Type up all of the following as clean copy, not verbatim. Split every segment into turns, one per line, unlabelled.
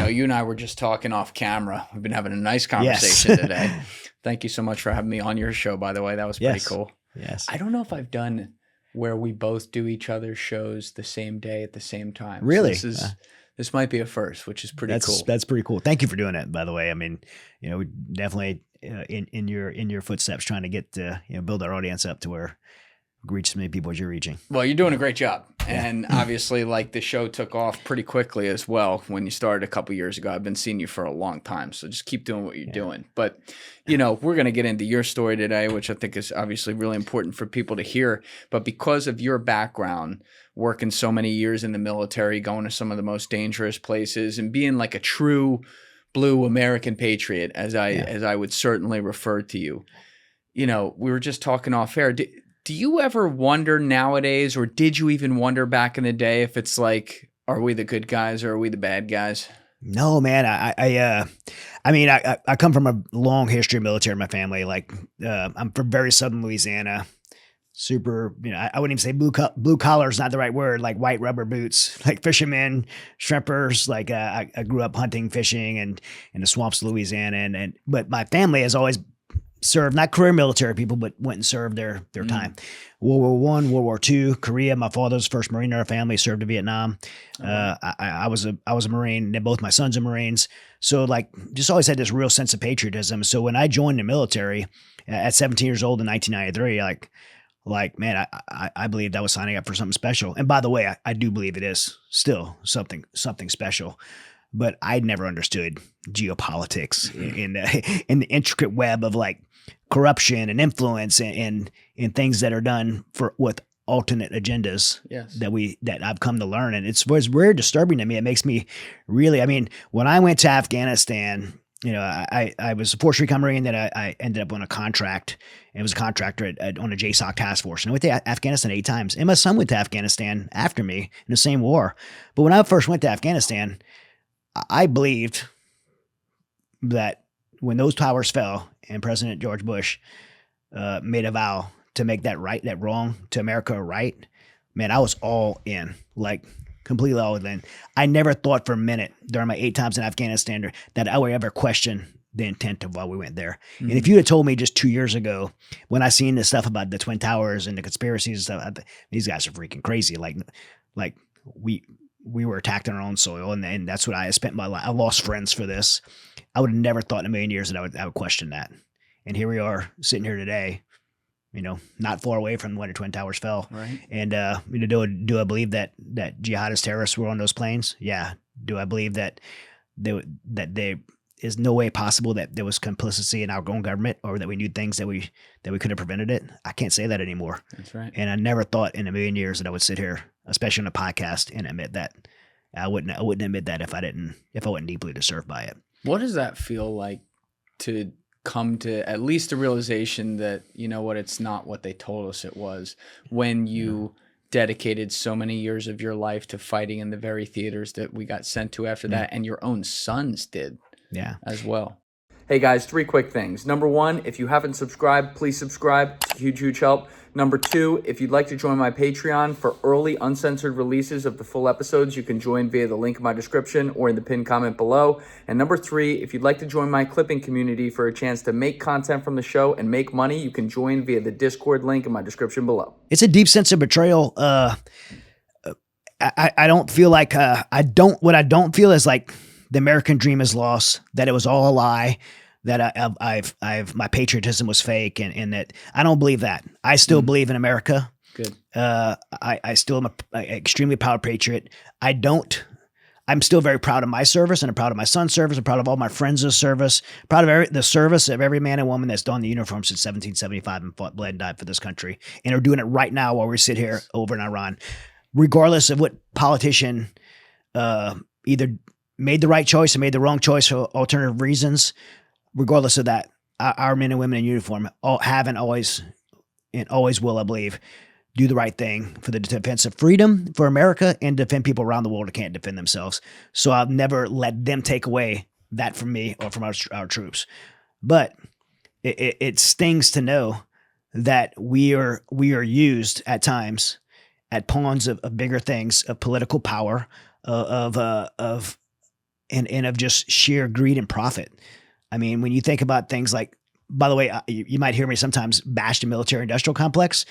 you and I were just talking off camera. We've been having a nice conversation today. Thank you so much for having me on your show, by the way. That was pretty cool.
Yes.
I don't know if I've done where we both do each other's shows the same day at the same time.
Really?
So this might be a first, which is pretty cool.
That's pretty cool. Thank you for doing it, by the way. I mean, we definitely in your footsteps, trying to get build our audience up to where we reach as many people as you're reaching.
Well, you're doing a great job. And obviously, like, the show took off pretty quickly as well when you started a couple years ago. I've been seeing you for a long time, so just keep doing what you're doing. But, we're going to get into your story today, which I think is obviously really important for people to hear. But because of your background, working so many years in the military, going to some of the most dangerous places, and being like a true blue American patriot, as I would certainly refer to you, we were just talking off air. Do you ever wonder nowadays, or did you even wonder back in the day, if it's like, are we the good guys or are we the bad guys?
No, man. I come from a long history of military in my family. Like, I'm from very southern Louisiana. Super, I wouldn't even say blue collar is not the right word. Like white rubber boots, like fishermen, shrimpers. Like, I grew up hunting, fishing, and in the swamps of Louisiana. But my family has always served, not career military people, but went and served their time. World War I, World War II, Korea. My father's first Marine in our family, served in Vietnam. I was a Marine, and both my sons are Marines. So, like, just always had this real sense of patriotism. So when I joined the military at 17 years old in 1993, like, man, I believed I was signing up for something special. And by the way, I do believe it is still something special. But I never understood geopolitics in the intricate web of, like, corruption and influence and things that are done with alternate agendas that I've come to learn. And it was very disturbing to me. It makes me really, when I went to Afghanistan, I was a Force Recon Marine, then I ended up on a contract, and was a contractor on a JSOC task force. And I went to Afghanistan 8 times. And my son went to Afghanistan after me in the same war. But when I first went to Afghanistan, I believed that when those towers fell and President George Bush made a vow to make that wrong to America right, man, I was all in, like completely all in. I never thought for a minute during my 8 times in Afghanistan that I would ever question the intent of why we went there. Mm-hmm. And if you had told me just 2 years ago, when I seen this stuff about the Twin Towers and the conspiracies and stuff, these guys are freaking crazy. Like we were attacked on our own soil, and that's what I spent my life. I lost friends for this. I would have never thought in a million years that I would question that. And here we are sitting here today, not far away from when the Twin Towers fell.
Right.
And do I believe that jihadist terrorists were on those planes? Yeah. Do I believe that there is no way possible that there was complicity in our own government, or that we knew things that we could have prevented it? I can't say that anymore.
That's right.
And I never thought in a million years that I would sit here, especially on a podcast, and admit that. I wouldn't admit that if I wasn't deeply disturbed by it.
What does that feel like to come to at least a realization that, it's not what they told us it was, when you dedicated so many years of your life to fighting in the very theaters that we got sent to after that, and your own sons did as well? Hey guys, 3 quick things. Number 1, if you haven't subscribed, please subscribe. It's a huge, huge help. Number 2, if you'd like to join my Patreon for early uncensored releases of the full episodes, you can join via the link in my description or in the pinned comment below. And number 3, if you'd like to join my clipping community for a chance to make content from the show and make money, you can join via the Discord link in my description below.
It's a deep sense of betrayal. I don't feel like, what I don't feel is like the American dream is lost, that it was all a lie, that my patriotism was fake, and that I don't believe that. I still believe in America.
Good.
I still am an extremely proud patriot. I'm still very proud of my service, and I'm proud of my son's service. I'm proud of all my friends' service, proud of the service of every man and woman that's donned the uniform since 1775 and fought, bled, and died for this country, and are doing it right now while we sit here over in Iran. Regardless of what politician either made the right choice or made the wrong choice for alternative reasons, regardless of that, our men and women in uniform have and always will, I believe, do the right thing for the defense of freedom for America and defend people around the world who can't defend themselves. So I'll never let them take away that from me or from our troops. But it stings to know that we are used at times at pawns of bigger things, of political power, of and of just sheer greed and profit. I mean, when you think about things like, by the way, you might hear me sometimes bash the military industrial complex,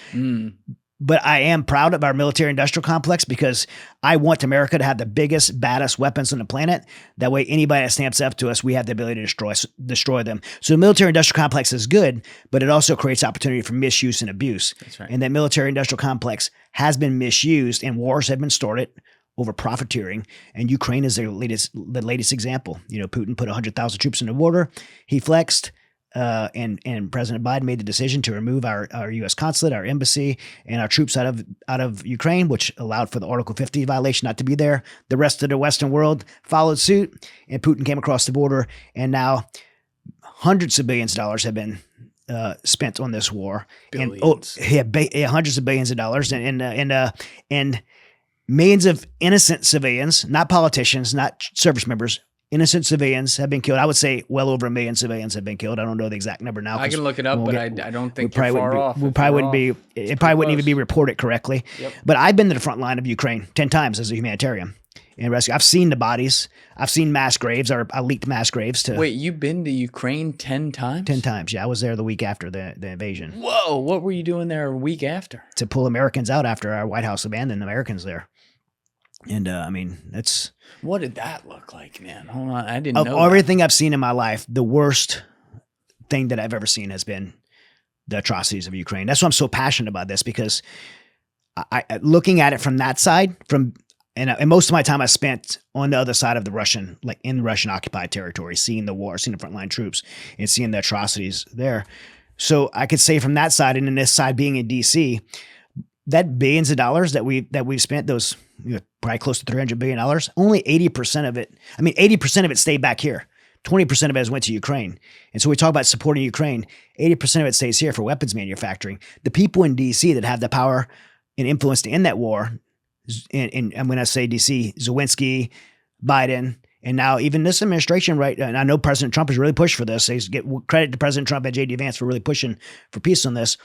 but I am proud of our military industrial complex because I want America to have the biggest, baddest weapons on the planet. That way, anybody that stamps up to us, we have the ability to destroy them. So the military industrial complex is good, but it also creates opportunity for misuse and abuse.
That's right.
And that military industrial complex has been misused and wars have been started over profiteering. And Ukraine is the latest example. You know, Putin put 100,000 troops in the border. He flexed. And President Biden made the decision to remove our U.S. consulate, our embassy, and our troops out of Ukraine, which allowed for the Article 50 violation not to be there. The rest of the Western world followed suit, and Putin came across the border, and now hundreds of billions of dollars have been spent on this war.
Billions.
And hundreds of billions of dollars, and millions of innocent civilians, not politicians, not service members. Innocent civilians have been killed. I would say well over 1 million civilians have been killed. I don't know the exact number now.
I can look it up, but I don't think
you're
far off.
We probably wouldn't be. It probably wouldn't even be reported correctly.
Yep.
But I've been to the front line of Ukraine 10 times as a humanitarian and rescue. I've seen the bodies. I've seen mass graves or I leaked mass graves to.
Wait, you've been to Ukraine 10 times?
10 times. Yeah, I was there the week after the invasion.
Whoa! What were you doing there a week after?
To pull Americans out after our White House abandoned Americans there. And I mean, that's.
What did that look like, man? Hold on, I didn't know.
Of everything I've seen in my life, the worst thing that I've ever seen has been the atrocities of Ukraine. That's why I'm so passionate about this, because I looking at it from that side, and most of my time I spent on the other side of the Russian, like in Russian occupied territory, seeing the war, seeing the frontline troops, and seeing the atrocities there. So I could say from that side, and then this side being in DC, that billions of dollars that we've spent, those probably close to $300 billion, only 80% of it. I mean, 80% of it stayed back here. 20% of it has went to Ukraine. And so we talk about supporting Ukraine. 80% of it stays here for weapons manufacturing. The people in DC that have the power and influence to end that war, and I'm going to say DC, Zelensky, Biden, and now even this administration, right? And I know President Trump has really pushed for this. They get credit to President Trump and J.D. Vance for really pushing for peace on this.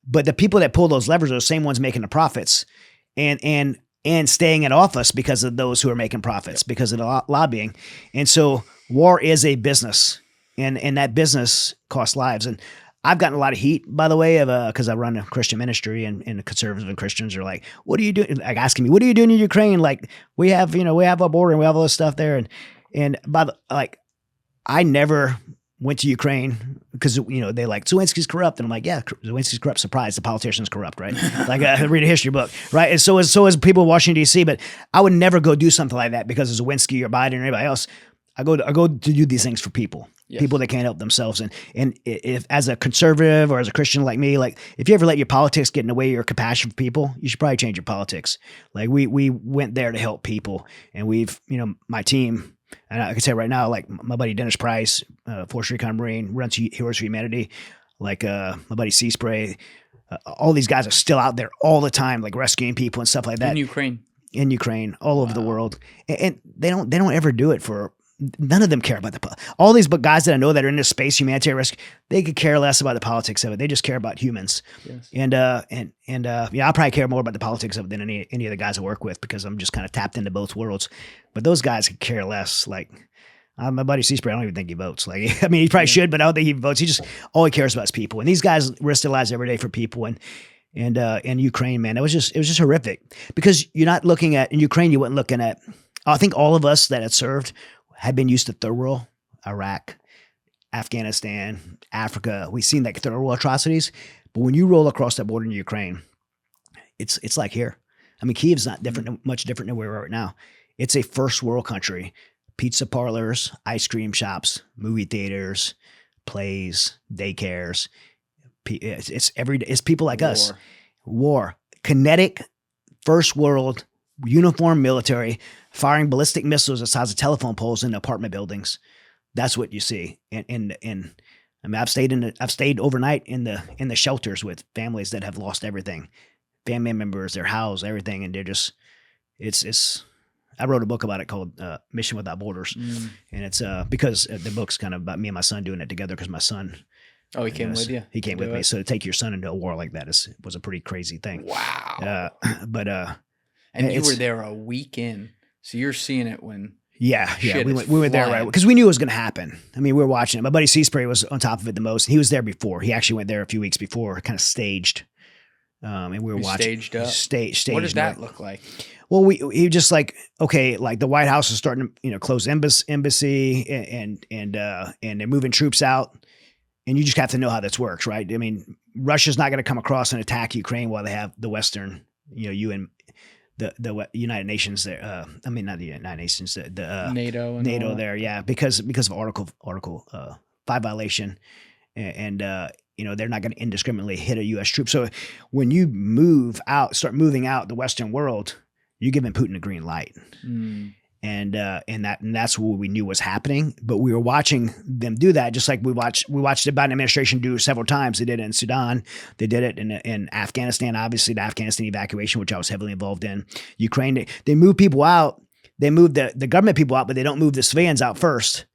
But the people that pull those levers are the same ones making the profits and staying in office because of those who are making profits, because of the lobbying. And so war is a business, and that business costs lives. And I've gotten a lot of heat, by the way, because I run a Christian ministry, and the conservative and Christians are like, what are you doing? Like asking me, what are you doing in Ukraine? Like we have our border and we have all this stuff there. And I never went to Ukraine because, they like, Zelensky's corrupt. And I'm like, yeah, Zelensky's corrupt. Surprise, the politician's corrupt, right? Like I read a history book, right? And so is people in Washington, D.C., but I would never go do something like that because of Zelensky or Biden or anybody else. I go to do these things for people, people that can't help themselves. And if as a conservative or as a Christian like me, like if you ever let your politics get in the way of your compassion for people, you should probably change your politics. Like we went there to help people, and we've, my team, and I can say right now, like my buddy Dennis Price, Force Recon Marine, runs Heroes for Humanity, like my buddy Sea Spray, all these guys are still out there all the time, like rescuing people and stuff like that. In Ukraine, all over the world. And they don't ever do it for, none of them care about all these guys that I know that are in this space, humanitarian rescue, they could care less about the politics of it. They just care about humans. Yes. And I probably care more about the politics of it than any of the guys I work with, because I'm just kind of tapped into both worlds. But those guys could care less. Like my buddy C-Spray, I don't even think he votes. Like, I mean, he probably should, but I don't think he votes. He just, all he cares about is people. And these guys risk their lives every day for people. And in Ukraine, man, it was just horrific, because you're not looking at, in Ukraine, you weren't looking at, I think all of us that had served had been used to third world, Iraq, Afghanistan, Africa. We've seen like third world atrocities, but when you roll across that border in Ukraine, it's like here. I mean, Kiev's not much different than where we're at now. It's a first world country. Pizza parlors, ice cream shops, movie theaters, plays, daycares. It's people like us. War. Kinetic, first world, uniformed military, firing ballistic missiles the size of telephone poles into apartment buildings. That's what you see. And I mean, I've stayed overnight in the shelters with families that have lost everything, family members, their house, everything, and they're just, it's. I wrote a book about it called Mission Without Borders, and it's because the book's kind of about me and my son doing it together, because my son.
Oh, he came with you?
He came with me. So to take your son into a war like that was a pretty crazy thing.
Wow.
But
and you were there a week in, so you're seeing it when
Yeah.
Shit
We
is
went there right
flying.
because we knew it was going to happen. I mean, we were watching it. My buddy Seaspray was on top of it the most. He was there before. He actually went there a few weeks before, kind of staged. And we were
We
watching.
staged up.
Staged.
What does that look like?
Well, he just like, okay, like the White House is starting to, close embassy and they're moving troops out. And you just have to know how this works, right? I mean, Russia's not going to come across and attack Ukraine while they have the Western, UN, the United Nations there. I mean, not the United Nations, the
NATO and
NATO
all that.
there, yeah, because of Article 5 violation, and they're not going to indiscriminately hit a U.S. troop. So when you start moving out the Western world, you're giving Putin a green light. And that's what we knew was happening, but we were watching them do that, just like we watched the Biden administration do several times. They did it in Sudan, they did it in Afghanistan, obviously the Afghanistan evacuation, which I was heavily involved in. Ukraine, they move people out, they move the government people out, but they don't move the civilians out first.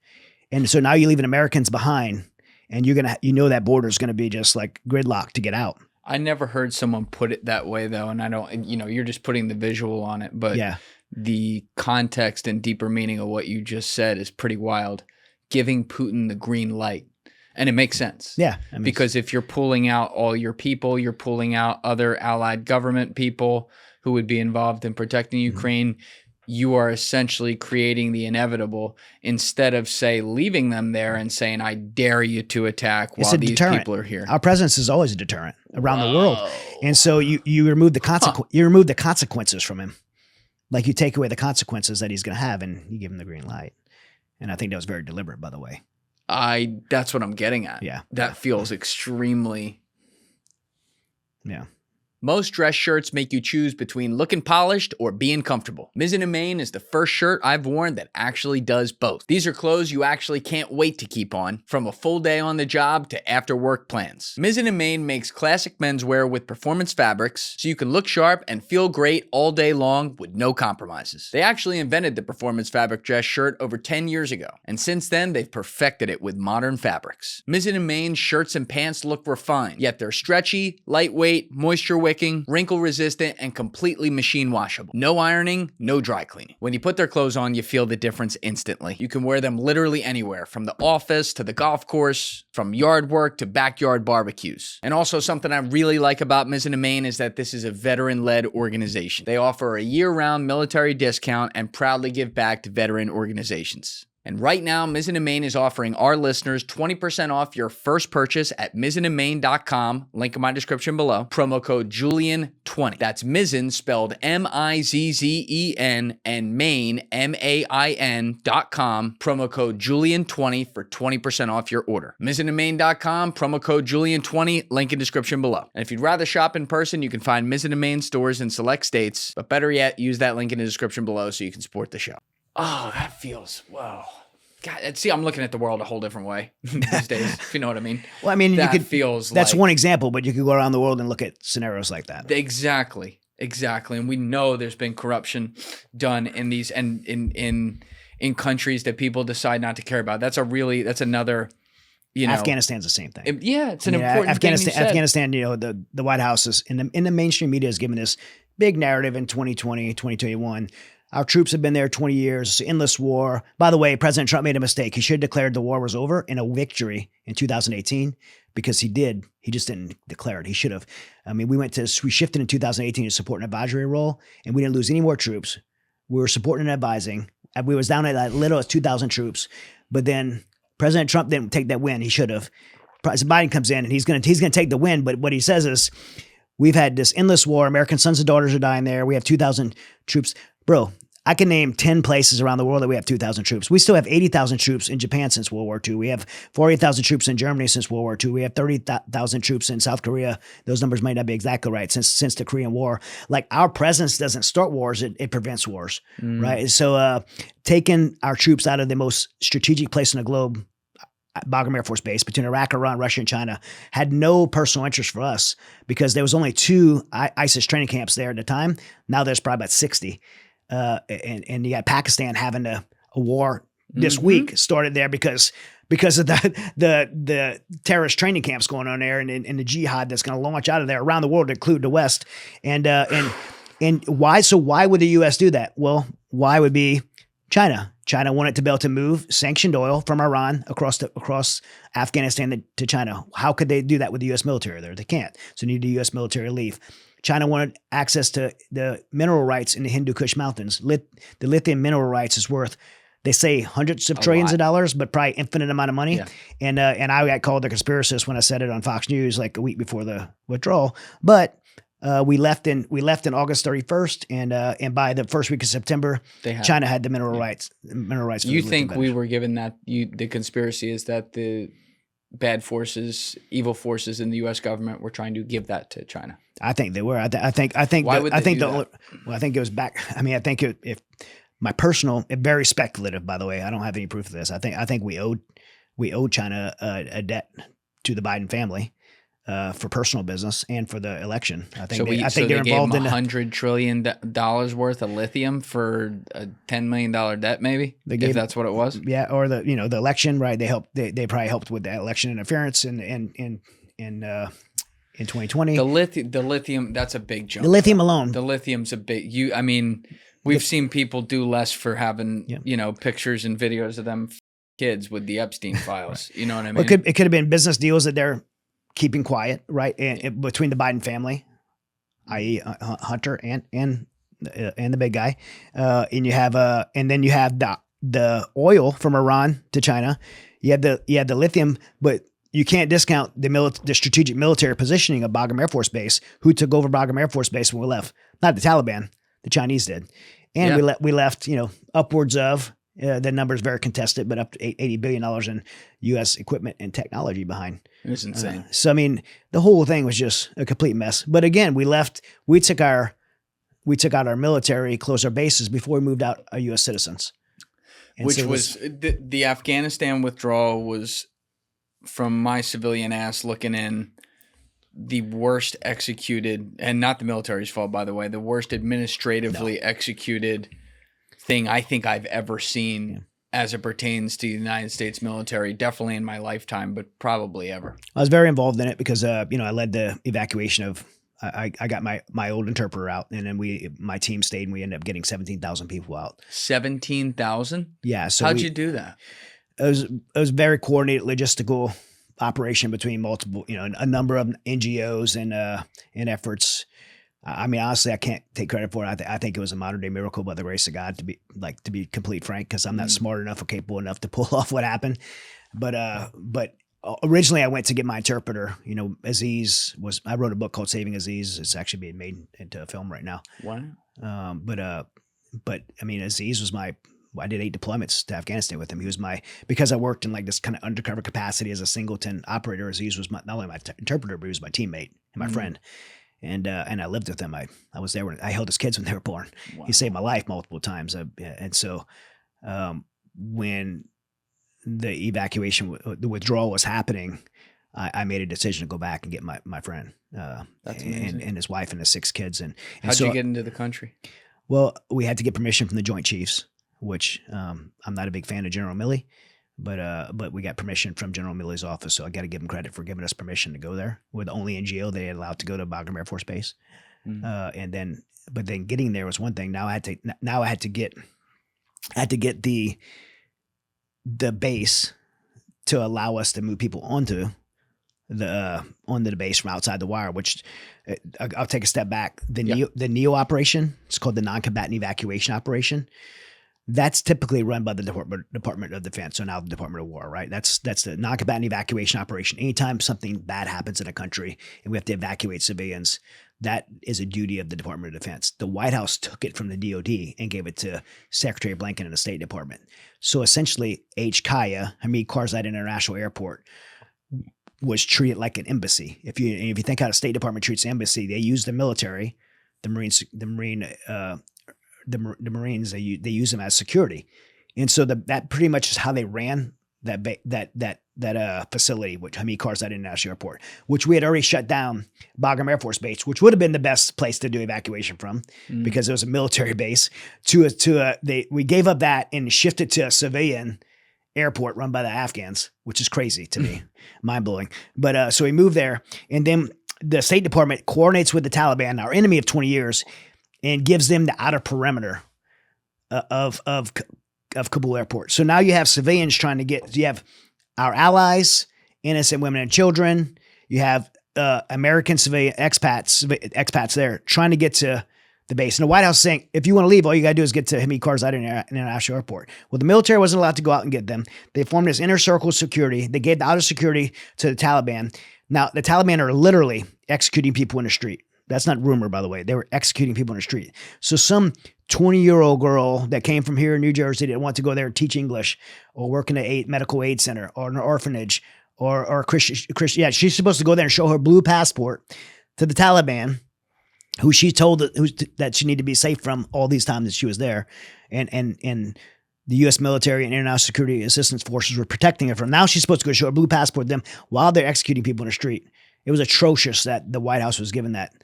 And so now you're leaving Americans behind, and that border is gonna be just like gridlock to get out.
I never heard someone put it that way though, and I don't. You're just putting the visual on it, but
Yeah.
The context and deeper meaning of what you just said is pretty wild. Giving Putin the green light. And it makes sense.
Yeah.
Because if you're pulling out all your people, you're pulling out other allied government people who would be involved in protecting Ukraine, you are essentially creating the inevitable instead of, say, leaving them there and saying, I dare you to attack while these
deterrent.
people are here.
Our presence is always a deterrent around the world. And so you remove the consequences from him. Like you take away the consequences that he's going to have, and you give him the green light. And I think that was very deliberate, by the way.
That's what I'm getting at.
Yeah.
That feels extremely.
Yeah.
Most dress shirts make you choose between looking polished or being comfortable. Mizzen and Main is the first shirt I've worn that actually does both. These are clothes you actually can't wait to keep on, from a full day on the job to after work plans. Mizzen and Main makes classic menswear with performance fabrics, so you can look sharp and feel great all day long with no compromises. They actually invented the performance fabric dress shirt over 10 years ago, and since then they've perfected it with modern fabrics. Mizzen and Main shirts and pants look refined, yet they're stretchy, lightweight, moisture wicking, wrinkle resistant, and completely machine washable. No ironing, no dry cleaning. When you put their clothes on, you feel the difference instantly. You can wear them literally anywhere, from the office to the golf course, from yard work to backyard barbecues. And also something I really like about Mizzen and Main is that this is a veteran-led organization. They offer a year-round military discount and proudly give back to veteran organizations. And right now, Mizzen and Main is offering our listeners 20% off your first purchase at mizzenandmain.com, link in my description below, promo code Julian20. That's Mizzen, spelled M-I-Z-Z-E-N, and Main, M-A-I-N.com, promo code Julian20 for 20% off your order. Mizzenandmain.com, promo code Julian20, link in description below. And if you'd rather shop in person, you can find Mizzen and Main stores in select states, but better yet, use that link in the description below so you can support the show. Oh, that feels, wow. God, see, I'm looking at the world a whole different way these days, if you know what I mean.
Well, I mean, that's one example, but you could go around the world and look at scenarios like that.
Exactly. And we know there's been corruption done in these and in countries that people decide not to care about. That's another,
Afghanistan's the same thing.
It's an important
Afghanistan.
thing you said.
Afghanistan, the White House is in the mainstream media has given this big narrative in 2020, 2021. Our troops have been there 20 years. It's an endless war. By the way, President Trump made a mistake. He should have declared the war was over in a victory in 2018 because he did. He just didn't declare it. He should have. I mean, we shifted in 2018 to support an advisory role, and we didn't lose any more troops. We were supporting and advising. We was down at as little as 2,000 troops, but then President Trump didn't take that win. He should have. President Biden comes in and he's going to take the win, but what he says is, we've had this endless war. American sons and daughters are dying there. We have 2,000 troops. Bro, I can name 10 places around the world that we have 2,000 troops. We still have 80,000 troops in Japan since World War II. We have 40,000 troops in Germany since World War II. We have 30,000 troops in South Korea. Those numbers might not be exactly right since the Korean War. Like, our presence doesn't start wars. It prevents wars, right? So taking our troops out of the most strategic place in the globe, Bagram Air Force Base, between Iraq, Iran, Russia, and China, had no personal interest for us because there was only 2 ISIS training camps there at the time. Now there's probably about 60. And you got Pakistan having a war this week started there because of the terrorist training camps going on there and the jihad that's going to launch out of there around the world, to include the West. And why? So why would the U.S. do that? Well, why would be China? China wanted to be able to move sanctioned oil from Iran across Afghanistan to China. How could they do that with the U.S. military there? They can't. So they need the U.S. military to leave. China wanted access to the mineral rights in the Hindu Kush Mountains. The lithium mineral rights is worth, they say, hundreds of trillions of dollars, but probably infinite amount of money. Yeah. And I got called a conspiracist when I said it on Fox News like a week before the withdrawal. But we left in August 31st, and by the first week of September, China had the mineral rights. For
you think we were given that? The conspiracy is that the bad forces, evil forces in the U.S. government were trying to give that to China.
I think they were. I think.
Why would they do that?
Well, I think it was back. I mean, I think if my personal, very speculative, by the way, I don't have any proof of this. I think we owed China a debt to the Biden family. For personal business and for the election. I think they're involved in
$100 trillion worth of lithium for a $10 million debt, maybe, if that's what it was.
Yeah. Or the election, right. They probably helped with the election interference in 2020.
The lithium, that's a big jump.
The lithium alone.
The lithium's a big, we've seen people do less for having, pictures and videos of them kids with the Epstein files. You know what I mean?
Well, it could have been business deals that they're keeping quiet, right? And between the Biden family, i.e. Hunter and the big guy. And you have then you have the oil from Iran to China. You have the lithium, but you can't discount the strategic military positioning of Bagram Air Force Base. Who took over Bagram Air Force Base when we left? Not the Taliban, the Chinese did. And we left, upwards of, the number is very contested, but up to $80 billion in U.S. equipment and technology behind.
It was insane.
So, I mean, the whole thing was just a complete mess. But again, we took out our military, closed our bases before we moved out our U.S. citizens. And
which was the Afghanistan withdrawal was, from my civilian ass looking in, the worst executed, and not the military's fault, by the way, the worst administratively executed thing I think I've ever seen as it pertains to the United States military, definitely in my lifetime, but probably ever.
I was very involved in it because, I led the evacuation of, I got my old interpreter out, and then my team stayed, and we ended up getting 17,000 people out.
17,000?
Yeah. So
how'd you do that?
It was very coordinated logistical operation between multiple, a number of NGOs and efforts. I mean, honestly, I can't take credit for it. I think it was a modern day miracle by the grace of God, to be complete frank, because I'm not smart enough or capable enough to pull off what happened. But originally I went to get my interpreter. Aziz I wrote a book called Saving Aziz. It's actually being made into a film right now.
Wow.
But I mean, Aziz I did 8 deployments to Afghanistan with him. He was because I worked in like this kind of undercover capacity as a singleton operator. Aziz was not only my interpreter, but he was my teammate and my friend. And I lived with him. I was there when I held his kids when they were born. Wow. He saved my life multiple times. And so when the evacuation, the withdrawal was happening, I made a decision to go back and get my friend and his wife and his 6 kids. And
how'd you get into the country?
Well, we had to get permission from the Joint Chiefs, which I'm not a big fan of General Milley. But we got permission from General Milley's office, so I got to give him credit for giving us permission to go there. We're the only NGO they had allowed to go to Bagram Air Force Base, but then getting there was one thing. Now I had to get the base to allow us to move people onto the base from outside the wire. Which I'll take a step back. The NEO operation, it's called the Non-Combatant Evacuation Operation. That's typically run by the Department of Defense, so now the Department of War, right? That's the non-combatant evacuation operation. Anytime something bad happens in a country and we have to evacuate civilians, that is a duty of the Department of Defense. The White House took it from the DOD and gave it to Secretary Blinken in the State Department. So essentially, HKIA, Hamid Karzai International Airport, was treated like an embassy. If you think how the State Department treats an embassy, they use the military, the Marines, they use them as security. And so that pretty much is how they ran that facility, which Hamid Karzai International Airport, which we had already shut down Bagram Air Force Base, which would have been the best place to do evacuation from because it was a military base. We gave up that and shifted to a civilian airport run by the Afghans, which is crazy to me, mind blowing. But so we moved there, and then the State Department coordinates with the Taliban, our enemy of 20 years, and gives them the outer perimeter of Kabul airport. So now you have civilians trying to you have our allies, innocent women and children. You have American civilian expats there trying to get to the base. And the White House saying, if you want to leave, all you got to do is get to Hamid Karzai International Airport. Well, the military wasn't allowed to go out and get them. They formed this inner circle security. They gave the outer security to the Taliban. Now, the Taliban are literally executing people in the street. That's not rumor, by the way. They were executing people in the street. So some 20-year-old girl that came from here in New Jersey didn't want to go there and teach English or work in a medical aid center or an orphanage or a Christian. Yeah, she's supposed to go there and show her blue passport to the Taliban, who she told that she needed to be safe from all these times that she was there. And the U.S. military and international security assistance forces were protecting her from. Now she's supposed to go show a blue passport to them while they're executing people in the street. It was atrocious that the White House was given that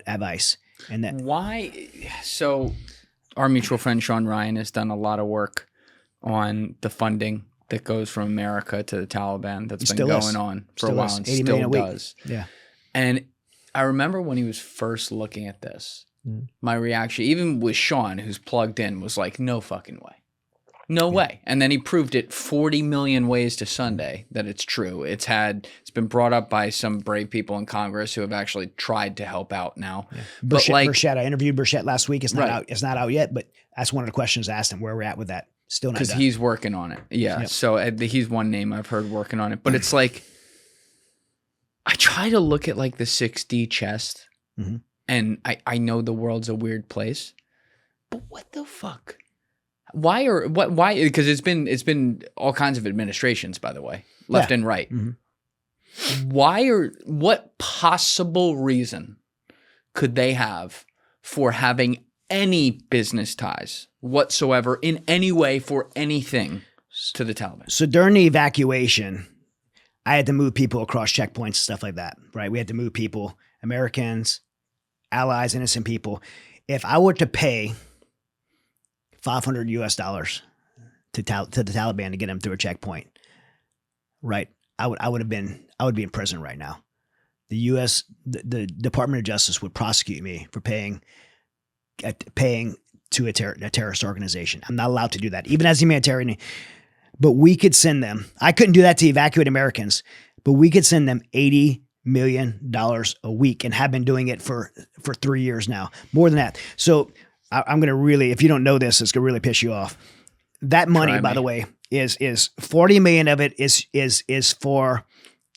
advice. And that
why? So our mutual friend Sean Ryan has done a lot of work on the funding that goes from America to the Taliban that's been going on for a while and still does.
Yeah.
And I remember when he was first looking at this, my reaction, even with Sean, who's plugged in, was like, no fucking way. No way. And then he proved it 40 million ways to Sunday that it's true. It's been brought up by some brave people in Congress who have actually tried to help out now. Yeah.
Burchett, I interviewed Burchett last week. It's not out. It's not out yet, but that's one of the questions I asked him, where we're at with that. Still not done.
Because he's working on it. Yeah. Yep. So he's one name I've heard working on it. But it's like, I try to look at like the 6D chest, and I know the world's a weird place, but what the fuck? Why? Because it's been all kinds of administrations, by the way, left and right. What possible reason could they have for having any business ties whatsoever in any way for anything to the Taliban?
So during the evacuation, I had to move people across checkpoints, stuff like that, right? We had to move people, Americans, allies, innocent people. If I were to pay $500 US to the Taliban to get them through a checkpoint, right? I would be in prison right now. The Department of Justice would prosecute me for paying to a terrorist organization. I'm not allowed to do that, even as a humanitarian. But we could send them. I couldn't do that to evacuate Americans, but we could send them $80 million a week and have been doing it for 3 years now, more than that. So I'm going to really, if you don't know this, it's going to really piss you off. That money, by the way, is 40 million of it is for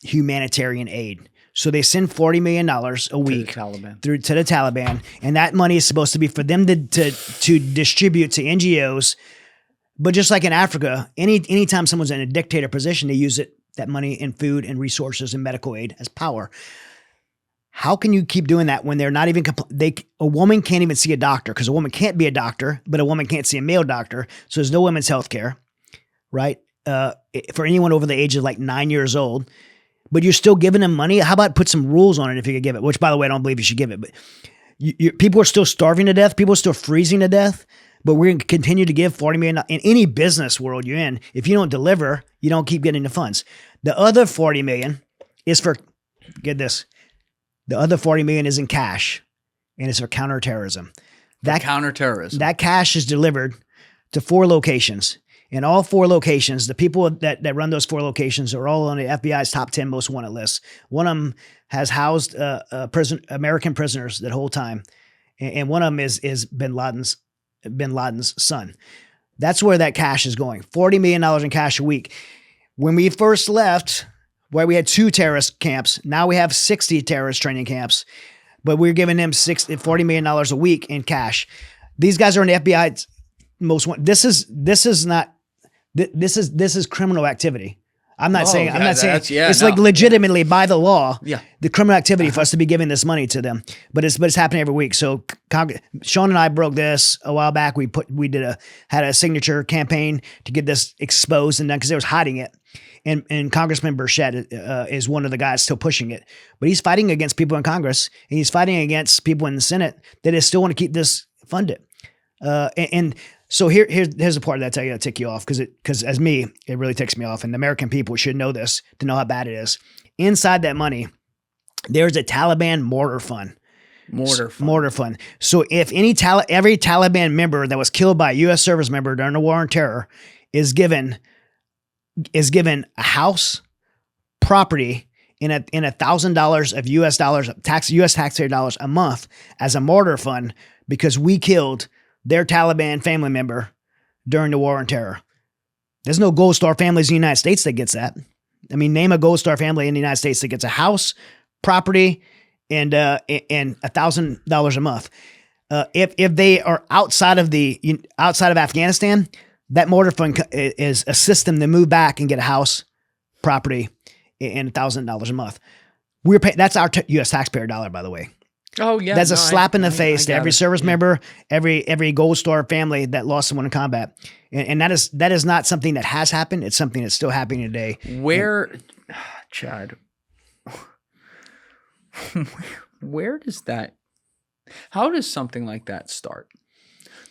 humanitarian aid. So they send $40 million a week to the Taliban, and that money is supposed to be for them to distribute to NGOs. But just like in Africa, anytime someone's in a dictator position, they use that money in food and resources and medical aid as power. How can you keep doing that when they're not even a woman can't even see a doctor, because a woman can't be a doctor, but a woman can't see a male doctor. So there's no women's health care, right? For anyone over the age of like 9 years old, but you're still giving them money. How about put some rules on it if you could give it, which by the way, I don't believe you should give it, but people are still starving to death. People are still freezing to death, but we're going to continue to give $40 million in any business world you're in. If you don't deliver, you don't keep getting the funds. The other $40 million is for, get this, the other $40 million is in cash, and it's for counterterrorism. That cash is delivered to 4 locations. In all 4 locations, the people that run those 4 locations are all on the FBI's top 10 most wanted list. One of them has housed American prisoners that whole time, and one of them is Bin Laden's son. That's where that cash is going. $40 million in cash a week. When we first left, where we had 2 terrorist camps, now we have 60 terrorist training camps, but we're giving them $40 million a week in cash. These guys are in the FBI's most wanted. This is criminal activity. I'm not saying it's like legitimately by the law, the criminal activity for us to be giving this money to them, but it's happening every week. So Sean and I broke this a while back. We had a signature campaign to get this exposed and done, because they was hiding it. And Congressman Burchett is one of the guys still pushing it, but he's fighting against people in Congress, and he's fighting against people in the Senate that still want to keep this funded. So here's the part that I tell you to tick you off, because as me, it really ticks me off, and the American people should know this to know how bad it is. Inside that money, there's a Taliban mortar fund.
Mortar fund.
Mortar fund. So if every Taliban member that was killed by a U.S. service member during the war on terror is given a house, property, in $1,000 of U.S. dollars, U.S. taxpayer dollars a month as a mortar fund because we killed their Taliban family member during the war on terror. There's no Gold Star families in the United States that gets that. I mean, name a Gold Star family in the United States that gets a house, property, and $1,000 a month. If they are outside of Afghanistan, that mortar fund is assists them to move back and get a house, property, and $1,000 a month. That's our U.S. taxpayer dollar, by the way.
Oh yeah,
that's a slap in the face to every service member, every Gold Star family that lost someone in combat, and that is not something that has happened. It's something that's still happening today.
Chad, where does that? How does something like that start?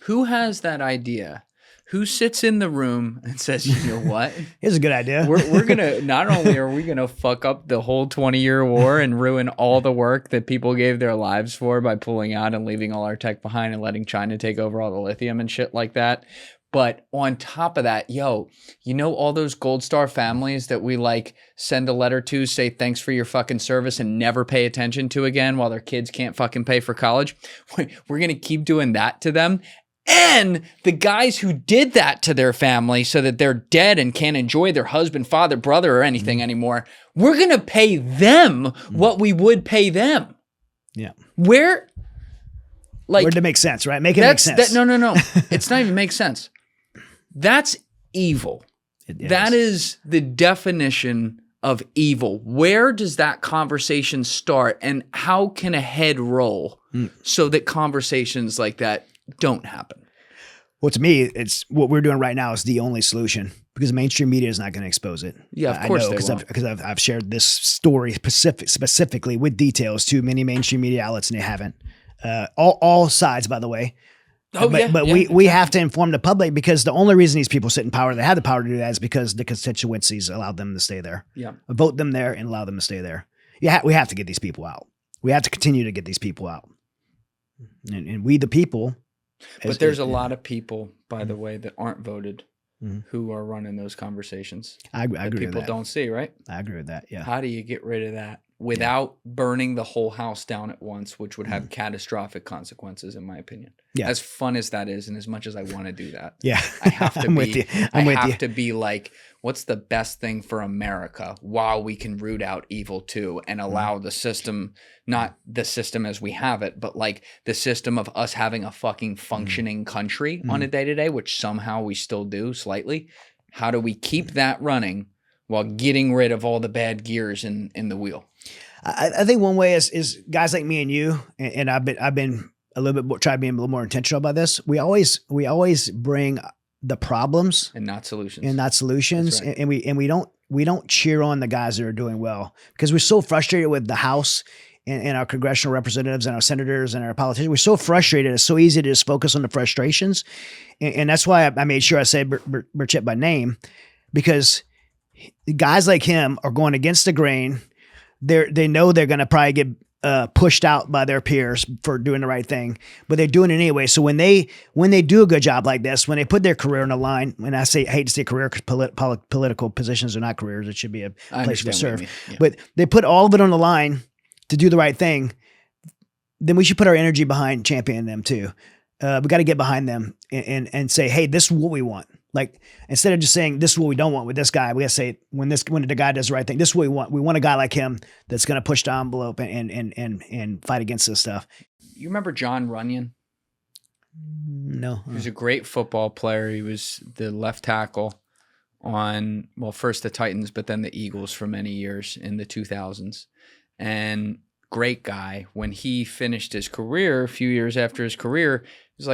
Who has that idea? Who sits in the room and says, you know what?
Here's a good idea.
We're going to, not only are we going to fuck up the whole 20-year war and ruin all the work that people gave their lives for by pulling out and leaving all our tech behind and letting China take over all the lithium and shit like that. But on top of that, all those Gold Star families that we like send a letter to, say thanks for your fucking service and never pay attention to again while their kids can't fucking pay for college. We're going to keep doing that to them. And the guys who did that to their family so that they're dead and can't enjoy their husband, father, brother, or anything anymore, we're going to pay them what we would pay them.
Yeah.
Where
does it make sense, right? Make it make sense.
No. It's not even make sense. That's evil. That is the definition of evil. Where does that conversation start? And how can a head roll so that conversations like that don't happen?
Well, to me, it's what we're doing right now is the only solution because mainstream media is not going to expose it.
Yeah, of course
because I've shared this story specifically with details to many mainstream media outlets, and they haven't. All sides, by the way. We have to inform the public because the only reason these people sit in power, they have the power to do that, is because the constituencies allowed them to stay there.
Yeah,
vote them there and allow them to stay there. We have to get these people out. We have to continue to get these people out, and we the people.
But there's a lot of people, by the way, that aren't voted who are running those conversations.
I agree with that.
People don't see, right?
I agree with that, yeah.
How do you get rid of that without burning the whole house down at once, which would have catastrophic consequences, in my opinion?
Yeah.
As fun as that is, and as much as I want to do that.
Yeah.
I have to
with you.
I have to be like, what's the best thing for America while we can root out evil too and allow the system, not the system as we have it, but like the system of us having a fucking functioning country on a day-to-day, which somehow we still do slightly. How do we keep that running while getting rid of all the bad gears in the wheel?
I think one way is guys like me and you, and I've been a little bit more, try to be a little more intentional about this. We always bring the problems
and not solutions. Right.
And we don't cheer on the guys that are doing well because we're so frustrated with the House and our congressional representatives and our senators and our politicians. We're so frustrated. It's so easy to just focus on the frustrations. And that's why I made sure I said Burchett by name, because guys like him are going against the grain. They know they're going to probably get pushed out by their peers for doing the right thing, but they're doing it anyway. So when they do a good job like this, when they put their career on the line, and I hate to say career because political positions are not careers, it should be a place to serve. Yeah. But they put all of it on the line to do the right thing. Then we should put our energy behind championing them too. We got to get behind them and say, hey, this is what we want. Like, instead of just saying this is what we don't want with this guy, we got to say when the guy does the right thing, this is what we want. We want a guy like him that's going to push the envelope and fight against this stuff.
You remember John Runyon?
No.
He was a great football player. He was the left tackle on, first the Titans, but then the Eagles for many years in the 2000s. And great guy. When he finished his career, a few years after his career, he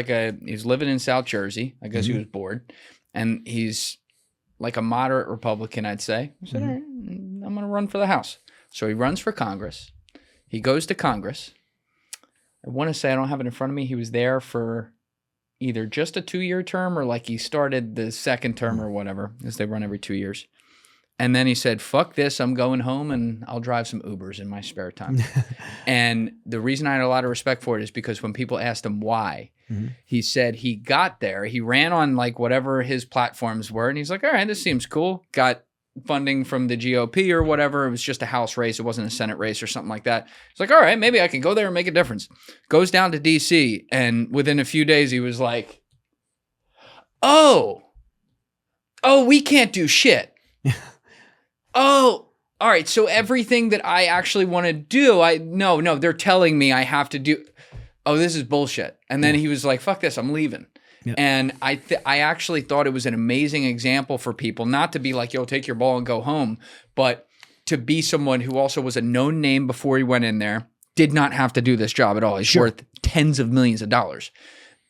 was living in South Jersey. I guess he was bored. And he's like a moderate Republican, I'd say. He said, all right, I'm going to run for the House. So he runs for Congress. He goes to Congress. I want to say, I don't have it in front of me, he was there for either just a 2-year term or like he started the second term or whatever, as they run every 2 years. And then he said, fuck this, I'm going home and I'll drive some Ubers in my spare time. And the reason I had a lot of respect for it is because when people asked him why, he said he got there, he ran on like whatever his platforms were, and he's like, all right, this seems cool. Got funding from the GOP or whatever. It was just a House race. It wasn't a Senate race or something like that. It's like, all right, maybe I can go there and make a difference. Goes down to DC, and within a few days he was like, oh, we can't do shit. Oh, all right. So everything that I actually want to do, no, they're telling me I have to do. Oh, this is bullshit. And then he was like, fuck this, I'm leaving. Yep. And I actually thought it was an amazing example for people, not to be like, yo, take your ball and go home, but to be someone who also was a known name before he went in there, did not have to do this job at all. He's worth tens of millions of dollars.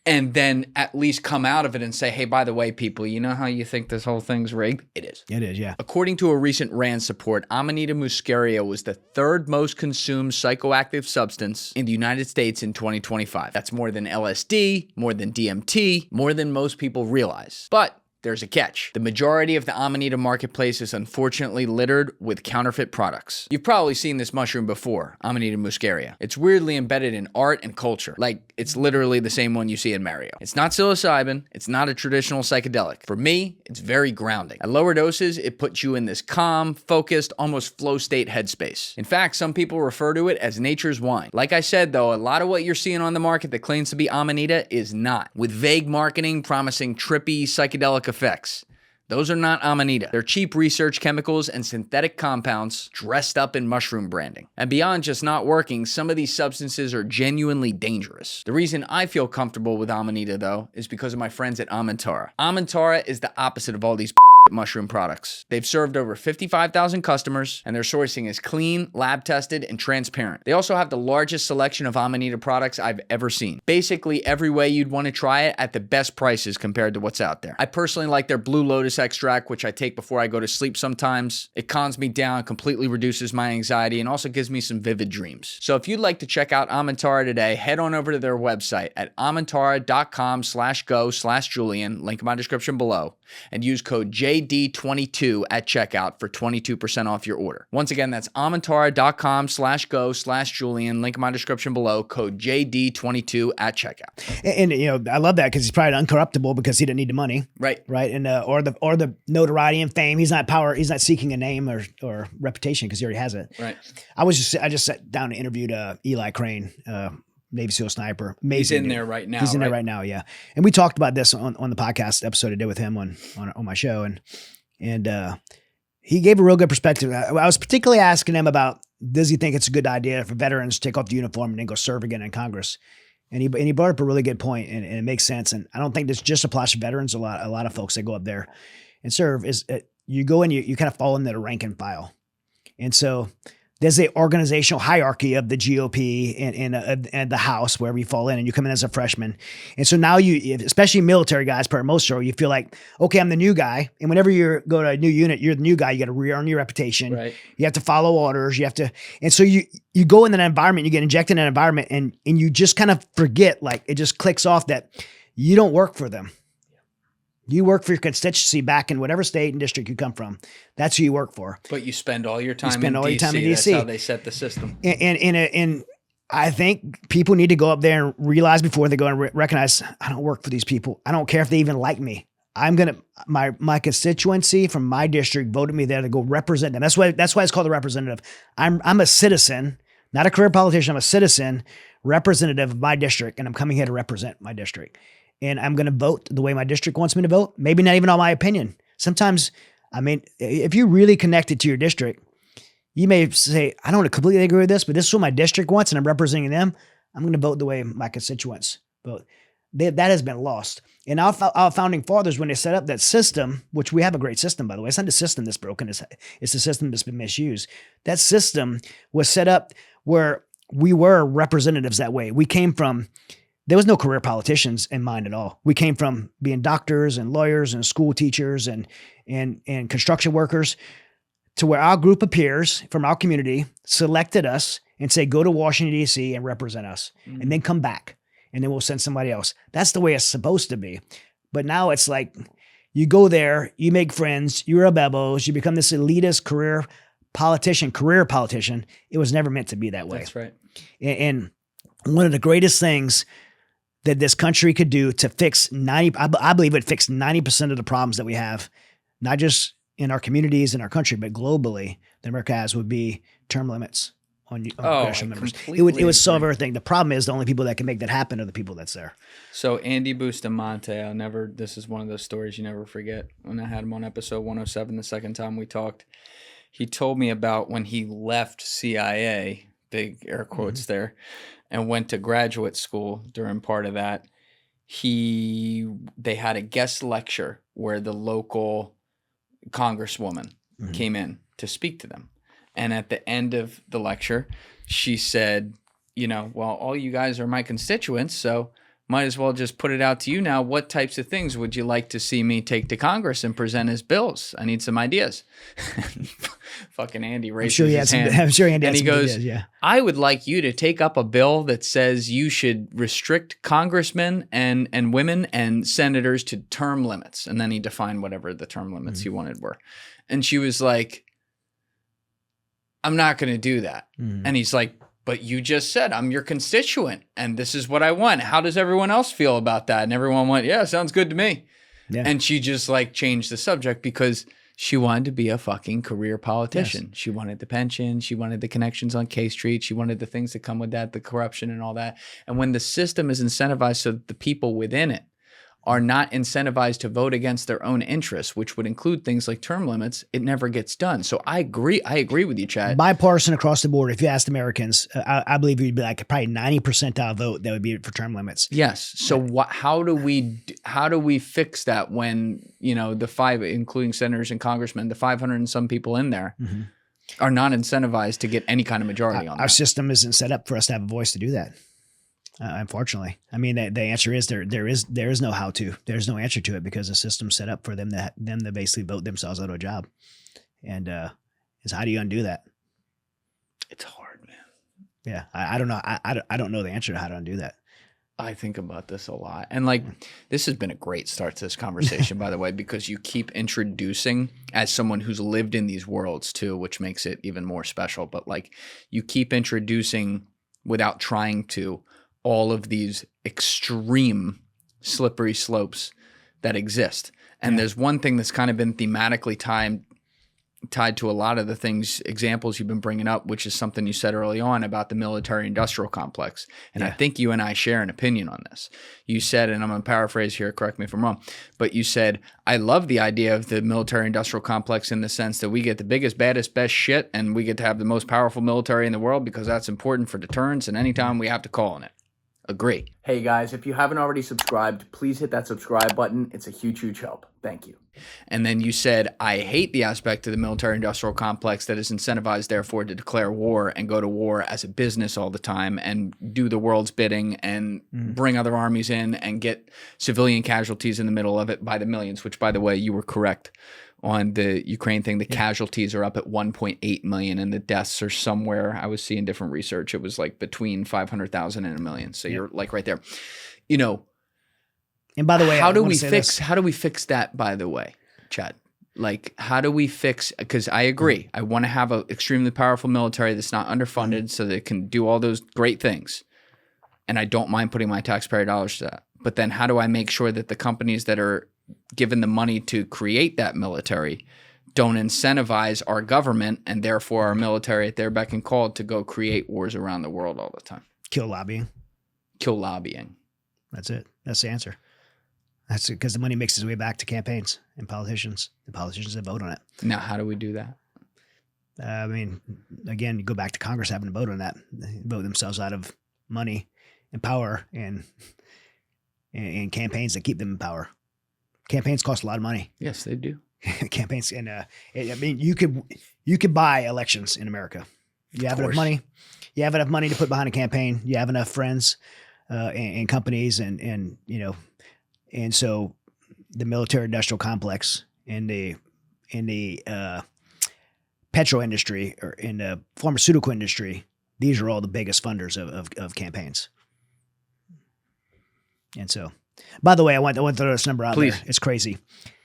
And then at least come out of it and say, hey, by the way, people, you know how you think this whole thing's rigged? It is.
It is, yeah.
According to a recent RAND report, Amanita muscaria was the third most consumed psychoactive substance in the United States in 2025. That's more than LSD, more than DMT, more than most people realize. But there's a catch. The majority of the Amanita marketplace is unfortunately littered with counterfeit products. You've probably seen this mushroom before, Amanita muscaria. It's weirdly embedded in art and culture. Like, it's literally the same one you see in Mario. It's not psilocybin. It's not a traditional psychedelic. For me, it's very grounding. At lower doses, it puts you in this calm, focused, almost flow state headspace. In fact, some people refer to it as nature's wine. Like I said, though, a lot of what you're seeing on the market that claims to be Amanita is not, with vague marketing promising trippy psychedelic effects. Those are not Amanita. They're cheap research chemicals and synthetic compounds dressed up in mushroom branding. And beyond just not working, some of these substances are genuinely dangerous. The reason I feel comfortable with Amanita, though, is because of my friends at Amintara. Amintara is the opposite of all these mushroom products. They've served over 55,000 customers, and their sourcing is clean, lab tested, and transparent. They also have the largest selection of Amanita products I've ever seen. Basically every way you'd want to try it at the best prices compared to what's out there. I personally like their Blue Lotus extract, which I take before I go to sleep sometimes. It calms me down, completely reduces my anxiety, and also gives me some vivid dreams. So if you'd like to check out Amintara today, head on over to their website at amintara.com/go/Julian, link in my description below, and use code JD22 at checkout for 22% off your order. Once again, that's amintara.com/go/Julian, link in my description below, code JD22 at checkout.
And you know, I love that because he's probably uncorruptible because he didn't need the money.
Right.
And or the notoriety and fame. He's not seeking a name or reputation because he already has it.
Right.
I just sat down and interviewed Eli Crane, Navy SEAL sniper. Amazing
He's in
dude.
there right now.
He's in there right now, yeah. And we talked about this on the podcast episode I did with him on my show, and he gave a real good perspective. I was particularly asking him about, does he think it's a good idea for veterans to take off the uniform and then go serve again in Congress? And he brought up a really good point, and it makes sense. And I don't think this just applies to veterans. A lot of folks that go up there and serve is you go in, you kind of fall into the rank and file, and so there's a organizational hierarchy of the GOP and the House, wherever you fall in, and you come in as a freshman. And so now especially military guys, per most so, you feel like, okay, I'm the new guy. And whenever you go to a new unit, you're the new guy. You got to re-earn your reputation.
Right.
You have to follow orders. And so you go in that environment, you get injected in that environment, and you just kind of forget, like it just clicks off that you don't work for them. You work for your constituency back in whatever state and district you come from. That's who you work for.
But you spend all your time in
DC.
That's how they set the system.
And I think people need to go up there and realize before they go and recognize, I don't work for these people. I don't care if they even like me. My constituency from my district voted me there to go represent them. That's why it's called a representative. I'm a citizen, not a career politician. I'm a citizen, representative of my district, and I'm coming here to represent my district. And I'm going to vote the way my district wants me to vote. Maybe not even on my opinion. Sometimes, I mean, if you're really connected to your district, you may say, I don't completely agree with this, but this is what my district wants and I'm representing them. I'm going to vote the way my constituents vote. That has been lost. And our founding fathers, when they set up that system, which we have a great system, by the way, it's not the system that's broken. It's the system that's been misused. That system was set up where we were representatives that way. We came from... There was no career politicians in mind at all. We came from being doctors and lawyers and school teachers and construction workers to where our group of peers from our community selected us and say, go to Washington, D.C. and represent us, and then come back, and then we'll send somebody else. That's the way it's supposed to be. But now it's like You go there, you make friends, you rebels, you become this elitist career politician. It was never meant to be that way.
That's right.
And one of the greatest things that this country could do to fix I believe it fixed 90% of the problems that we have, not just in our communities and our country, but globally that America has, would be term limits on congressional members. It would solve everything. The problem is the only people that can make that happen are the people that's there.
So Andy Bustamante, this is one of those stories you never forget. When I had him on episode 107, the second time we talked, he told me about when he left CIA, big air quotes there, and went to graduate school. During part of that, they had a guest lecture where the local congresswoman came in to speak to them. And at the end of the lecture, she said, well, all you guys are my constituents, so might as well just put it out to you now. What types of things would you like to see me take to Congress and present as bills? I need some ideas. Fucking Andy raises his hand.
I'm sure Andy
and
had
he
some
goes,
ideas, yeah.
I would like you to take up a bill that says you should restrict congressmen and women and senators to term limits. And then he defined whatever the term limits he wanted were. And she was like, I'm not going to do that. And he's like, but you just said I'm your constituent and this is what I want. How does everyone else feel about that? And everyone went, yeah, sounds good to me. Yeah. And she just changed the subject because she wanted to be a fucking career politician. Yes. She wanted the pension. She wanted the connections on K Street. She wanted the things that come with that, the corruption and all that. And when the system is incentivized so that the people within it are not incentivized to vote against their own interests, which would include things like term limits, it never gets done. So I agree with you, Chad.
Bipartisan across the board. If you asked Americans, I believe you'd be like probably 90 percentile vote that would be for term limits.
Yes. So how do we fix that when, the five, including senators and congressmen, the 500 and some people in there are not incentivized to get any kind of majority on that?
Our system isn't set up for us to have a voice to do that. Unfortunately, I mean, the answer is there is no how to. There's no answer to it because the system's set up for them to basically vote themselves out of a job, and is how do you undo that?
It's hard, man.
Yeah, I don't know. I don't know the answer to how to undo that.
I think about this a lot, and this has been a great start to this conversation, by the way, because you keep introducing, as someone who's lived in these worlds too, which makes it even more special. But you keep introducing without trying to. All of these extreme slippery slopes that exist. And there's one thing that's kind of been thematically tied to a lot of the examples you've been bringing up, which is something you said early on about the military industrial complex. And I think you and I share an opinion on this. You said, and I'm going to paraphrase here, correct me if I'm wrong, but you said, I love the idea of the military industrial complex in the sense that we get the biggest, baddest, best shit, and we get to have the most powerful military in the world because that's important for deterrence and anytime we have to call on it. Agree. Hey guys, if you haven't already subscribed, please hit that subscribe button. It's a huge, huge help. Thank you. And then you said, I hate the aspect of the military industrial complex that is incentivized, therefore, to declare war and go to war as a business all the time and do the world's bidding and bring other armies in and get civilian casualties in the middle of it by the millions, which, by the way, you were correct on the Ukraine thing. The casualties are up at 1.8 million and the deaths are somewhere, I was seeing different research, it was between 500,000 and a million. So you're right there.
And by the way,
how do we fix that, by the way, Chad? How do we fix, because I agree, I want to have an extremely powerful military that's not underfunded so that it can do all those great things. And I don't mind putting my taxpayer dollars to that. But then how do I make sure that the companies that are given the money to create that military don't incentivize our government and therefore our military at their beck and call to go create wars around the world all the time?
Kill lobbying. That's it. That's the answer. That's because the money makes its way back to campaigns and politicians. The politicians that vote on it.
Now, how do we do that?
I mean, again, you go back to Congress having to vote on that. They vote themselves out of money and power and campaigns that keep them in power. Campaigns cost a lot of money.
Yes, they do.
Campaigns and I mean, you could buy elections in America. You have enough money. You have enough money to put behind a campaign. You have enough friends and companies and so the military industrial complex in the petrol industry or in the pharmaceutical industry, these are all the biggest funders of campaigns. And so By the way, I want to throw this number out
Please.
there. It's crazy.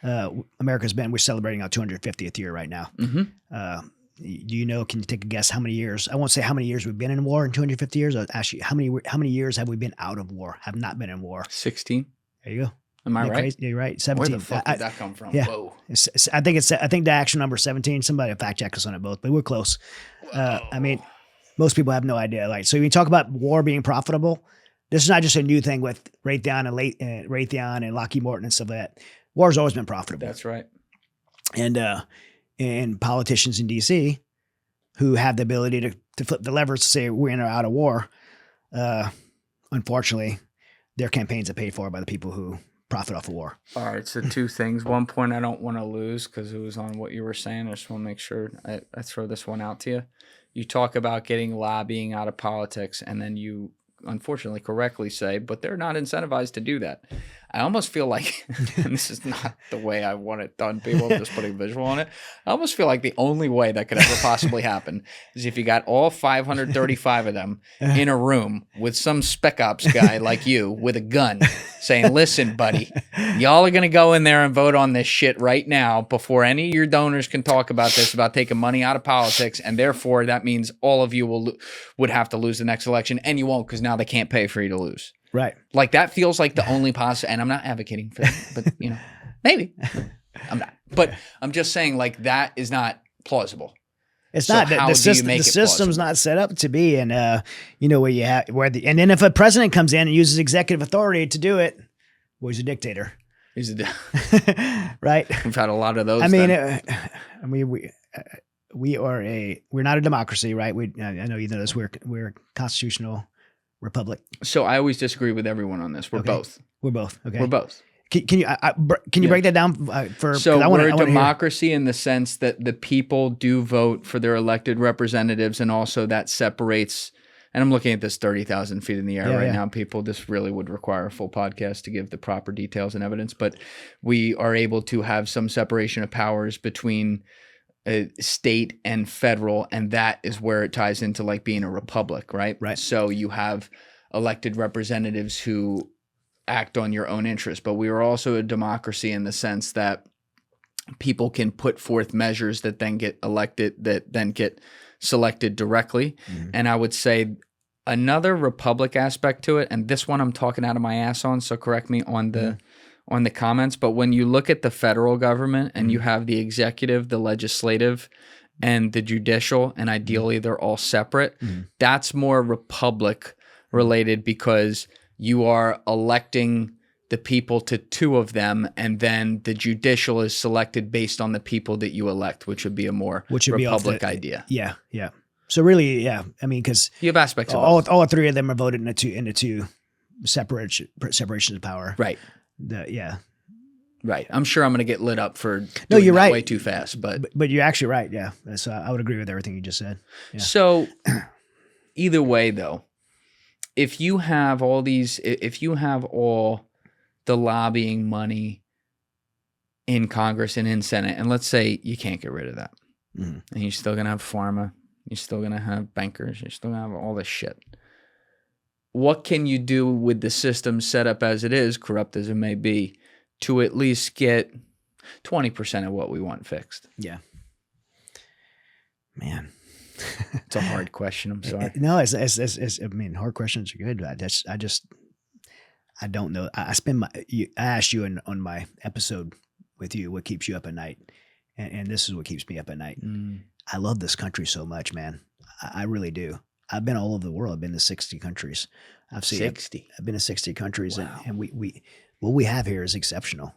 We're celebrating our 250th year right now.
Mm-hmm.
Do you know, can you take a guess how many years? I won't say how many years we've been in war in 250 years. I'll ask you, how many years have we been out of war, have not been in war?
16.
There you go.
Am I right?
Crazy? You're right. 17.
Where the fuck did that come from?
Yeah.
Whoa.
I think the actual number is 17. Somebody fact check us on it both, but we're close. I mean, most people have no idea. Like, so when you talk about war being profitable, this is not just a new thing with Raytheon and Lockheed Martin and stuff like that. War's always been profitable.
That's right.
And politicians in DC who have the ability to flip the levers to say we're in or out of war, unfortunately, their campaigns are paid for by the people who profit off of war.
All right, so two things. One point I don't want to lose because it was on what you were saying. I just want to make sure I throw this one out to you. You talk about getting lobbying out of politics, and then you unfortunately correctly say, but they're not incentivized to do that. I almost feel like, and this is not the way I want it done, people, just putting visual on it. I almost feel like the only way that could ever possibly happen is if you got all 535 of them in a room with some spec ops guy like you with a gun saying, listen, buddy, y'all are going to go in there and vote on this shit right now before any of your donors can talk about this, about taking money out of politics. And therefore, that means all of you would have to lose the next election, and you won't because now they can't pay for you to lose.
Right.
Like that feels like the only possible, and I'm not advocating for that, but maybe I'm not, but I'm just saying like that is not plausible.
It's
so
not.
How
the
do you make
the
it
system's
plausible?
not set up to be, and and then if a president comes in and uses executive authority to do it, well, he's a dictator.
He's
right.
We've had a lot of those.
We're not a democracy, right? I know you know this. We're a constitutional republic.
So I always disagree with everyone on this. We're both.
We're both. Okay.
We're both.
Can you break that down for?
So we're a democracy in the sense that the people do vote for their elected representatives, and also that separates. And I'm looking at this 30,000 feet in the air now. People, this really would require a full podcast to give the proper details and evidence, but we are able to have some separation of powers between state and federal, and that is where it ties into like being a republic, right?
Right.
So you have elected representatives who act on your own interest, but we are also a democracy in the sense that people can put forth measures that then get elected, that then get selected directly. Mm-hmm. And I would say another republic aspect to it, and this one I'm talking out of my ass on, so correct me on the comments, but when you look at the federal government and you have the executive, the legislative, and the judicial, and ideally they're all separate, that's more republic related because you are electing the people to two of them, and then the judicial is selected based on the people that you elect, which would be a more republic idea.
Yeah, yeah. So really, yeah. I mean, because
you have aspects of
all three of them are voted into two separations of power.
Right.
Yeah.
Right. I'm sure I'm going to get lit up for doing
you're
that
right.
way too fast, but
you're actually right. Yeah. So I would agree with everything you just said. Yeah.
So either way, though, if you have all the lobbying money in Congress and in Senate, and let's say you can't get rid of that, and you're still going to have pharma, you're still going to have bankers, you're still going to have all this shit. What can you do with the system set up as it is, corrupt as it may be, to at least get 20% of what we want fixed?
Yeah. Man.
It's a hard question. I'm sorry.
No, hard questions are good. I don't know. I asked you on my episode with you, what keeps you up at night? And this is what keeps me up at night. I love this country so much, man. I really do. I've been all over the world. I've been to 60 countries. I've been to 60 countries. Wow. And we what we have here is exceptional.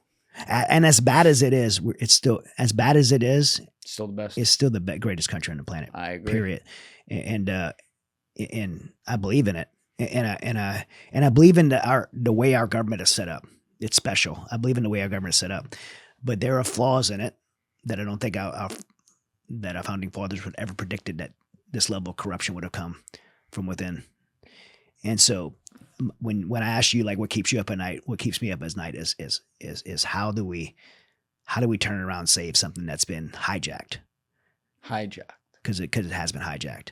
And as bad as it is, it's still the best. It's still the greatest country on the planet.
I agree.
Period. And I believe in it. And I believe in the way our government is set up. It's special. I believe in the way our government is set up. But there are flaws in it that I don't think that our founding fathers would ever predicted that this level of corruption would have come from within. And so when I ask you like what keeps you up at night, what keeps me up at night is how do we turn around and save something that's been hijacked?
Hijacked.
Because it has been hijacked.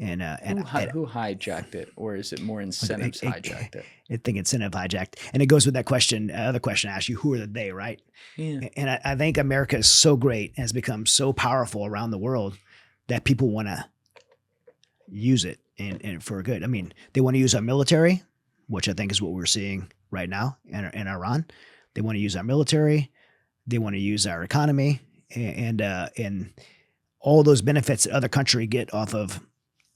Who hijacked it, or is it more incentives hijacked it?
I think incentive hijacked, and it goes with that question. Other question I asked you: who are the they? Right?
Yeah.
And I think America is so great, and has become so powerful around the world that people want to use it and for good. I mean, they want to use our military, which I think is what we're seeing right now in Iran. They want to use our military. They want to use our economy and all those benefits that other countries get off of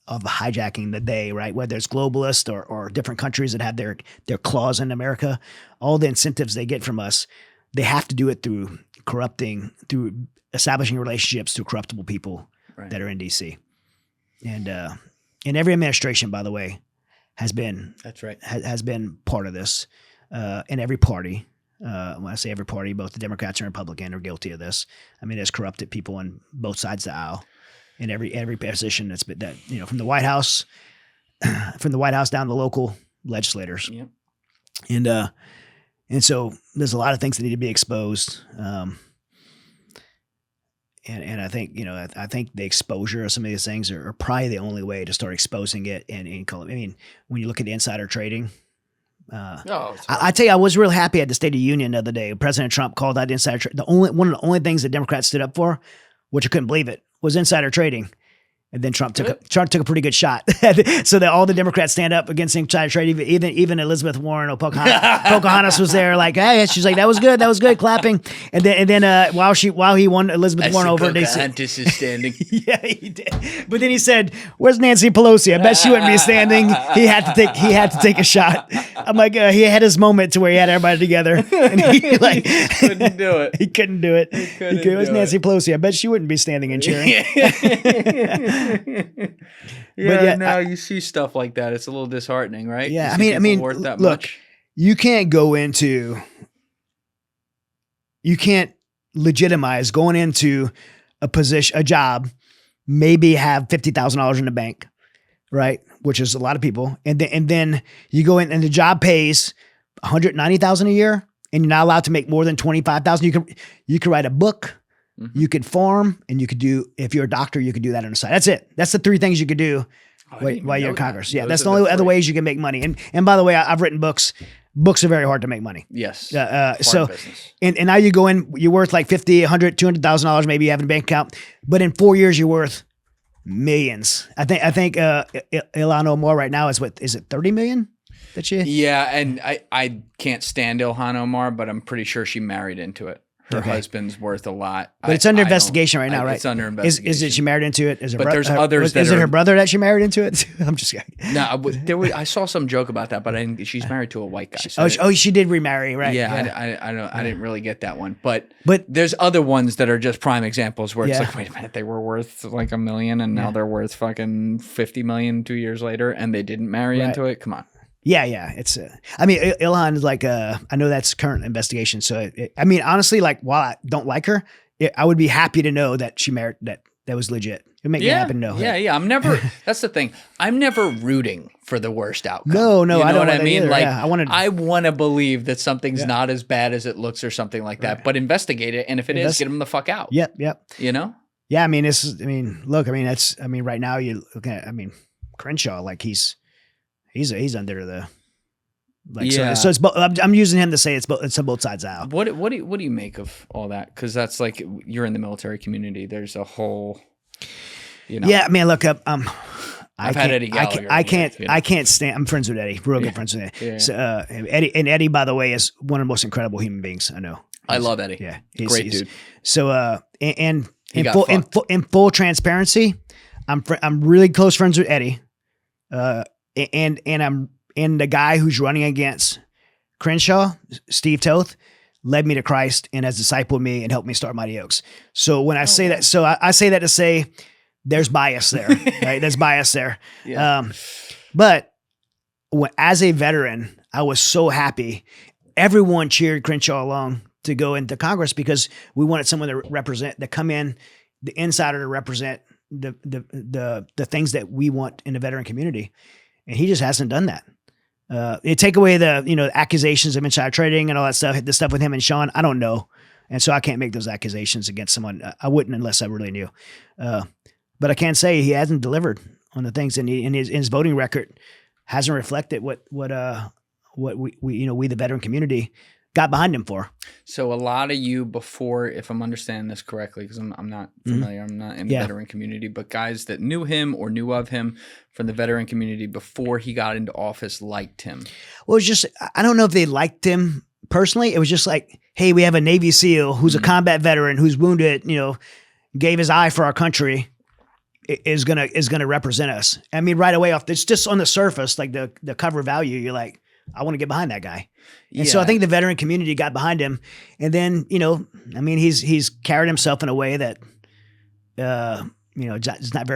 hijacking the day, right? Whether it's globalist or different countries that have their claws in America, all the incentives they get from us, they have to do it through establishing relationships through corruptible people that are in DC. And every administration, by the way, has been has been part of this. And every party, when I say every party, both the Democrats and Republican are guilty of this. I mean, there's corrupted people on both sides of the aisle in every position that's been that, from the White House, down to local legislators.
Yep.
And so there's a lot of things that need to be exposed. And I think, I think the exposure of some of these things are probably the only way to start exposing it. And call it, I mean, when you look at the insider trading, I tell you, I was real happy at the State of the Union the other day. President Trump called out insider trading. One of the only things that Democrats stood up for, which I couldn't believe it, was insider trading. And then Trump took a pretty good shot, so that all the Democrats stand up against insider trading. Even Elizabeth Warren or Pocahontas was there, like, hey, she's like, that was good, clapping. And then while he won Elizabeth Warren over,
Pocahontas is standing.
Yeah, he did. But then he said, "Where's Nancy Pelosi? I bet she wouldn't be standing." He had to take a shot. I'm like, he had his moment to where he had everybody together, and he
couldn't do it.
He couldn't do it. Where's Nancy Pelosi? I bet she wouldn't be standing and cheering.
You see stuff like that. It's a little disheartening, right?
Yeah, I mean,
worth that
look,
much?
You can't legitimize going into a job, maybe have $50,000 in the bank, right? Which is a lot of people, and then you go in and the job pays $190,000 a year, and you're not allowed to make more than $25,000. You can write a book. Mm-hmm. You could farm, and you could do, if you're a doctor, you could do that on the side. That's it. That's the three things you could do while you're in Congress. Yeah, that's the only other ways you can make money. And by the way, I've written books. Books are very hard to make money.
Yes.
So, and now you go in, you're worth like $50, $100, $200,000 maybe you have in a bank account, but in 4 years you're worth millions. I think Ilhan Omar right now is it 30 million?
Yeah, and I can't stand Ilhan Omar, but I'm pretty sure she married into it. Her husband's worth a lot.
But it's under investigation right now, right?
It's under investigation.
Is it she married into it?
But there's others
Is it her brother that she married into it? I'm just kidding.
No, I saw some joke about that, but she's married to a white guy.
So she did remarry, right?
Yeah. I didn't really get that one. But there's other ones that are just prime examples where it's like, wait a minute, they were worth like $1 million and now they're worth fucking $50 million 2 years later and they didn't marry into it. Come on.
Yeah. It's, I mean, Ilhan is like, I know that's current investigation. So, I mean, honestly, like, while I don't like her, I would be happy to know that she married, that was legit. It would make me happy to know.
Yeah. I'm never, that's the thing. I'm never rooting for the worst outcome.
No,
you know
I don't
what I mean?
Either.
Like,
I
want to believe that something's not as bad as it looks or something like that, but investigate it. And if it is, get them the fuck out.
Yep.
You know?
Yeah. I mean, right now you look at, Crenshaw, like he's under the, like, so it's I'm using him to say it's on both sides out.
What do you make of all that? Because that's like, you're in the military community. There's a whole,
Yeah, I mean, look, I've
had Eddie Gallagher.
I can't stand. I'm friends with Eddie. Real good friends with Eddie. Yeah. So Eddie, by the way, is one of the most incredible human beings I know.
I love Eddie.
Yeah,
great dude.
So in full transparency, I'm really close friends with Eddie. And the guy who's running against Crenshaw, Steve Toth, led me to Christ and has discipled me and helped me start Mighty Oaks. So when I say that, I say that to say there's bias there, right? There's bias there. Yeah. But as a veteran, I was so happy. Everyone cheered Crenshaw along to go into Congress because we wanted someone to come in, the insider to represent the things that we want in the veteran community. And he just hasn't done that. They take away the accusations of insider trading and all that stuff, the stuff with him and Sean. I don't know. And so I can't make those accusations against someone. I wouldn't unless I really knew. But I can say he hasn't delivered on the things, and his voting record hasn't reflected what we the veteran community got behind him for.
So a lot of you before, if I'm understanding this correctly, because I'm not familiar, I'm not in the veteran community, but guys that knew him or knew of him from the veteran community before he got into office liked him.
Well, it's just, I don't know if they liked him personally. It was just like, hey, we have a Navy SEAL who's a combat veteran who's wounded, gave his eye for our country, is gonna represent us. I mean, right away off, it's just on the surface, like the cover value, you're like, I want to get behind that guy. And so I think the veteran community got behind him. And then, I mean, he's carried himself in a way that, it's not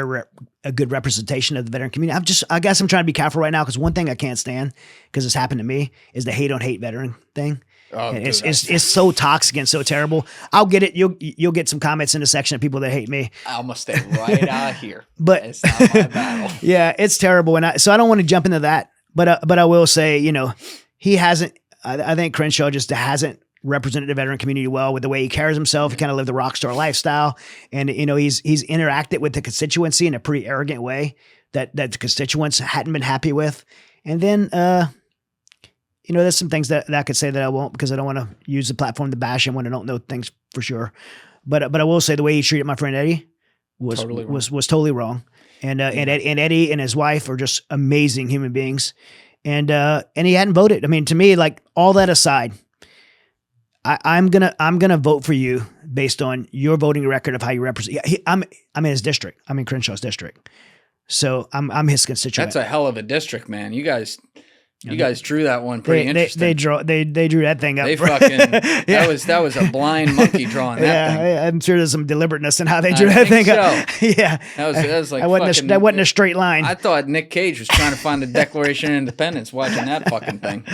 a good representation of the veteran community. I guess I'm trying to be careful right now, because one thing I can't stand, because it's happened to me, is the hate on hate veteran thing. Oh, dude, it's so toxic and so terrible. I'll get it. You'll get some comments in the section of people that hate me.
I'm gonna stay right out here.
But
it's not my battle.
Yeah, it's terrible. So I don't want to jump into that. But I will say, he hasn't. I think Crenshaw just hasn't represented the veteran community well with the way he carries himself. He kind of lived the rock star lifestyle, and he's interacted with the constituency in a pretty arrogant way that the constituents hadn't been happy with. And then, there's some things that I could say that I won't, because I don't want to use the platform to bash him when I don't know things for sure. But I will say the way he treated my friend Eddie was totally wrong. And Eddie and his wife are just amazing human beings. And he hadn't voted. I mean, to me, like, all that aside, I'm gonna vote for you based on your voting record of how you represent. I'm in his district. I'm in Crenshaw's district, so I'm his constituent.
That's a hell of a district, man. You guys drew that one pretty interesting.
They drew that thing up.
They fucking that was a blind monkey drawing that thing.
I'm sure there's some deliberateness in how they drew that thing up. Yeah, that was like that wasn't a straight line.
I thought Nick Cage was trying to find the Declaration of Independence watching that fucking thing.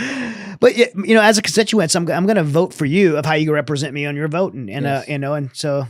But as a constituent, I'm going to vote for you of how you represent me on your vote, and so.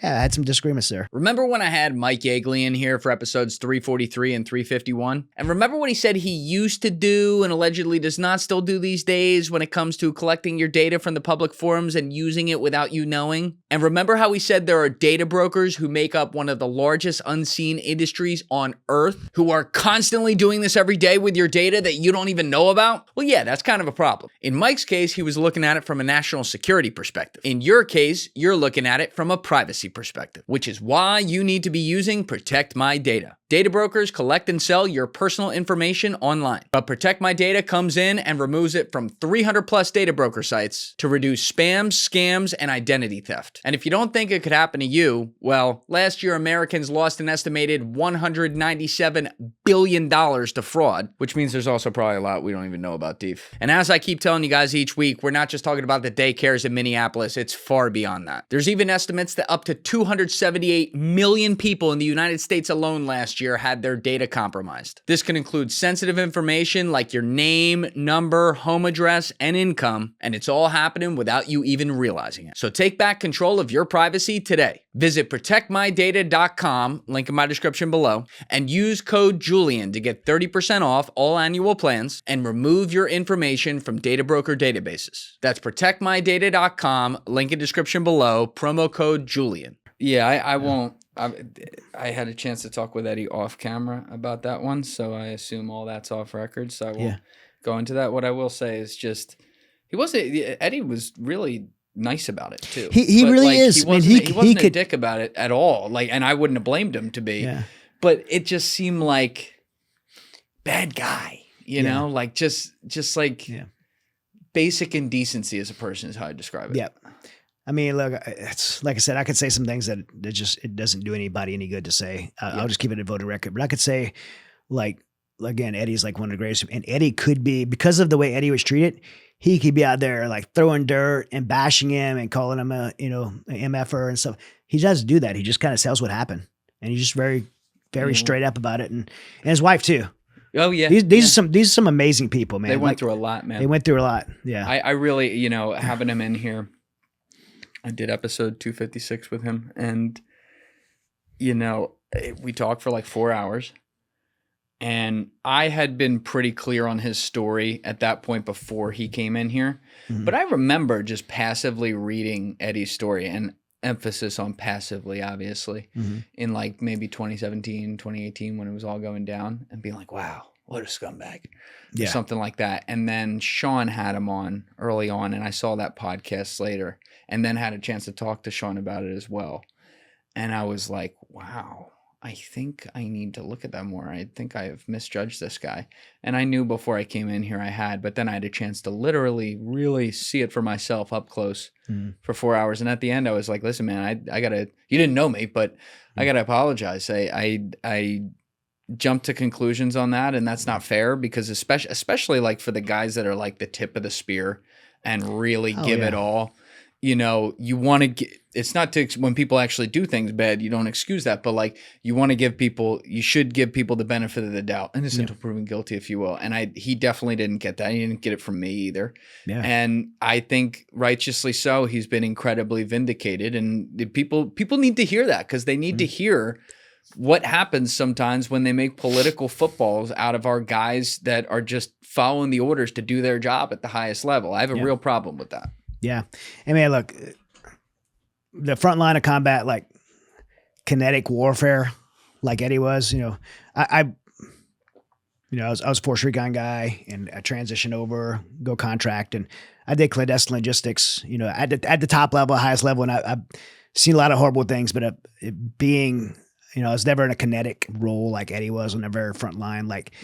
Yeah, I had some disagreements there.
Remember when I had Mike Yeagley in here for episodes 343 and 351? And remember what he said he used to do and allegedly does not still do these days when it comes to collecting your data from the public forums and using it without you knowing? And remember how he said there are data brokers who make up one of the largest unseen industries on earth, who are constantly doing this every day with your data that you don't even know about? Well, yeah, that's kind of a problem. In Mike's case, he was looking at it from a national security perspective. In your case, you're looking at it from a privacy perspective, which is why you need to be using Protect My Data. Data brokers collect and sell your personal information online, but Protect My Data comes in and removes it from 300 plus data broker sites to reduce spams, scams, and identity theft. And if you don't think it could happen to you, well, last year Americans lost an estimated $197 billion to fraud, which means there's also probably a lot we don't even know about, Deef. And as I keep telling you guys each week, we're not just talking about the daycares in Minneapolis, it's far beyond that. There's even estimates that up to 278 million people in the United States alone last year had their data compromised. This can include sensitive information like your name, number, home address, and income, and it's all happening without you even realizing it. So take back control of your privacy today. Visit protectmydata.com, link in my description below, and use code Julian to get 30% off all annual plans and remove your information from data broker databases. That's protectmydata.com, link in description below, promo code Julian. Yeah, I won't. I had a chance to talk with Eddie off camera about that one, so I assume all that's off record, so I won't go into that. What I will say is just, Eddie was really nice about it too.
He really is.
He wasn't a dick about it at all. And I wouldn't have blamed him to be. Yeah. But it just seemed like bad guy, you know, like just like basic indecency as a person is how I describe it.
Yep. I mean, look, it's like I said, I could say some things that it doesn't do anybody any good to say. I'll just keep it a voting record. But I could say, like, again, Eddie's like one of the greatest. And Eddie could be, because of the way Eddie was treated, he could be out there like throwing dirt and bashing him and calling him an MFer and stuff. He doesn't do that. He just kind of tells what happened. And he's just very, very straight up about it. And his wife too.
Oh yeah.
These are some amazing people, man.
They went through a lot, man.
They went through a lot. Yeah.
I really, having him in here, I did episode 256 with him, and, we talked for like 4 hours, and I had been pretty clear on his story at that point before he came in here, but I remember just passively reading Eddie's story, and emphasis on passively, obviously, in like maybe 2017, 2018 when it was all going down, and being like, wow, what a scumbag. Or something like that. And then Sean had him on early on, and I saw that podcast later, and then had a chance to talk to Sean about it as well. And I was like, wow, I think I need to look at that more. I think I have misjudged this guy. And I knew before I came in here I had, but then I had a chance to literally really see it for myself up close for 4 hours. And at the end I was like, listen, man, I gotta, you didn't know me, but I gotta apologize. I jumped to conclusions on that, and that's not fair, because especially like for the guys that are like the tip of the spear and really give it all. You know, you want to get, it's not to, when people actually do things bad, you don't excuse that, but like you want to give people, you should give people the benefit of the doubt, innocent until proven guilty, if you will. And he definitely didn't get that. He didn't get it from me either. Yeah. And I think righteously so, he's been incredibly vindicated, and people need to hear that, because they need to hear what happens sometimes when they make political footballs out of our guys that are just following the orders to do their job at the highest level. I have a real problem with that.
Yeah. I mean, look, the front line of combat, like kinetic warfare, like Eddie was, I was Force Recon guy, and I transitioned over, go contract, and I did clandestine logistics, at the top level, highest level. And I've seen a lot of horrible things, but being, I was never in a kinetic role like Eddie was on the very front line, like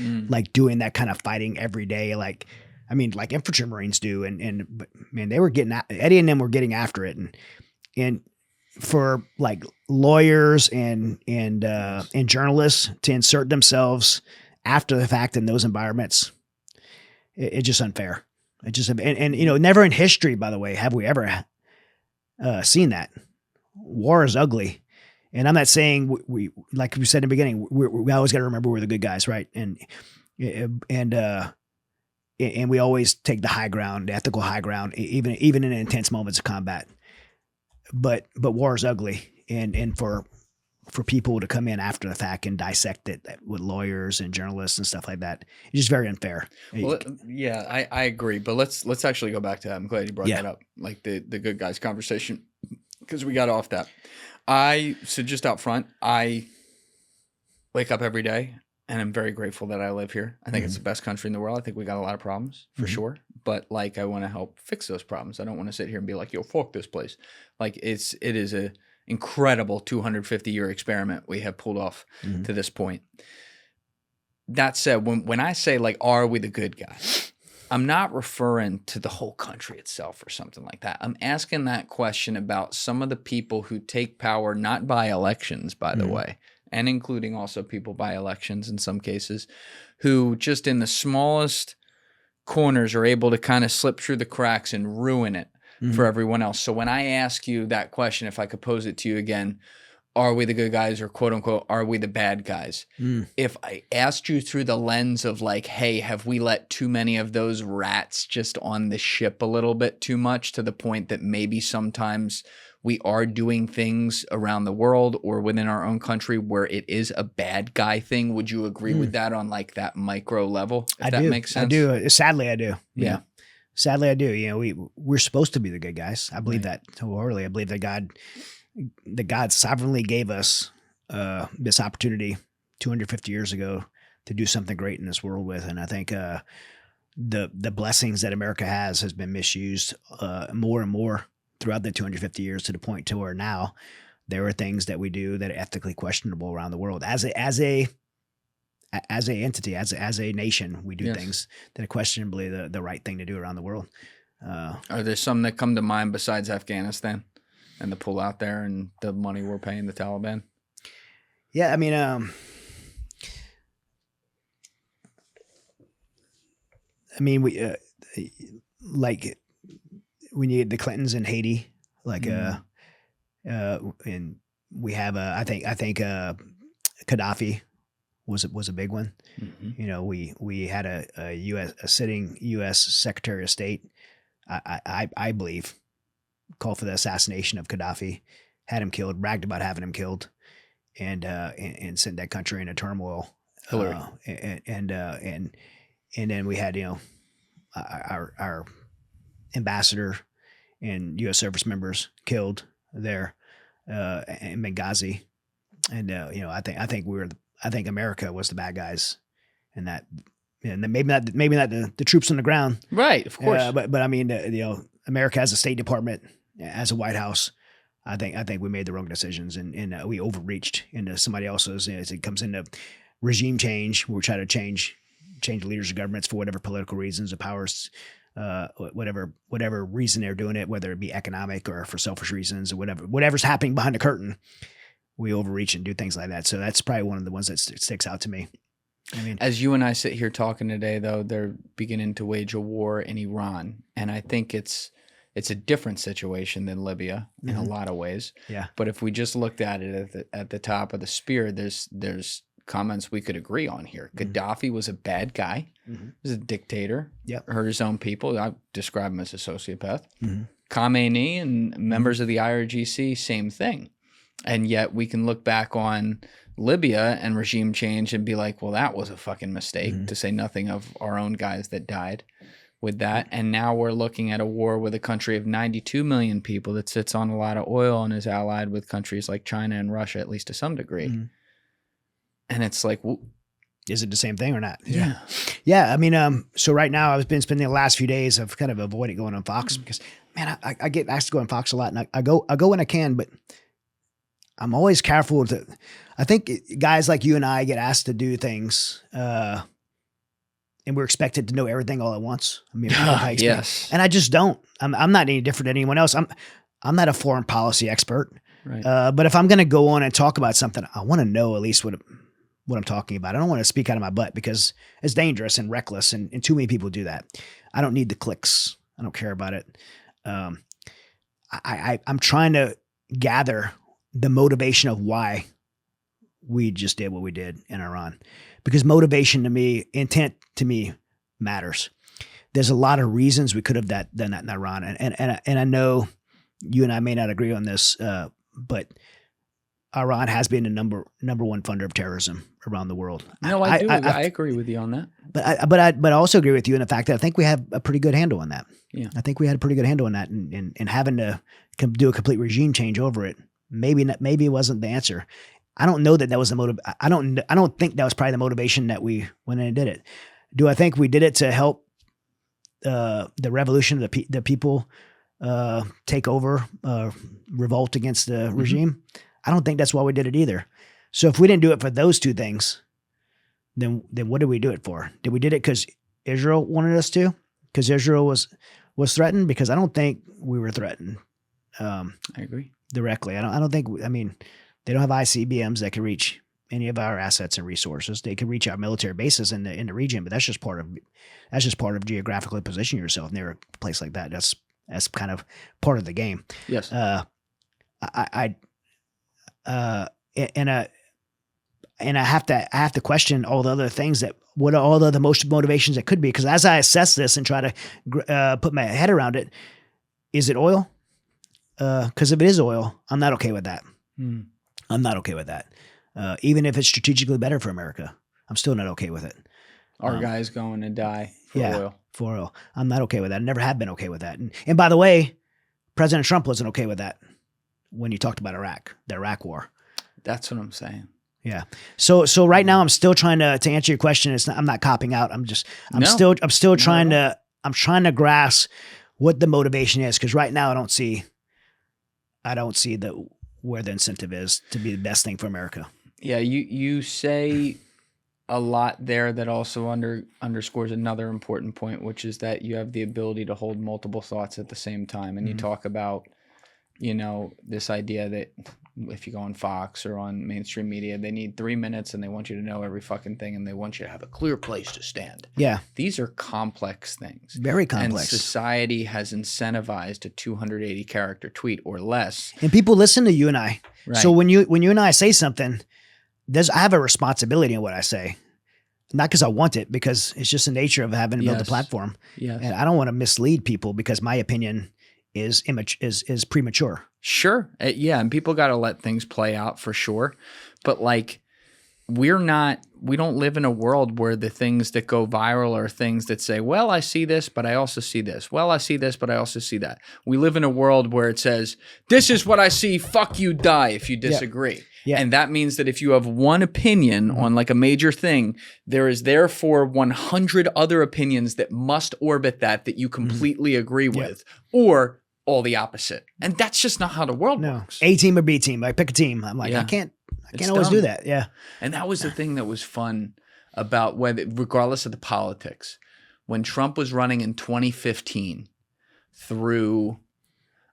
doing that kind of fighting every day, like infantry Marines do. But man, they were Eddie and them were getting after it. And for like lawyers and journalists to insert themselves after the fact in those environments, it's just unfair. It just, and never in history, by the way, have we ever seen that. War is ugly. And I'm not saying we like we said in the beginning, we always got to remember we're the good guys. Right. And we always take the high ground, the ethical high ground, even in intense moments of combat. But war is ugly, and for people to come in after the fact and dissect it with lawyers and journalists and stuff like that, it's just very unfair.
Well, yeah, I agree. But let's actually go back to that. I'm glad you brought that up, like the good guys conversation, because we got off that. So just out front, I wake up every day, and I'm very grateful that I live here. I think it's the best country in the world. I think we got a lot of problems for sure, but like I want to help fix those problems. I don't want to sit here and be like, yo, fuck this place. Like it is a incredible 250-year experiment we have pulled off to this point. That said, when I say like, are we the good guys? I'm not referring to the whole country itself or something like that. I'm asking that question about some of the people who take power, not by elections, by the way, and including also people by elections in some cases, who just in the smallest corners are able to kind of slip through the cracks and ruin it for everyone else. So when I ask you that question, if I could pose it to you again, are we the good guys, or quote unquote, are we the bad guys? If I asked you through the lens of like, hey, have we let too many of those rats just on the ship a little bit too much, to the point that maybe sometimes we are doing things around the world or within our own country where it is a bad guy thing? Would you agree with that on like that micro level? If that makes sense.
I do. Sadly, I do. Yeah. Sadly, I do. We're supposed to be the good guys. I believe that wholeheartedly. I believe that God sovereignly gave us this opportunity 250 years ago to do something great in this world with. And I think the blessings that America has been misused more and more throughout the 250 years, to the point to where now there are things that we do that are ethically questionable around the world. As a entity, as a nation, we do things that are questionably the right thing to do around the world.
Are there some that come to mind besides Afghanistan and the pull out there and the money we're paying the Taliban?
Yeah, I mean, we like when you get the Clintons in Haiti, like and we have I think Gaddafi was a big one. We had a sitting U.S. Secretary of State, I believe, called for the assassination of Gaddafi, had him killed, bragged about having him killed, and sent that country into turmoil.
Hillary.
And then we had our ambassador and U.S. service members killed there. in Benghazi, and I think America was the bad guys, and that, and maybe not the troops on the ground,
Right, of course.
but I mean, America has a State Department, as a White House. I think we made the wrong decisions, and we overreached into somebody else's. As it comes into regime change, we try to change leaders of governments for whatever political reasons, the powers, whatever reason they're doing it, whether it be economic or for selfish reasons or whatever's happening behind the curtain, we overreach and do things like that. So that's probably one of the ones that sticks out to me. I mean,
as you and I sit here talking today, though, they're beginning to wage a war in Iran, and I think it's a different situation than Libya in a lot of ways.
Yeah.
But if we just looked at it at the top of the spear, there's comments we could agree on here. Gaddafi was a bad guy. He was a dictator.
Yep.
Hurt his own people. I describe him as a sociopath. Khamenei and members of the IRGC, same thing. And yet we can look back on Libya and regime change and be like, well, that was a fucking mistake, to say nothing of our own guys that died with that. And now we're looking at a war with a country of 92 million people that sits on a lot of oil and is allied with countries like China and Russia, at least to some degree. And it's like, well,
is it the same thing or not?
Yeah.
Yeah. I mean, so right now I've been spending the last few days of kind of avoiding going on Fox because, man, I get asked to go on Fox a lot, and I go when I can, but I'm always careful I think guys like you and I get asked to do things, and we're expected to know everything all at once. I mean,
yes.
And I just don't. I'm not any different than anyone else. I'm not a foreign policy expert.
Right.
But if I'm going to go on and talk about something, I want to know at least what I'm talking about. I don't want to speak out of my butt because it's dangerous and reckless, and too many people do that. I don't need the clicks. I don't care about it. I'm trying to gather the motivation of why we just did what we did in Iran, because motivation to me, intent to me, matters. There's a lot of reasons we could have done that in Iran, and I know you and I may not agree on this, but Iran has been the number one funder of terrorism around the world.
No, I do. I agree with you on that.
But I also agree with you in the fact that I think we have a pretty good handle on that.
Yeah.
I think we had a pretty good handle on that, and having to do a complete regime change over it, maybe it wasn't the answer. I don't know that was the motive. I don't think that was probably the motivation that we went in and did it. Do I think we did it to help the revolution, the people take over, revolt against the regime? I don't think that's why we did it either. So if we didn't do it for those two things, then what did we do it for? Did we did it because Israel wanted us to? Because Israel was threatened? Because I don't think we were threatened.
I agree
directly. I don't think. I mean, they don't have ICBMs that can reach any of our assets and resources. They can reach our military bases in the region, but that's just part of geographically positioning yourself near a place like that. That's kind of part of the game.
Yes.
And I have to question all the other things what are all the other motivations that could be, because as I assess this and try to put my head around it, is it oil? Because if it is oil, I'm not okay with that. I'm not okay with that. Even if it's strategically better for America, I'm still not okay with it.
Our guys going to die for oil.
For oil. I'm not okay with that. I never have been okay with that. And by the way, President Trump wasn't okay with that when he talked about the Iraq war. That's
what I'm saying.
Yeah. So right now I'm still trying to answer your question. I'm not copping out. I'm still trying to grasp what the motivation is. Cause right now I don't see where the incentive is to be the best thing for America.
Yeah. You say a lot there that also underscores another important point, which is that you have the ability to hold multiple thoughts at the same time. And you talk about, this idea that if you go on Fox or on mainstream media, they need 3 minutes and they want you to know every fucking thing and they want you to have a clear place to stand.
Yeah.
These are complex things.
Very complex.
And society has incentivized a 280 character tweet or less.
And people listen to you and I.
Right.
So when you and I say something, I have a responsibility in what I say. Not because I want it, because it's just the nature of having to build a platform.
Yes.
And I don't want to mislead people because my opinion is premature.
Sure. Yeah. And people got to let things play out for sure. But we don't live in a world where the things that go viral are things that say, well, I see this, but I also see this. Well, I see this, but I also see that. We live in a world where it says, this is what I see. Fuck you, die if you disagree.
Yeah.
And that means that if you have one opinion on like a major thing, there is therefore 100 other opinions that must orbit that you completely agree with, or all the opposite. And that's just not how the world works.
A team or B team. Like pick a team. I'm like, I can't always do that. Yeah.
And that was the thing that was fun about regardless of the politics, when Trump was running in 2015 through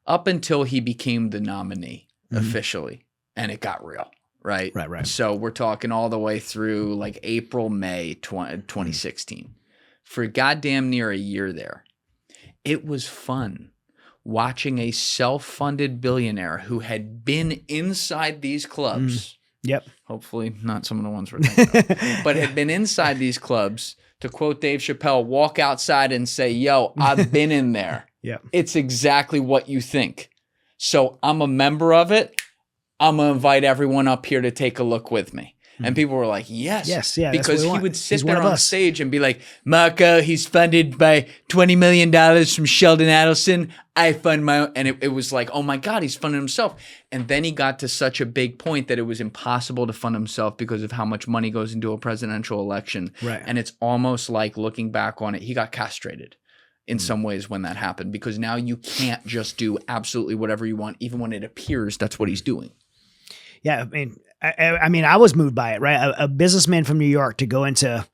up until he became the nominee officially, and it got real, right?
Right.
So we're talking all the way through like April, May 2016. For goddamn near a year there. It was fun watching a self-funded billionaire who had been inside these clubs.
Yep.
Hopefully not some of the ones we're thinking of, but had been inside these clubs, to quote Dave Chappelle, walk outside and say, yo, I've been in there.
Yeah.
It's exactly what you think. So I'm a member of it. I'm going to invite everyone up here to take a look with me. And people were like, yes.
Yeah,
because he would sit there on
us.
stage and be like, Marco, he's funded by $20 million from Sheldon Adelson. I fund my own. And it was like, oh my God, he's funding himself. And then he got to such a big point that it was impossible to fund himself because of how much money goes into a presidential election.
Right.
And it's almost like looking back on it, he got castrated in some ways when that happened, because now you can't just do absolutely whatever you want, even when it appears that's what he's doing.
Yeah. I mean, I was moved by it, right? A businessman from New York to go into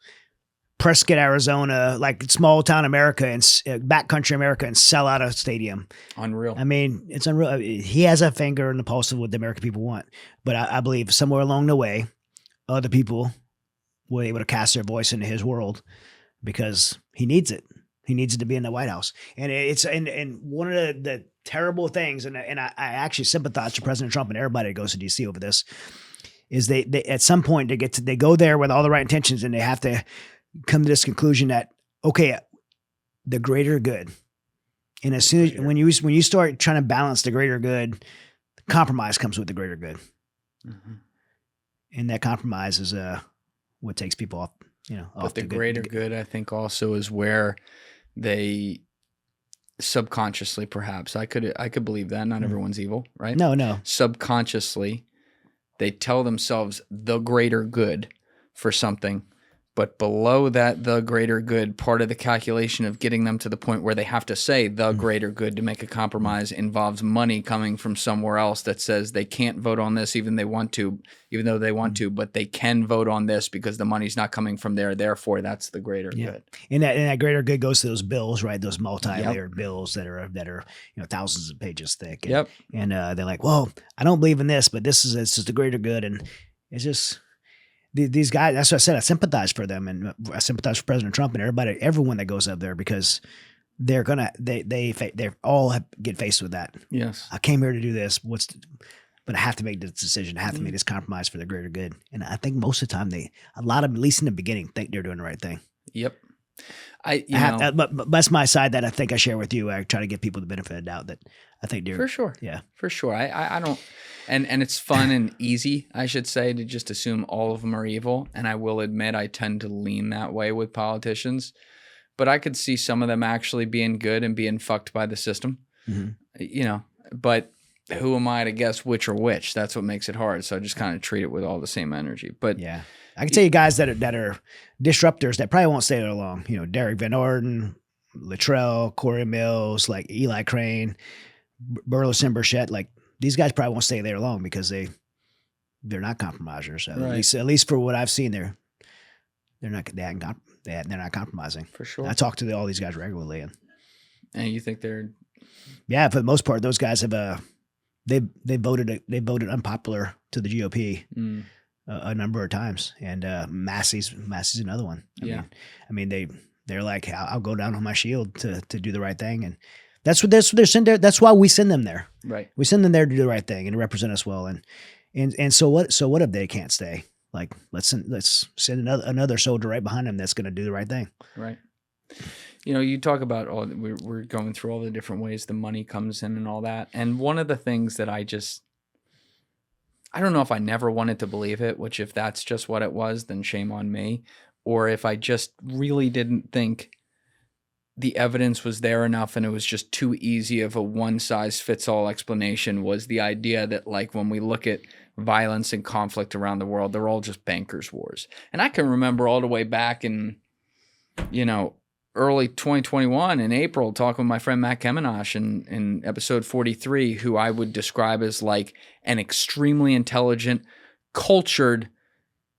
Prescott, Arizona, like small town America and backcountry America, and sell out a stadium.
Unreal.
I mean, it's unreal. He has a finger in the pulse of what the American people want. But I believe somewhere along the way, other people were able to cast their voice into his world because he needs it. He needs it to be in the White House. And it's and one of the terrible things, and I actually sympathize to President Trump and everybody that goes to DC over this, is they at some point they go there with all the right intentions, and they have to come to this conclusion that, okay, the greater good. And as soon as when you start trying to balance the greater good, compromise comes with the greater good. Mm-hmm. And that compromise is what takes people off, off
but the greater good, I think, also is where they subconsciously, perhaps, I could believe that not everyone's evil, right?
No.
Subconsciously, they tell themselves the greater good for something, but below that, the greater good, part of the calculation of getting them to the point where they have to say the greater good to make a compromise involves money coming from somewhere else that says they can't vote on this even though they want to, but they can vote on this because the money's not coming from there. Therefore, that's the greater good.
And that greater good goes to those bills, right? Those multi-layered bills that are thousands of pages thick. And, and they're like, well, I don't believe in this, but it's just the greater good. And it's just these guys. That's what I said. I sympathize for them, and I sympathize for President Trump and everyone that goes up there, because they're gonna they all get faced with that.
Yes,
I came here to do this. But I have to make this decision. I have to make this compromise for the greater good. And I think most of the time at least in the beginning, think they're doing the right thing.
Yep.
But that's my side that I think I share with you. I try to give people the benefit of the doubt that I think they're
for sure.
Yeah,
for sure. I don't, and it's fun and easy, I should say, to just assume all of them are evil. And I will admit I tend to lean that way with politicians, but I could see some of them actually being good and being fucked by the system. Mm-hmm. But who am I to guess which or which? That's what makes it hard. So I just kind of treat it with all the same energy. But
yeah, I can tell you guys that are disruptors that probably won't stay there long. Derek Van Orden, Luttrell, Corey Mills, like Eli Crane, Burleson Burchett, like these guys probably won't stay there long because they're not compromisers. Right. At least for what I've seen, they're not compromising.
For sure.
I talk to all these guys regularly,
and you think they're
for the most part, those guys have they voted unpopular to the GOP a number of times, and Massey's another one. I mean they're like, I'll go down on my shield to do the right thing, and that's what they're sent there. That's why we send them there.
Right.
We send them there to do the right thing and to represent us well. And so what? So what if they can't stay? Like let's send another soldier right behind them that's going to do the right thing.
Right. You talk about we're going through all the different ways the money comes in and all that. And one of the things that I don't know if I never wanted to believe it, which if that's just what it was, then shame on me. Or if I just really didn't think the evidence was there enough and it was just too easy of a one size fits all explanation, was the idea that like when we look at violence and conflict around the world, they're all just bankers' wars. And I can remember all the way back in, early 2021 in April, talking with my friend Matt Kemenash in episode 43, who I would describe as like an extremely intelligent, cultured,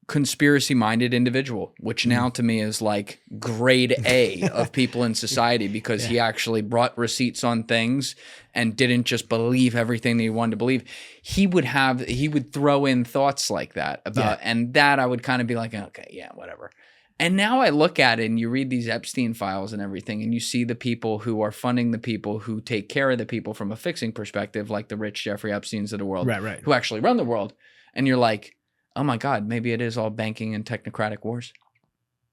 conspiracy-minded individual, which now to me is like grade A of people in society, because he actually brought receipts on things and didn't just believe everything that he wanted to believe. He would throw in thoughts like that about, and that I would kind of be like, okay, yeah, whatever. And now I look at it and you read these Epstein files and everything, and you see the people who are funding the people who take care of the people from a fixing perspective, like the rich Jeffrey Epsteins of the world, who actually run the world. And you're like, oh my God, maybe it is all banking and technocratic wars.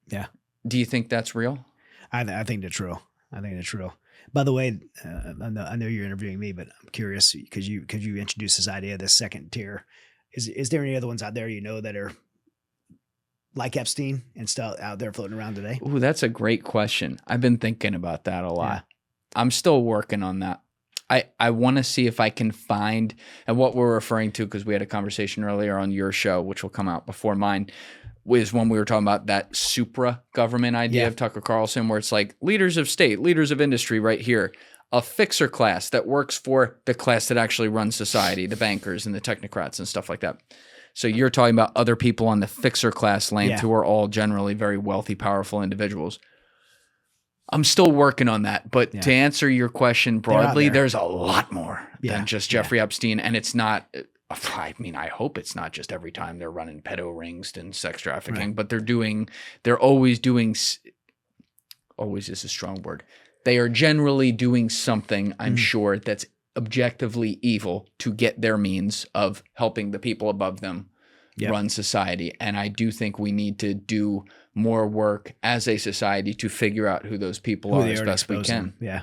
Yeah.
Do you think that's real?
I think they're true. I think they're true. By the way, I know you're interviewing me, but I'm curious because you introduced this idea of the second tier. Is there any other ones out there that are like Epstein and still out there floating around today?
Ooh, that's a great question. I've been thinking about that a lot. Yeah. I'm still working on that. I want to see if I can find, and what we're referring to, because we had a conversation earlier on your show, which will come out before mine, was when we were talking about that supra-government idea of Tucker Carlson, where it's like leaders of state, leaders of industry right here, a fixer class that works for the class that actually runs society, the bankers and the technocrats and stuff like that. So you're talking about other people on the fixer class lane who are all generally very wealthy, powerful individuals. I'm still working on that. But to answer your question broadly, there's a lot more than just Jeffrey Epstein. And it's not, I mean, I hope it's not just every time they're running pedo rings and sex trafficking, but they're always doing, always is a strong word. They are generally doing something, I'm sure, that's objectively evil to get their means of helping the people above them run society. And I do think we need to do more work as a society to figure out who those people are as best we can.
Yeah.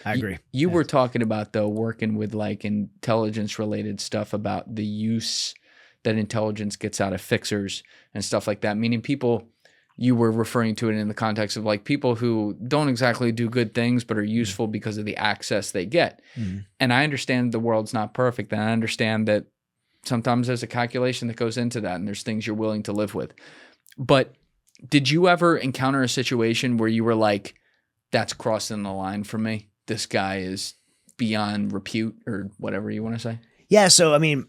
I agree.
You were talking about, though, working with like intelligence related stuff about the use that intelligence gets out of fixers and stuff like that, meaning people. You were referring to it in the context of like people who don't exactly do good things, but are useful because of the access they get. And I understand the world's not perfect. And I understand that sometimes there's a calculation that goes into that and there's things you're willing to live with. But did you ever encounter a situation where you were like, that's crossing the line for me? This guy is beyond repute, or whatever you want to say?
Yeah. So, I mean,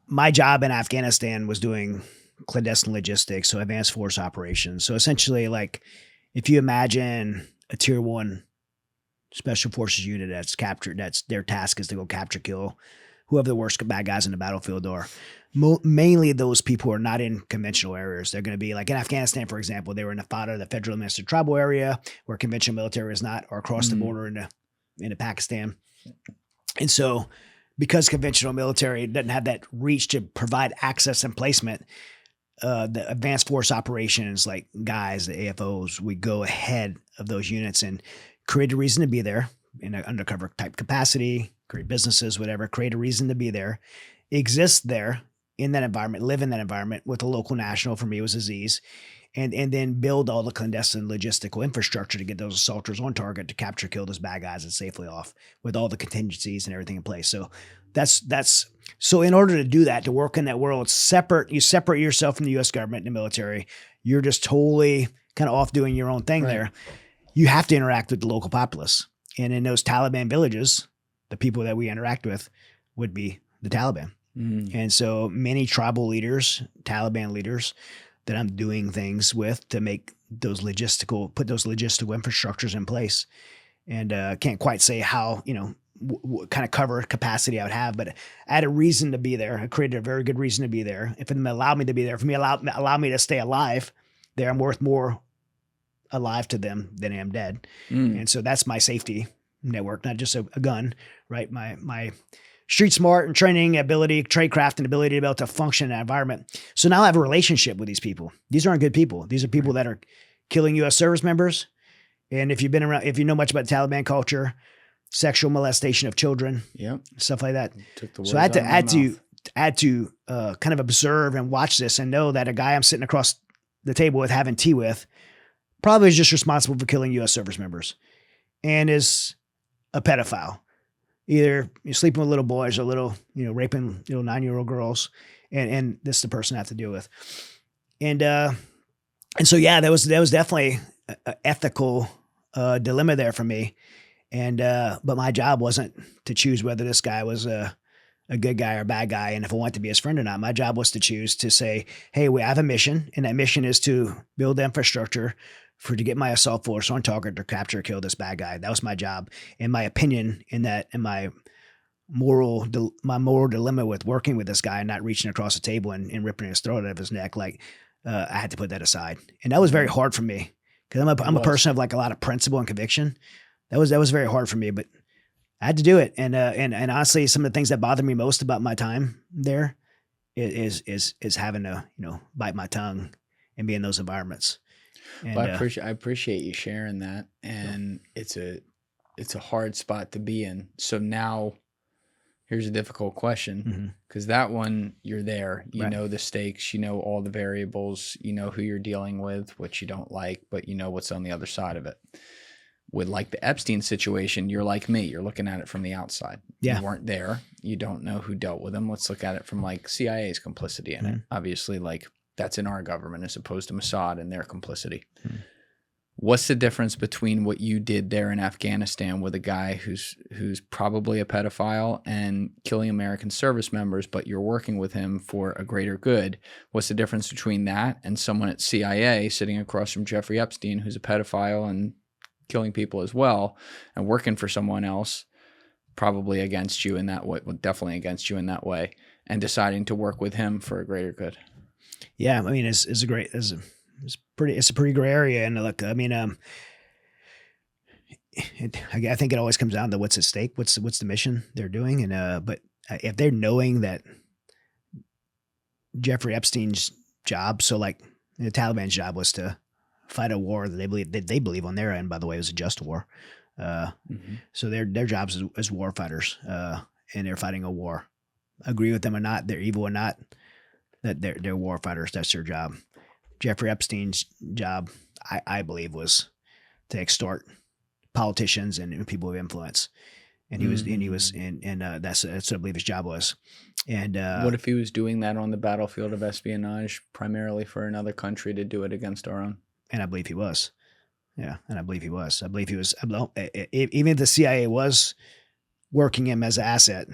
my job in Afghanistan was doing clandestine logistics, so advanced force operations. So essentially, like, if you imagine a tier 1 special forces unit that's captured, that's their task is to go capture, kill whoever the worst bad guys in the battlefield are. Mainly those people are not in conventional areas. They're going to be like in Afghanistan, for example, they were in the FATA, the federal administered tribal area, where conventional military is not, or across the border into Pakistan. And so because conventional military doesn't have that reach to provide access and placement, the advanced force operations, like guys, the AFOs, we go ahead of those units and create a reason to be there in an undercover type capacity, create businesses, whatever, create a reason to be there, exist there in that environment, live in that environment with a local national. For me, it was Aziz, and then build all the clandestine logistical infrastructure to get those assaulters on target to capture, kill those bad guys and safely off with all the contingencies and everything in place. So so in order to do that, to work in that world, you separate yourself from the U.S. government and the military. You're just totally kind of off doing your own thing there. You have to interact with the local populace. And in those Taliban villages, the people that we interact with would be the Taliban. And so many tribal leaders, Taliban leaders that I'm doing things with to make put those logistical infrastructures in place. And can't quite say how, what kind of cover capacity I would have, but I had a reason to be there. I created a very good reason to be there. If it allowed me to be there, allow me to stay alive there, I'm worth more alive to them than I am dead. And so that's my safety network, not just a gun, right? My street smart and training ability, tradecraft and ability to be able to function in that environment. So now I have a relationship with these people. These aren't good people. These are people that are killing U.S. service members. And if you know much about Taliban culture, sexual molestation of children, stuff like that. So I had I had to kind of observe and watch this and know that a guy I'm sitting across the table with having tea with probably is just responsible for killing U.S. service members and is a pedophile. Either you're sleeping with little boys or raping 9-year-old girls. And this is the person I have to deal with. And so, yeah, that was definitely an ethical dilemma there for me. And, but my job wasn't to choose whether this guy was a good guy or a bad guy, and if I want to be his friend or not. My job was to choose to say, hey, we have a mission, and that mission is to build infrastructure to get my assault force on target to capture or kill this bad guy. That was my job. And my opinion in that, and my moral dilemma with working with this guy and not reaching across the table and ripping his throat out of his neck, I had to put that aside. And that was very hard for me because I'm a person of like a lot of principle and conviction. That was very hard for me, but I had to do it. And honestly, some of the things that bother me most about my time there is having to, bite my tongue and be in those environments. And,
well, I appreciate you sharing that. And it's a hard spot to be in. So now here's a difficult question, because that one, you're there, you know the stakes, you know all the variables, you know who you're dealing with, what you don't like, but you know what's on the other side of it. With like the Epstein situation, you're like me. You're looking at it from the outside.
Yeah.
You weren't there. You don't know who dealt with him. Let's look at it from like CIA's complicity in it. Obviously, like that's in our government as opposed to Mossad and their complicity. What's the difference between what you did there in Afghanistan with a guy who's probably a pedophile and killing American service members, but you're working with him for a greater good? What's the difference between that and someone at CIA sitting across from Jeffrey Epstein, who's a pedophile and killing people as well, and working for someone else, probably against you in that way, well, definitely against you in that way, and deciding to work with him for a greater good?
Yeah, I mean, it's a pretty gray area. And look, I mean, I think it always comes down to what's at stake, what's the mission they're doing, and but if they're knowing that Jeffrey Epstein's job, so like the Taliban's job was to fight a war that they believe on their end, by the way, was a just war. So their jobs as war fighters, and they're fighting a war. Agree with them or not, they're evil or not, that they're war fighters. That's their job. Jeffrey Epstein's job, I believe, was to extort politicians and people of influence. And that's what I believe his job was. And
what if he was doing that on the battlefield of espionage, primarily for another country to do it against our own?
And I believe he was. Yeah, and I believe he was. Even if the CIA was working him as an asset,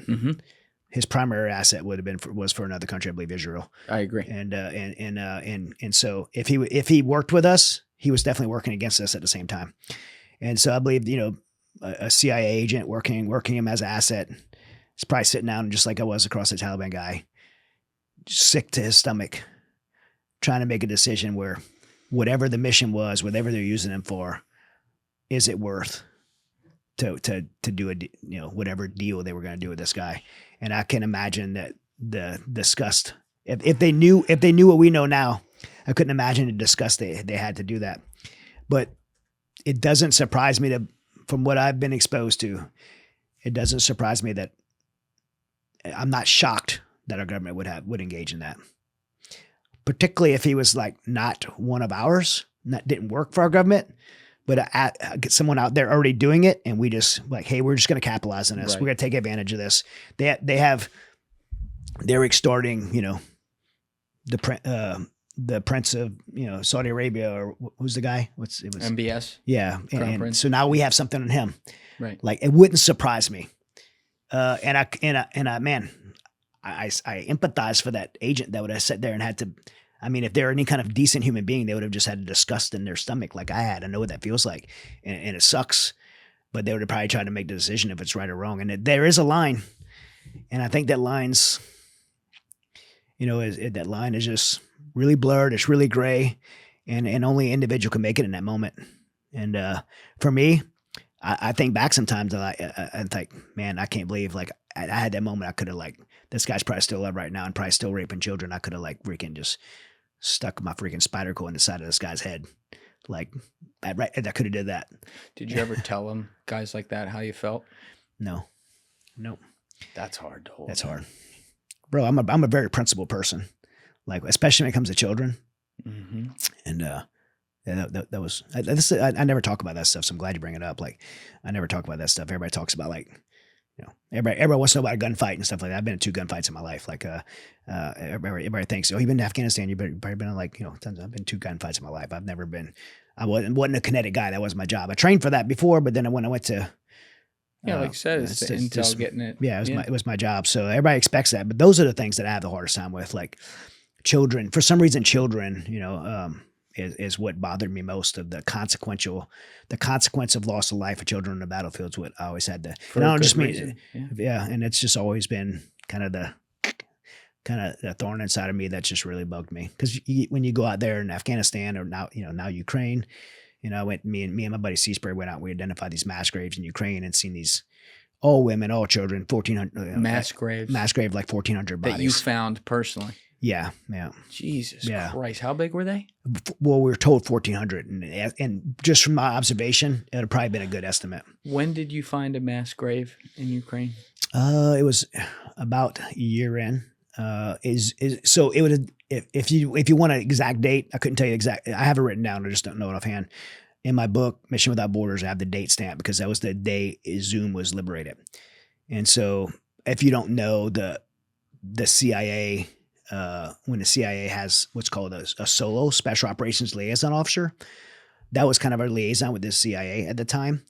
his primary asset would have been was for another country. I believe Israel.
I agree.
And so if he worked with us, he was definitely working against us at the same time. And so I believe a CIA agent working him as an asset is probably sitting down just like I was across the Taliban guy, sick to his stomach, trying to make a decision where whatever the mission was, whatever they're using him for, is it worth to do whatever deal they were going to do with this guy? And I can imagine that the disgust, if they knew what we know now, I couldn't imagine the disgust they had to do that. But it doesn't surprise me from what I've been exposed to, it doesn't surprise me that I'm not shocked that our government would engage in that. Particularly if he was like not one of ours, didn't work for our government, but get someone out there already doing it, and we just like, hey, we're just going to capitalize on this.
Right.
We're going to take advantage of this. They're extorting, the prince of Saudi Arabia, or who's the guy? It was
MBS.
Yeah, and so now we have something on him.
Right.
Like it wouldn't surprise me. And I empathize for that agent that would have sat there and had to. I mean, if they're any kind of decent human being, they would have just had disgust in their stomach, like I had. I know what that feels like, and it sucks. But they would have probably tried to make the decision if it's right or wrong. And there is a line, and I think that line's, that line is just really blurred. It's really gray, and only an individual can make it in that moment. And for me, I think back sometimes, and I think, man, I can't believe like I had that moment. I could have like, this guy's probably still alive right now and probably still raping children. I could have like freaking just stuck my freaking spider coil in the side of this guy's head. Like I could have did that.
Did you ever tell him, guys like that, how you felt?
No.
That's hard to hold.
That's hard. bro, I'm a very principled person, like especially when it comes to children.
Mm-hmm.
And yeah, that was I never talk about that stuff, so I'm glad you bring it up. Like I never talk about that stuff. Everybody talks about like, you know, everybody wants to know about a gunfight and stuff like that. I've been in 2 gunfights in my life. Like everybody thinks, oh, you've been to Afghanistan, you've probably been in like, you know, tons. I've been 2 gunfights in my life. I've never been. I wasn't a kinetic guy. That wasn't my job. I trained for that before, but then when I went to
Yeah, like I said, it's the intel getting it.
Yeah, it was my job. So everybody expects that, but those are the things that I have the hardest time with. Like children, for some reason, children, you know, is what bothered me most. Of the consequence of loss of life of children on the battlefield is what I always had to.
For
and I don't
a
just
good
mean,
reason.
yeah, and it's just always been kind of the thorn inside of me that's just really bugged me. Because when you go out there in Afghanistan or now Ukraine, you know, me and my buddy Seaspray went out. We identified these mass graves in Ukraine and seen these all women, all children, 1,400
mass graves,
like 1,400 bodies
that you found personally.
Yeah.
Jesus Christ, how big were they?
Well, we were told 1,400, and just from my observation, it would have probably been a good estimate.
When did you find a mass grave in Ukraine?
It was about a year in. So it would, if you want an exact date, I couldn't tell you exact. I have it written down. I just don't know it offhand. In my book, Mission Without Borders, I have the date stamp because that was the day Zoom was liberated. And so, if you don't know, the CIA, when the CIA has what's called a solo special operations liaison officer, that was kind of our liaison with the CIA at the time.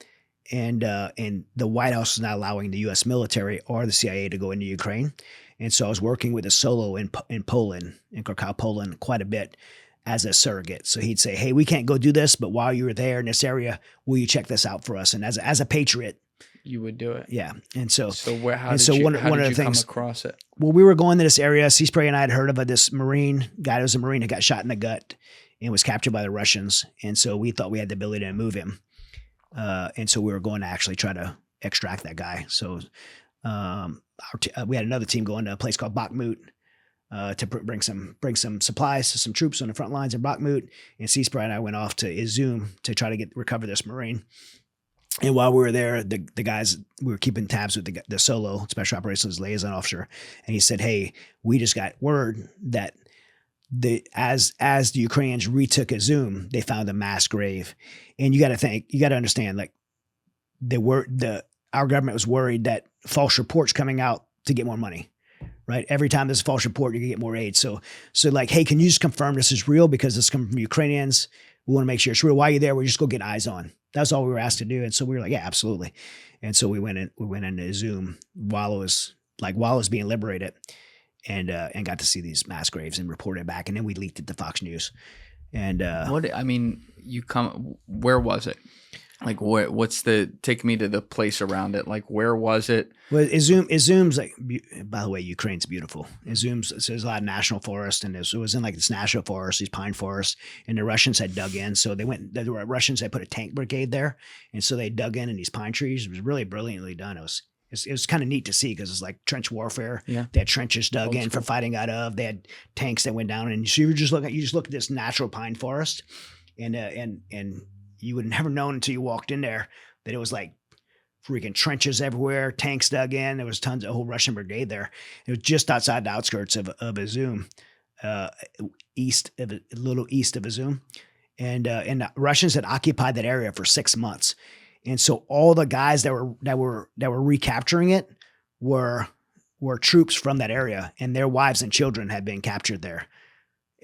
And the White House is not allowing the U.S. military or the CIA to go into Ukraine. And so I was working with a solo in Poland, in Krakow, Poland, quite a bit as a surrogate. So he'd say, hey, we can't go do this, but while you were there in this area, will you check this out for us? And as a patriot,
you would do it.
Yeah. And so,
how did you come across it?
Well, we were going to this area. Seaspray and I had heard of this Marine guy. It was a Marine who got shot in the gut and was captured by the Russians. And so we thought we had the ability to move him. And so we were going to actually try to extract that guy. So we had another team going to a place called Bakhmut to bring some supplies to some troops on the front lines in Bakhmut. And Seaspray and I went off to Izum to try to recover this Marine. And while we were there, the guys, we were keeping tabs with the solo special operations liaison officer. And he said, hey, we just got word that as the Ukrainians retook Izum, they found a mass grave. And you got to understand, like our government was worried that false reports coming out to get more money, right? Every time there's a false report, you can get more aid. So like, hey, can you just confirm this is real because it's coming from Ukrainians? We want to make sure it's real. While you're there, we just go get eyes on. That's all we were asked to do. And so we were like, yeah, absolutely. And so we went into Zoom while it was being liberated and got to see these mass graves and report it back. And then we leaked it to Fox News. And where was it? Like take me to the place around it. Like, where was it? Well, Izum's like, by the way, Ukraine's beautiful. Izum's, there's a lot of national forest, and it was in like this national forest, these pine forests, and the Russians had dug in. So the Russians had put a tank brigade there. And so they dug in these pine trees. It was really brilliantly done. It was kind of neat to see because it's like trench warfare. Yeah. They had trenches dug in for fighting out of. They had tanks that went down. And so you just look at this natural pine forest and you would have never known until you walked in there that it was like freaking trenches everywhere, tanks dug in. There was a whole Russian brigade there. It was just outside the outskirts of Izum, a little east of Izum. And the Russians had occupied that area for 6 months. And so all the guys that were recapturing it were troops from that area, and their wives and children had been captured there.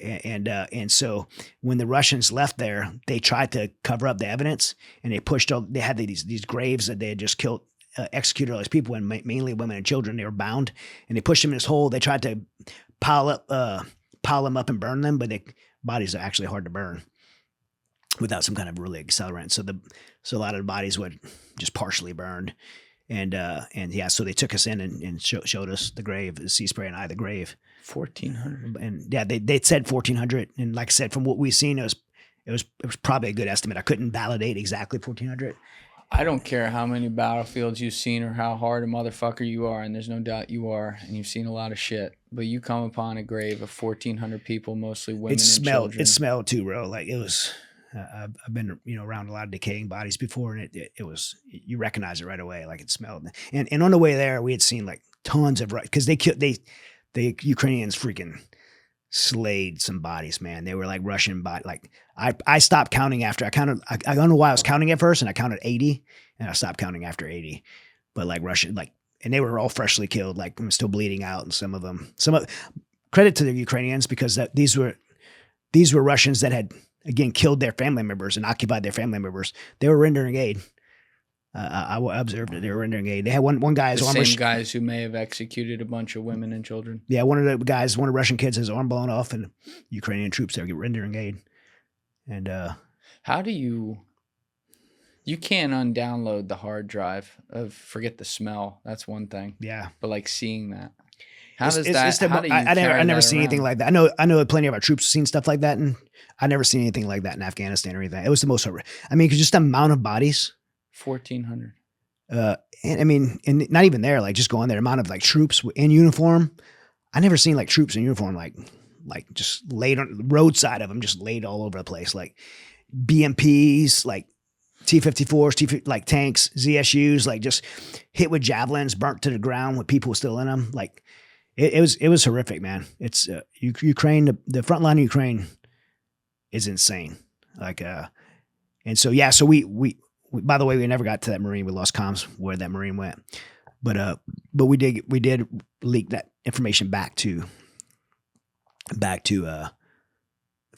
And so when the Russians left there, they tried to cover up the evidence, and they had these graves that they had just killed, executed all these people, and mainly women and children. They were bound, and they pushed them in this hole. They tried to pile them up and burn them, but the bodies are actually hard to burn without some kind of really accelerant. So a lot of the bodies would just partially burned. And yeah, so they took us in and showed us the grave, Seaspray and I, the grave.
1,400.
And yeah, they said 1,400. And like I said, from what we've seen, it was probably a good estimate. I couldn't validate exactly 1,400.
I don't care how many battlefields you've seen or how hard a motherfucker you are, and there's no doubt you are, and you've seen a lot of shit. But you come upon a grave of 1,400 people, mostly women and children.
It smelled too, bro. Like it was. I've been around a lot of decaying bodies before, and it was, you recognize it right away, like it smelled. And on the way there, we had seen like tons of, because they the Ukrainians freaking slayed some bodies, man. They were like Russian body. Like I stopped counting after I counted. I don't know why I was counting at first, and I counted 80, and I stopped counting after 80. But like Russian, like, and they were all freshly killed. Like I'm still bleeding out, and some of them. Credit to the Ukrainians because these were Russians that had again killed their family members and occupied their family members. They were rendering aid. I observed it. They were rendering aid. They had one guy.
The same guys who may have executed a bunch of women and children.
Yeah, one of the Russian kids, his arm blown off, and Ukrainian troops there rendering aid. And
how do you can't undownload the hard drive of forget the smell. That's one thing.
Yeah,
but like seeing that.
I never seen anything like that. I know plenty of our troops seen stuff like that, and I never seen anything like that in Afghanistan or anything. It was the most horrific. I mean, just the amount of bodies.
1,400.
And I mean, and not even there. Like just going there, amount of like troops in uniform. I never seen like troops in uniform like just laid on the roadside of them, just laid all over the place, like BMPs, like T-54s, like tanks, ZSUs, like just hit with javelins, burnt to the ground with people still in them. Like it was horrific, man. It's Ukraine, the front line of Ukraine is insane. Like, and so, yeah, so we by the way, we never got to that Marine. We lost comms where that Marine went, but we did leak that information back to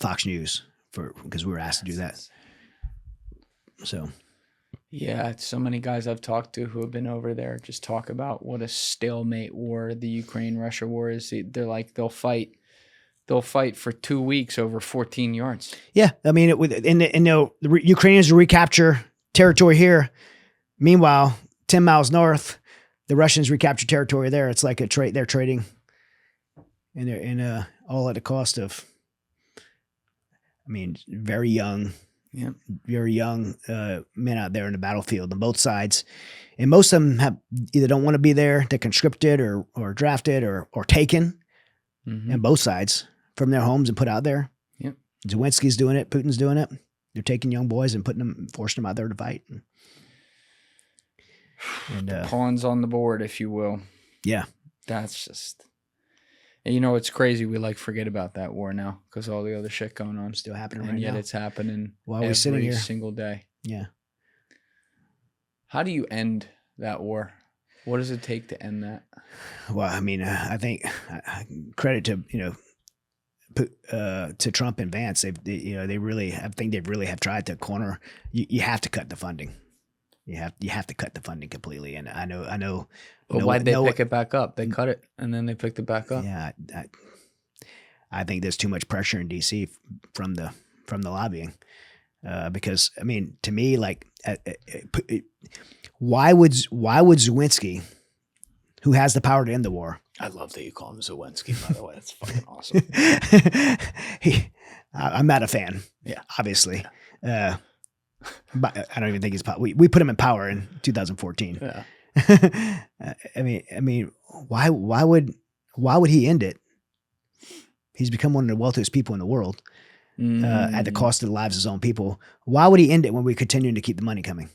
Fox News because we were asked to do that. So,
yeah, so many guys I've talked to who have been over there just talk about what a stalemate war the Ukraine-Russia war is. They're like they'll fight for 2 weeks over 14 yards.
Yeah, I mean, the Ukrainians recapture territory here. Meanwhile, 10 miles north, the Russians recapture territory there. It's like a trade. They're trading, and they're all at the cost of. I mean, very young men out there in the battlefield on both sides, and most of them have either don't want to be there. They're conscripted or drafted or taken, on both sides from their homes and put out there.
Yep.
Zelensky's doing it. Putin's doing it. They're taking young boys and forcing them out there to fight. And
pawns on the board, if you will.
Yeah.
That's just, and it's crazy. We forget about that war now because all the other shit going on
still happening
and
right
yet
now.
It's happening
while we're sitting here
single day.
Yeah.
How do you end that war? What does it take to end that?
Well, I mean, I think credit to to Trump and Vance. They really have tried to corner. You have to cut the funding. You have to cut the funding completely. And I know.
But why'd they pick it back up? They cut it and then they picked it back up.
Yeah, I think there's too much pressure in DC from the lobbying, because I mean, to me, like, why would Zelensky, who has the power to end the war?
I love that you call him Zelensky, by the way. That's fucking awesome.
I'm not a fan.
Yeah,
obviously. Yeah. But I don't even think he's we put him in power in 2014.
Yeah.
I mean, why would he end it? He's become one of the wealthiest people in the world, at the cost of the lives of his own people. Why would he end it when we're continuing to keep the money coming?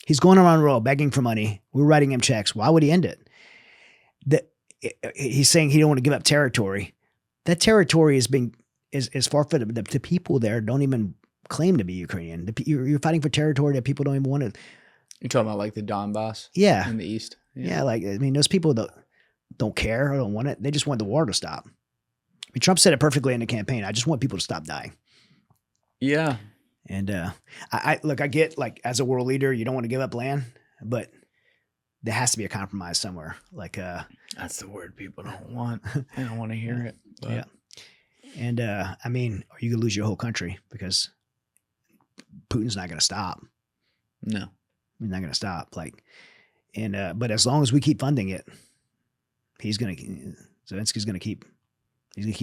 He's going around the world begging for money. We're writing him checks. Why would he end it? He's saying he don't want to give up territory. That territory is forfeited. The people there don't even claim to be Ukrainian. You're fighting for territory that people don't even want to.
You're talking about like the Donbass?
Yeah.
In the east?
Yeah, like, I mean, those people don't care or don't want it. They just want the war to stop. I mean, Trump said it perfectly in the campaign. I just want people to stop dying.
Yeah.
And I get, like, as a world leader, you don't want to give up land, but there has to be a compromise somewhere. Like,
that's the word people don't want. They don't want to hear it. But.
Yeah. And I mean, or you could lose your whole country because Putin's not going to stop.
No,
he's not going to stop. Like, and but as long as we keep funding it, Zelensky's going to keep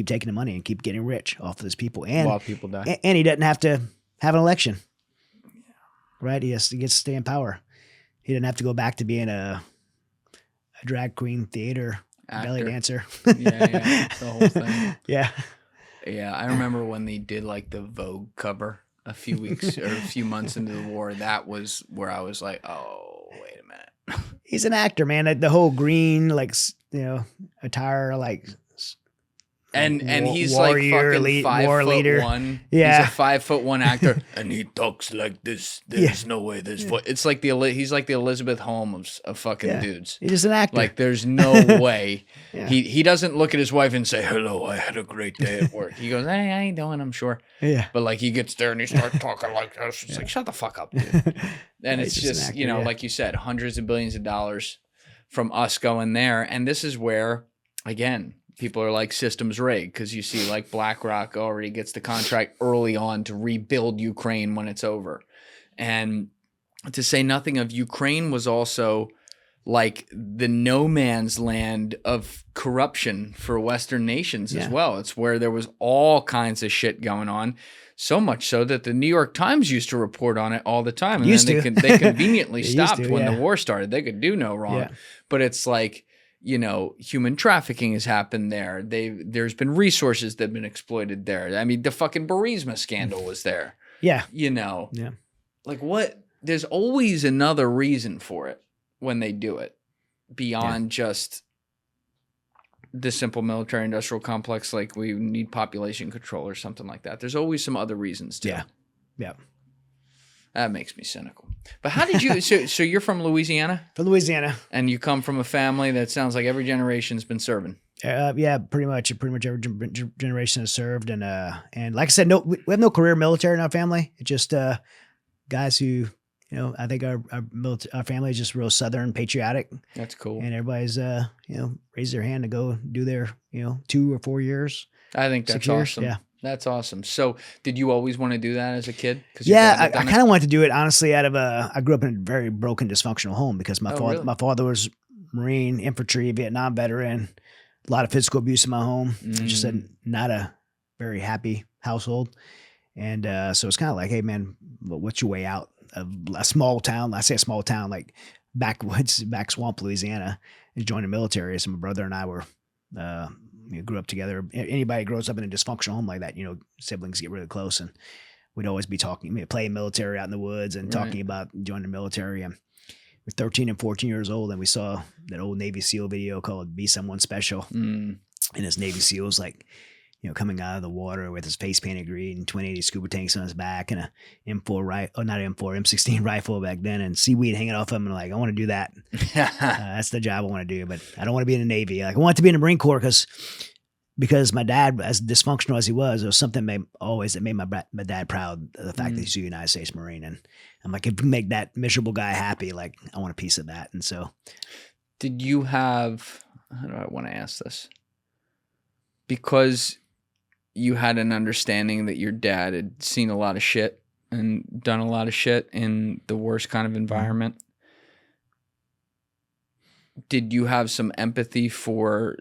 taking the money and keep getting rich off of his people. And
while people die,
and he doesn't have to have an election. Yeah. Right? He gets to stay in power. He didn't have to go back to being a drag queen theater belly dancer.
Yeah, the whole thing.
Yeah.
Yeah, I remember when they did like the Vogue cover a few weeks or a few months into the war. That was where I was like, oh, wait a minute.
He's an actor, man. The whole green, like, attire, like
And he's
warrior,
like fucking
war leader.
5'1".
Yeah.
He's a 5'1" actor, and he talks like this. There's no way this. It's like he's like the Elizabeth Holmes of fucking dudes.
He's just an actor.
Like there's no way. He doesn't look at his wife and say, "Hello, I had a great day at work." He goes, "Hey, how you doing? I'm sure."
Yeah.
But like he gets there and he starts talking like this. It's like, shut the fuck up, dude. And it's just
an actor,
like you said, hundreds of billions of dollars from us going there, and this is where again. People are like systems rigged because you see like BlackRock already gets the contract early on to rebuild Ukraine when it's over. And to say nothing of Ukraine was also like the no man's land of corruption for Western nations as well. It's where there was all kinds of shit going on. So much so that the New York Times used to report on it all the time. And then they conveniently stopped when the war started. They could do no wrong. Yeah. But it's like, human trafficking has happened there. There's been resources that have been exploited there. I mean, the fucking Burisma scandal was there.
Yeah.
Yeah. Like what? There's always another reason for it when they do it beyond just the simple military industrial complex. Like we need population control or something like that. There's always some other reasons too.
Yeah. Yeah.
That makes me cynical. But how did you? So you're from Louisiana?
From Louisiana,
and you come from a family that sounds like every generation's been serving.
Yeah, pretty much every generation has served, and like I said, we have no career military in our family. It's just guys who, I think our family is just real Southern patriotic.
That's cool.
And everybody's raised their hand to go do their 2 or 4 years.
I think that's awesome.
Yeah.
That's awesome. So did you always want to do that as a kid?
Yeah, I kind of wanted to do it, honestly, out of I grew up in a very broken, dysfunctional home because my father was Marine, infantry, Vietnam veteran, a lot of physical abuse in my home. Just not a very happy household. And so it's kind of like, hey, man, what's your way out of a small town? I say a small town, like backwoods, back swamp, Louisiana, and join the military. So my brother and I were grew up together. Anybody grows up in a dysfunctional home like that, siblings get really close, and we'd always be talking, playing military out in the woods and talking about joining the military. And we're 13 and 14 years old, and we saw that old Navy SEAL video called "Be Someone Special," and this Navy SEAL's like, coming out of the water with his face painted green, 2080 scuba tanks on his back, and a M16 rifle back then, and seaweed hanging off him. And like, I want to do that. That's the job I want to do, but I don't want to be in the Navy. Like, I want to be in the Marine Corps because my dad, as dysfunctional as he was, there was something that made my dad proud. The fact that he's a United States Marine, and I'm like, if you make that miserable guy happy, like I want a piece of that. And so,
did you have? How do I want to ask this? Because you had an understanding that your dad had seen a lot of shit and done a lot of shit in the worst kind of environment. Did you have some empathy for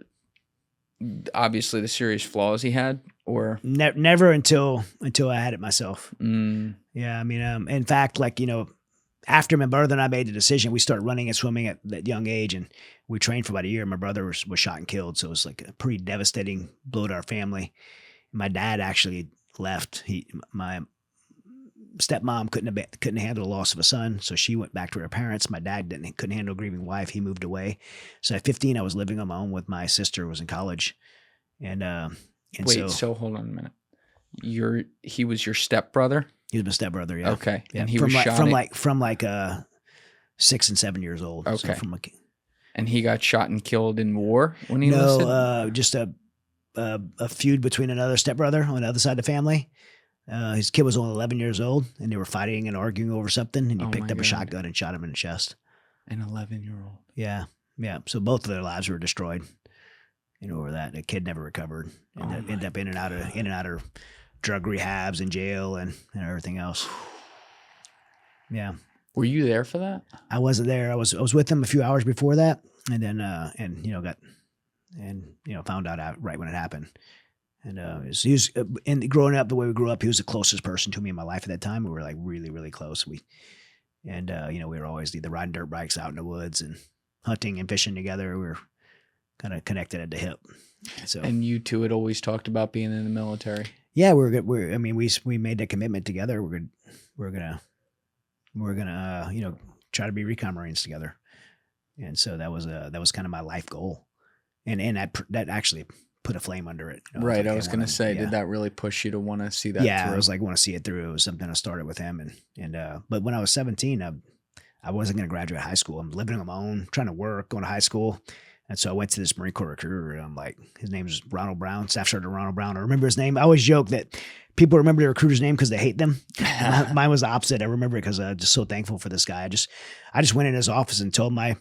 obviously the serious flaws he had, or
never until I had it myself? Yeah. I mean, in fact, like, after my brother and I made the decision, we started running and swimming at that young age, and we trained for about a year. My brother was shot and killed. So it was like a pretty devastating blow to our family. My dad actually left. My stepmom couldn't handle the loss of a son, so she went back to her parents. My dad couldn't handle a grieving wife. He moved away. So at 15, I was living on my own with my sister, who was in college. And
wait, so hold on a minute. He was your stepbrother?
He was my stepbrother, yeah.
Okay.
Yeah.
And he was shot
from 6 and 7 years old.
Okay.
So
and he got shot and killed in war when he enlisted?
No, just a feud between another stepbrother on the other side of the family. His kid was only 11 years old, and they were fighting and arguing over something, and he picked up a shotgun and shot him in the chest.
An 11-year-old.
Yeah. Yeah. So both of their lives were destroyed, over that. The kid never recovered. And ended up in and out of drug rehabs and jail and everything else. Yeah.
Were you there for that?
I wasn't there. I was with him a few hours before that, and then found out right when it happened. And he was growing up the way we grew up, he was the closest person to me in my life at that time. We were like really, really close. We were always either riding dirt bikes out in the woods and hunting and fishing together. We were kind of connected at the hip. So, and
you two had always talked about being in the military.
Yeah, we're good. We made that commitment together. We're gonna try to be Recon Marines together. And so that was kind of my life goal. And that actually put a flame under it. You know?
Right.
Like,
I was going to say, did that really push you to want to see that
I
through?
was like, want to see it through. It was something I started with him. But when I was 17, I wasn't going to graduate high school. I'm living on my own, trying to work, going to high school. And so I went to this Marine Corps recruiter, and I'm like, his name is Ronald Brown, Staff Sergeant Ronald Brown. I remember his name. I always joke that people remember the recruiter's name because they hate them. Mine was the opposite. I remember it because I'm just so thankful for this guy. I just went in his office and told my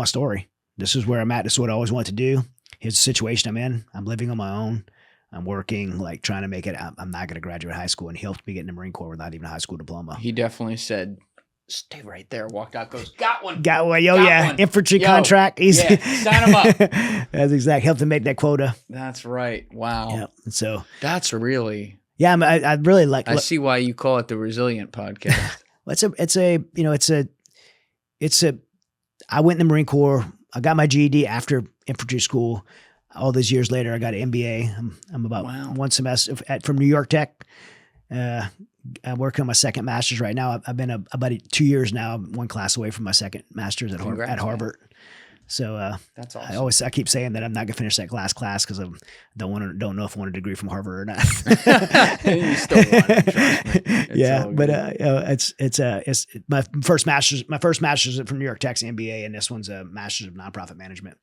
story. This is where I'm at. This is what I always wanted to do. Here's the situation I'm in. I'm living on my own. I'm working, like trying to make it. I'm not going to graduate high school. And he helped me get in the Marine Corps without even a high school diploma.
He definitely said, stay right there. Walked out, goes, got one.
Got one. Infantry contract.
Yeah, sign him up.
That's exactly. Helped him make that quota.
That's right. Wow.
Yeah. So
that's really.
Yeah, I really like.
I see why you call it the Resilient Podcast.
I went in the Marine Corps. I got my GED after infantry school. All those years later, I got an MBA. I'm about one semester from New York Tech. I'm working on my second master's right now. I've been about 2 years now. I'm one class away from my second master's at Harvard. So
that's awesome.
I keep saying that I'm not gonna finish that class because I don't know if I want a degree from Harvard or not.
You still want it, trust me.
Yeah, but it's my first master's. My first master's from New York Tech's MBA, and this one's a master's of nonprofit management.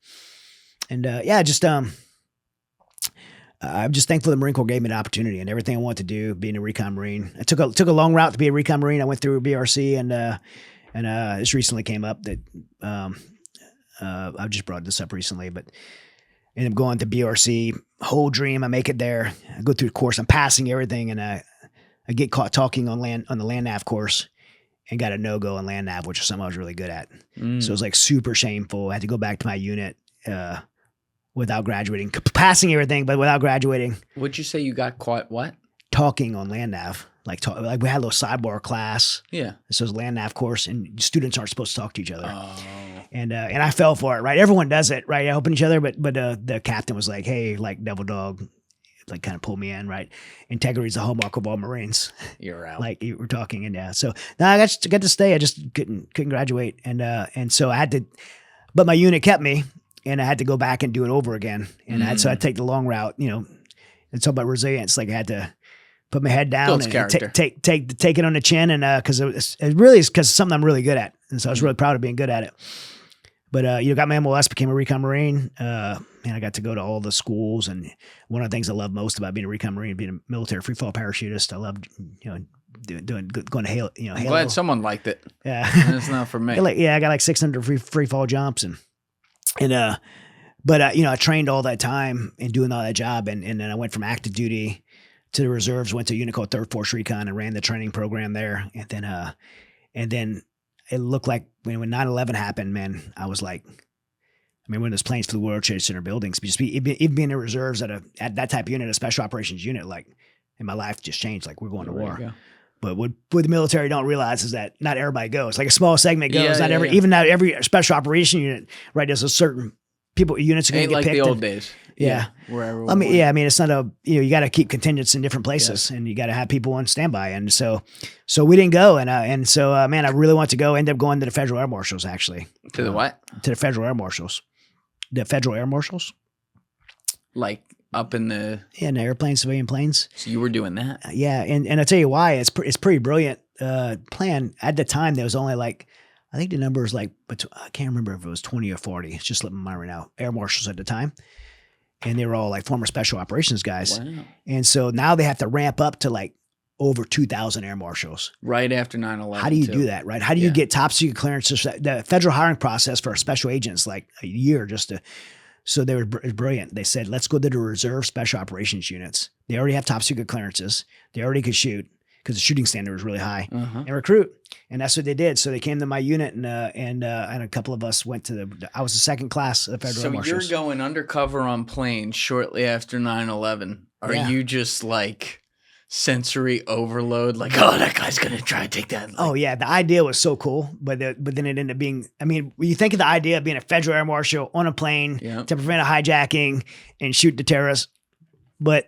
And I'm just thankful the Marine Corps gave me an opportunity and everything I wanted to do, being a Recon Marine. I took a long route to be a Recon Marine. I went through BRC and this recently came up that I've just brought this up recently, but ended up going to BRC, whole dream. I make it there. I go through the course. I'm passing everything, and I get caught talking on the land nav course and got a no-go on land nav, which is something I was really good at. So it was like super shameful. I had to go back to my unit without graduating, passing everything, but without graduating.
Would you say you got caught what?
Talking on land nav. Like we had a little sidebar class.
Yeah.
So it was a land nav course, and students aren't supposed to talk to each other. Oh. And I fell for it, right? Everyone does it, right? Helping each other, but the captain was like, hey, like devil dog, like kind of pull me in, right? Integrity is the hallmark of all Marines.
You're out.
Like you were talking, and so now I got to stay. I just couldn't graduate, and so I had to, but my unit kept me, and I had to go back and do it over again, and so I'd take the long route. It's all about resilience. Like I had to put my head down and take it on the chin, and because it really is because something I'm really good at, and so I was really proud of being good at it. But got my MOS, became a Recon Marine, and I got to go to all the schools. And one of the things I love most about being a Recon Marine, being a military free fall parachutist, I loved going to Halo.
I'm glad someone liked it.
Yeah,
it's not for me.
I got like 600 free fall jumps, but I trained all that time and doing all that job, and then I went from active duty to the reserves. Went to a unit called 3rd Force Recon and ran the training program there, and then. It looked like when 9/11 happened, man, I was like, when those planes flew World Trade Center buildings, even being in reserves at that type of unit, a special operations unit, like, and my life just changed. Like, we're going to war. But what the military don't realize is that not everybody goes. Like a small segment goes. Even not every special operation unit, right? There's a certain units are going to get
like
picked.
The old days.
Yeah.
Wherever.
It's not you got to keep contingents in different places, and you got to have people on standby. And so we didn't go. And so I really wanted to go. Ended up going to the Federal Air Marshals, actually.
To the what? To
the Federal Air Marshals. The Federal Air Marshals.
Like up in the.
Yeah, in the airplanes, civilian planes.
So you were doing that.
Yeah. And I'll tell you why. It's pretty brilliant plan. At the time, there was only like, I think the number was like, but I can't remember if it was 20 or 40. It's just slipping my mind right now. Air Marshals at the time. And they were all like former special operations guys. Wow. And so now they have to ramp up to like over 2,000 Air Marshals.
Right after 9/11.
How do you do that, right? How do you get top secret clearances? The federal hiring process for special agents, like a year so they were brilliant. They said, let's go to the reserve special operations units. They already have top secret clearances. They already could shoot because the shooting standard was really high and recruit. And that's what they did. So they came to my unit and a couple of us went to I was the second class of the Federal Marshals.
You're going undercover on planes shortly after 9/11. Are you just like sensory overload? Like, oh, that guy's going to try to take that. Like,
oh yeah. The idea was so cool, but then it ended up being, when you think of the idea of being a Federal Air Marshal on a plane to prevent a hijacking and shoot the terrorists, but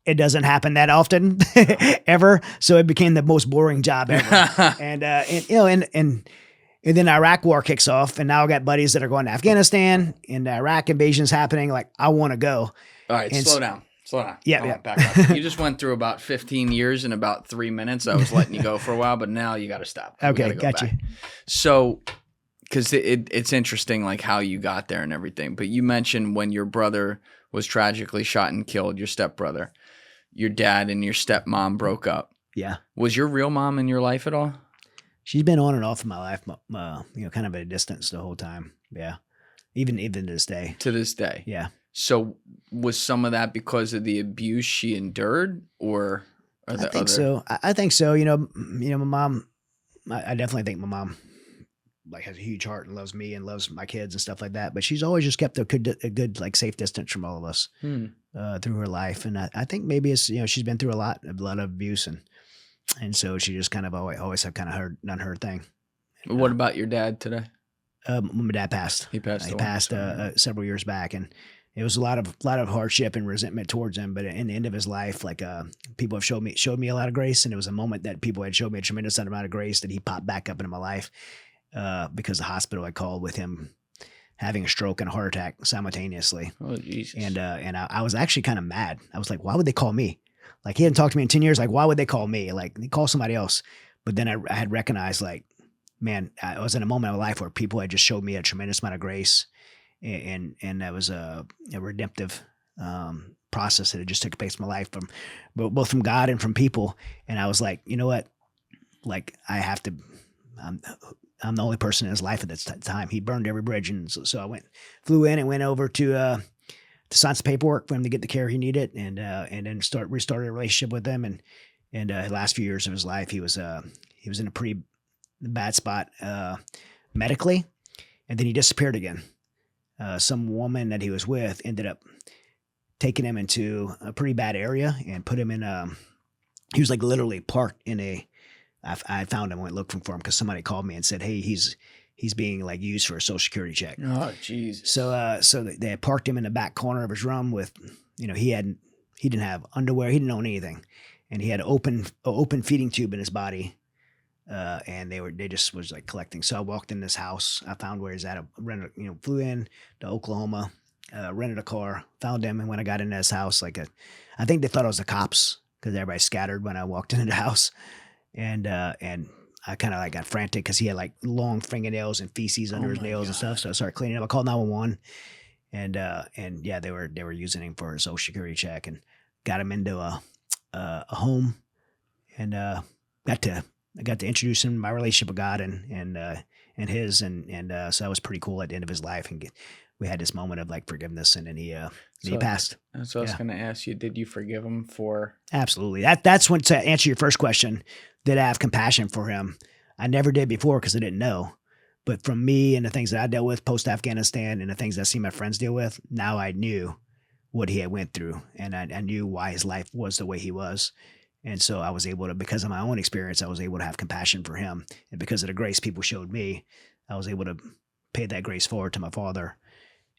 it doesn't happen that often ever. So it became the most boring job ever. and then Iraq war kicks off, and now I got buddies that are going to Afghanistan, and the Iraq invasion is happening. Like, I want to go.
All right,
And
slow down. Slow down.
Yeah,
Hold
yeah.
on, back up. You just went through about 15 years in about 3 minutes. I was letting you go for a while, but now you got to stop. We
Okay,
gotta go
got you.
back. So, because it's interesting, like how you got there and everything. But you mentioned when your brother was tragically shot and killed, your stepbrother, your dad and your stepmom broke up.
Yeah.
Was your real mom in your life at all?
She's been on and off in my life, kind of at a distance the whole time. Yeah. Even to this day.
To this day.
Yeah.
So was some of that because of the abuse she endured, or are
I
there
think
other?
so. I think so. My mom, I definitely think my mom like has a huge heart and loves me and loves my kids and stuff like that. But she's always just kept a good like safe distance from all of us through her life. And I think maybe it's, she's been through a lot of abuse and so she just kind of always have kind of done her thing.
What about your dad today?
My dad passed.
He passed.
He passed several years back, and it was a lot of hardship and resentment towards him. But in the end of his life, like people have showed me a lot of grace, and it was a moment that people had showed me a tremendous amount of grace that he popped back up into my life because the hospital I called with him having a stroke and a heart attack simultaneously.
Oh Jesus!
And I was actually kind of mad. I was like, why would they call me? Like he hadn't talked to me in 10 years. Like why would they call me? Like they call somebody else. But then I had recognized like, man, I was in a moment of my life where people had just showed me a tremendous amount of grace, and that was a redemptive process that had just took place in my life from both from God and from people. And I was like, you know what? Like I have to. I'm the only person in his life at that time. He burned every bridge, and so I flew in and went over to sign some paperwork for him to get the care he needed, and then restarted a relationship with him. And the last few years of his life, he was in a pretty bad spot medically, and then he disappeared again. Some woman that he was with ended up taking him into a pretty bad area and put him in he was like literally parked in I found him, went looking for him because somebody called me and said, hey, he's being like used for a social security check.
Oh Jesus!
So they had parked him in the back corner of his room with, he didn't have underwear, he didn't own anything, and he had an open feeding tube in his body. And they just was like collecting. So I walked in this house. I found where he's at. Flew in to Oklahoma, rented a car, found him. And when I got into his house, I think they thought I was the cops because everybody scattered when I walked into the house. And I kind of like got frantic because he had like long fingernails and feces under his nails and stuff. So I started cleaning up. I called 911 and yeah, they were using him for a social security check and got him into a home and, I got to introduce him to my relationship with God and his, and so that was pretty cool at the end of his life. And we had this moment of like forgiveness, and then he passed.
That's what I was going to ask you. Did you forgive him for?
Absolutely. That's when, to answer your first question, did I have compassion for him? I never did before because I didn't know. But from me and the things that I dealt with post Afghanistan and the things I see my friends deal with, now I knew what he had went through, and I knew why his life was the way he was. And so I was able to, because of my own experience, I was able to have compassion for him. And because of the grace people showed me, I was able to pay that grace forward to my father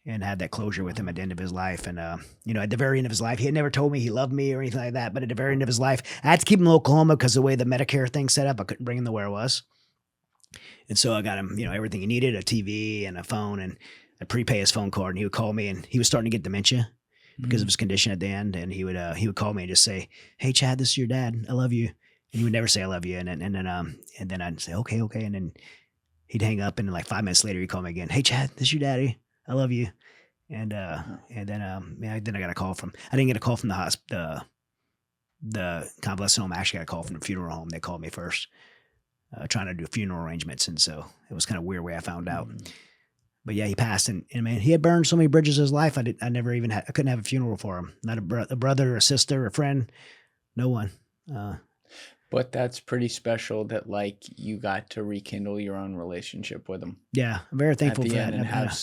and had that closure with him at the end of his life. And, at the very end of his life, he had never told me he loved me or anything like that. But at the very end of his life, I had to keep him in Oklahoma because the way the Medicare thing set up, I couldn't bring him to where I was. And so I got him, everything he needed, a TV and a phone, and I'd prepay his phone card. And he would call me, and he was starting to get dementia because of his condition at the end. And he would call me and just say, hey, Chad, this is your dad. I love you. And he would never say, I love you. And then I'd say, okay. And then he'd hang up. And then like 5 minutes later, he'd call me again. Hey, Chad, this is your daddy. I love you. And then I got a call I didn't get a call from the hospital, the convalescent home. I actually got a call from the funeral home. They called me first, trying to do funeral arrangements. And so it was kind of a weird way I found out. But yeah, he passed, and man, he had burned so many bridges in his life. I couldn't have a funeral for him. Not a brother, a sister, a friend, no one.
But that's pretty special that like you got to rekindle your own relationship with him.
Yeah, I'm very thankful
at the
for
end
that,
and have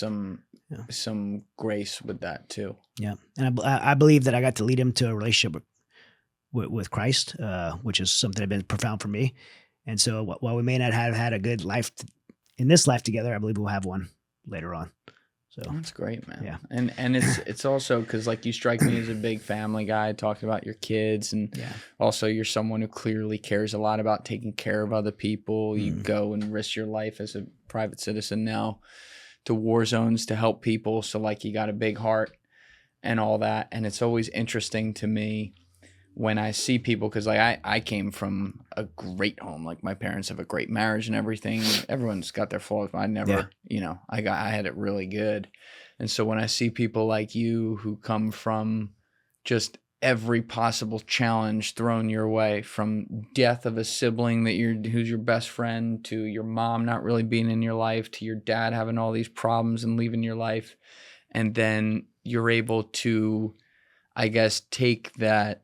some grace with that too.
Yeah, and I believe that I got to lead him to a relationship with Christ, which is something that has been profound for me. And so while we may not have had a good life in this life together, I believe we'll have one later on. So
that's great, man.
Yeah.
And it's also because like you strike me as a big family guy, talking about your kids, and also you're someone who clearly cares a lot about taking care of other people. You go and risk your life as a private citizen now to war zones to help people. So like you got a big heart. and all that. And it's always interesting to me when I see people, because like I came from a great home. Like my parents have a great marriage and everything. Everyone's got their flaws, but I never, I had it really good. And so when I see people like you who come from just every possible challenge thrown your way, from death of a sibling who's your best friend, to your mom not really being in your life, to your dad having all these problems and leaving your life, and then you're able to, I guess, take that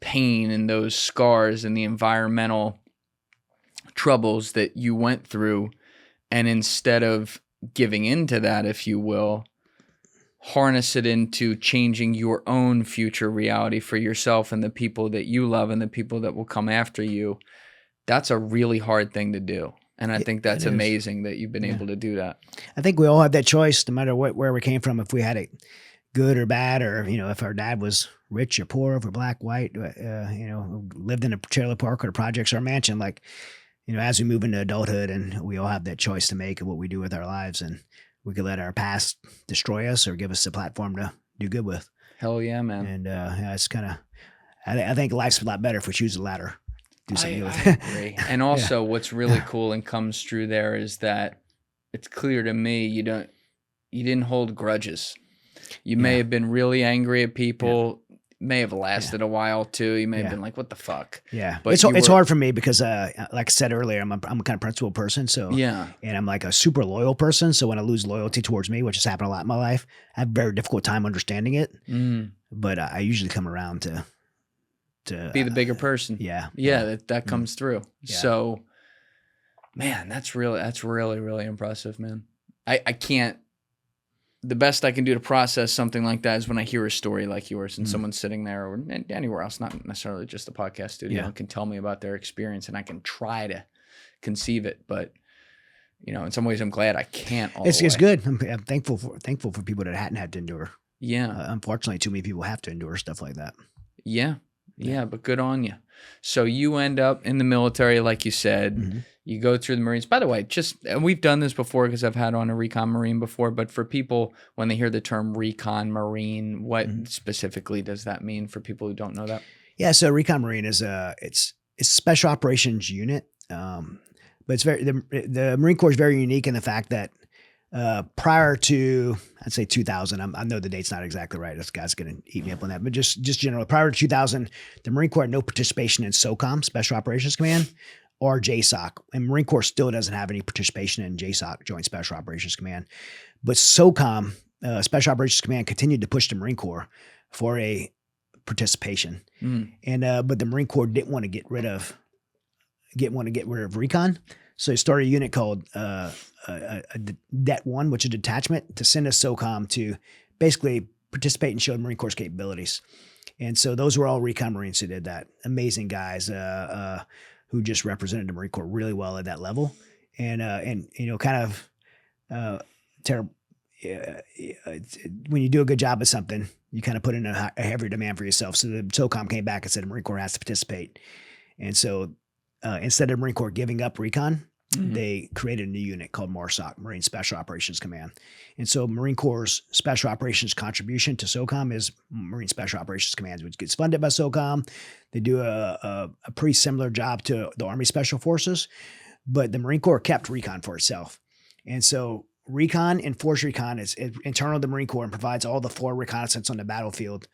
pain and those scars and the environmental troubles that you went through, and instead of giving into that, if you will, harness it into changing your own future reality for yourself and the people that you love and the people that will come after you. That's a really hard thing to do. And I think that's amazing that you've been able to do that.
I think we all have that choice, no matter where we came from, if we had it good or bad, or, if our dad was rich or poor, if we're black, white, lived in a trailer park or projects or a mansion, like, as we move into adulthood, and we all have that choice to make of what we do with our lives, and we could let our past destroy us or give us a platform to do good with.
Hell yeah, man.
And it's kind of, I think life's a lot better if we choose the latter. Do something
I
with it.
agree. And also what's really cool and comes through there is that it's clear to me you didn't hold grudges. You may have been really angry at people. May have lasted a while too. You may have been like, "What the fuck?"
Yeah,
but
it's hard for me because, like I said earlier, I'm a kind of principled person. So and I'm like a super loyal person. So when I lose loyalty towards me, which has happened a lot in my life, I have a very difficult time understanding it. But I usually come around to
be the bigger person. That comes through. Yeah. So, man, that's really really impressive, man. I can't. The best I can do to process something like that is when I hear a story like yours and someone's sitting there or anywhere else, not necessarily just the podcast studio, and can tell me about their experience, and I can try to conceive it. But, in some ways I'm glad I can't.
It's good. I'm thankful for people that hadn't had to endure.
Yeah.
Unfortunately, too many people have to endure stuff like that.
Yeah. Yeah. But good on you. So you end up in the military, like you said. You go through the Marines. By the way, and we've done this before because I've had on a Recon Marine before, but for people, when they hear the term Recon Marine, what specifically does that mean for people who don't know that? Yeah,
so Recon Marine is it's a special operations unit, but it's the Marine Corps is very unique in the fact that prior to, I'd say 2000, I know the date's not exactly right. This guy's going to eat me up on that, but just general, prior to 2000, the Marine Corps had no participation in SOCOM, Special Operations Command, or JSOC. And Marine Corps still doesn't have any participation in JSOC, Joint Special Operations Command. But SOCOM, Special Operations Command, continued to push the Marine Corps for a participation. And but the Marine Corps didn't want to get rid of Recon. So they started a unit called Det 1, which is a detachment, to send a SOCOM to basically participate and show the Marine Corps' capabilities. And so those were all Recon Marines who did that. Amazing guys. Who just represented the Marine Corps really well at that level, and when you do a good job of something, you kind of put in a heavier demand for yourself. So the SOCOM came back and said the Marine Corps has to participate, and so instead of the Marine Corps giving up Recon, they created a new unit called MARSOC, Marine Special Operations Command. And so Marine Corps' Special Operations contribution to SOCOM is Marine Special Operations Command, which gets funded by SOCOM. They do a pretty similar job to the Army Special Forces, but the Marine Corps kept Recon for itself. And so Recon and Force Recon is internal to the Marine Corps and provides all the forward reconnaissance on the battlefield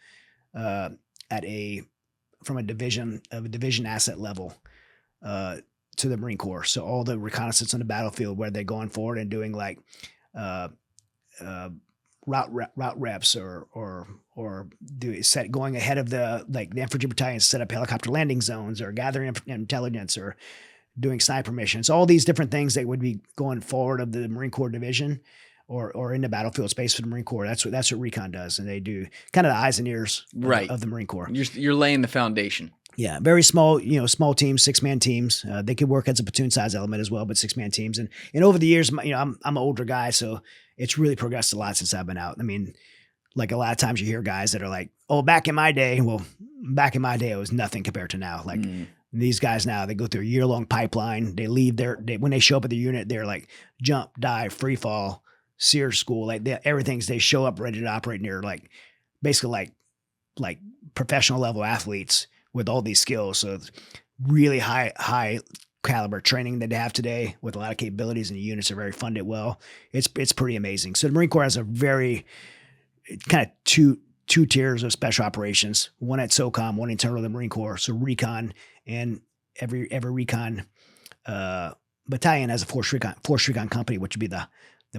from a division asset level to the Marine Corps. So all the reconnaissance on the battlefield, where they're going forward and doing like route reps or going ahead of the infantry battalions, set up helicopter landing zones, or gathering intelligence, or doing sniper missions. All these different things that would be going forward of the Marine Corps division or in the battlefield space for the Marine Corps. That's what Recon does, and they do kind of the eyes and ears of the Marine Corps.
You're laying the foundation.
Yeah, very small, small teams, 6-man teams. They could work as a platoon size element as well, but 6-man teams. And over the years, I'm an older guy, so it's really progressed a lot since I've been out. I mean, like a lot of times you hear guys that are like, "Oh, back in my day," it was nothing compared to now. Like these guys now, they go through a year-long pipeline. They leave when they show up at the unit, they're like jump, dive, free fall, SEER school. Like they show up ready to operate, and they're like basically like professional level athletes with all these skills. So really high caliber training that they have today with a lot of capabilities, and the units are very funded well. It's pretty amazing. So the Marine Corps has a very kind of two tiers of special operations, one at SOCOM, one internal to the Marine Corps. So Recon, and every Recon battalion has a force recon company, which would be the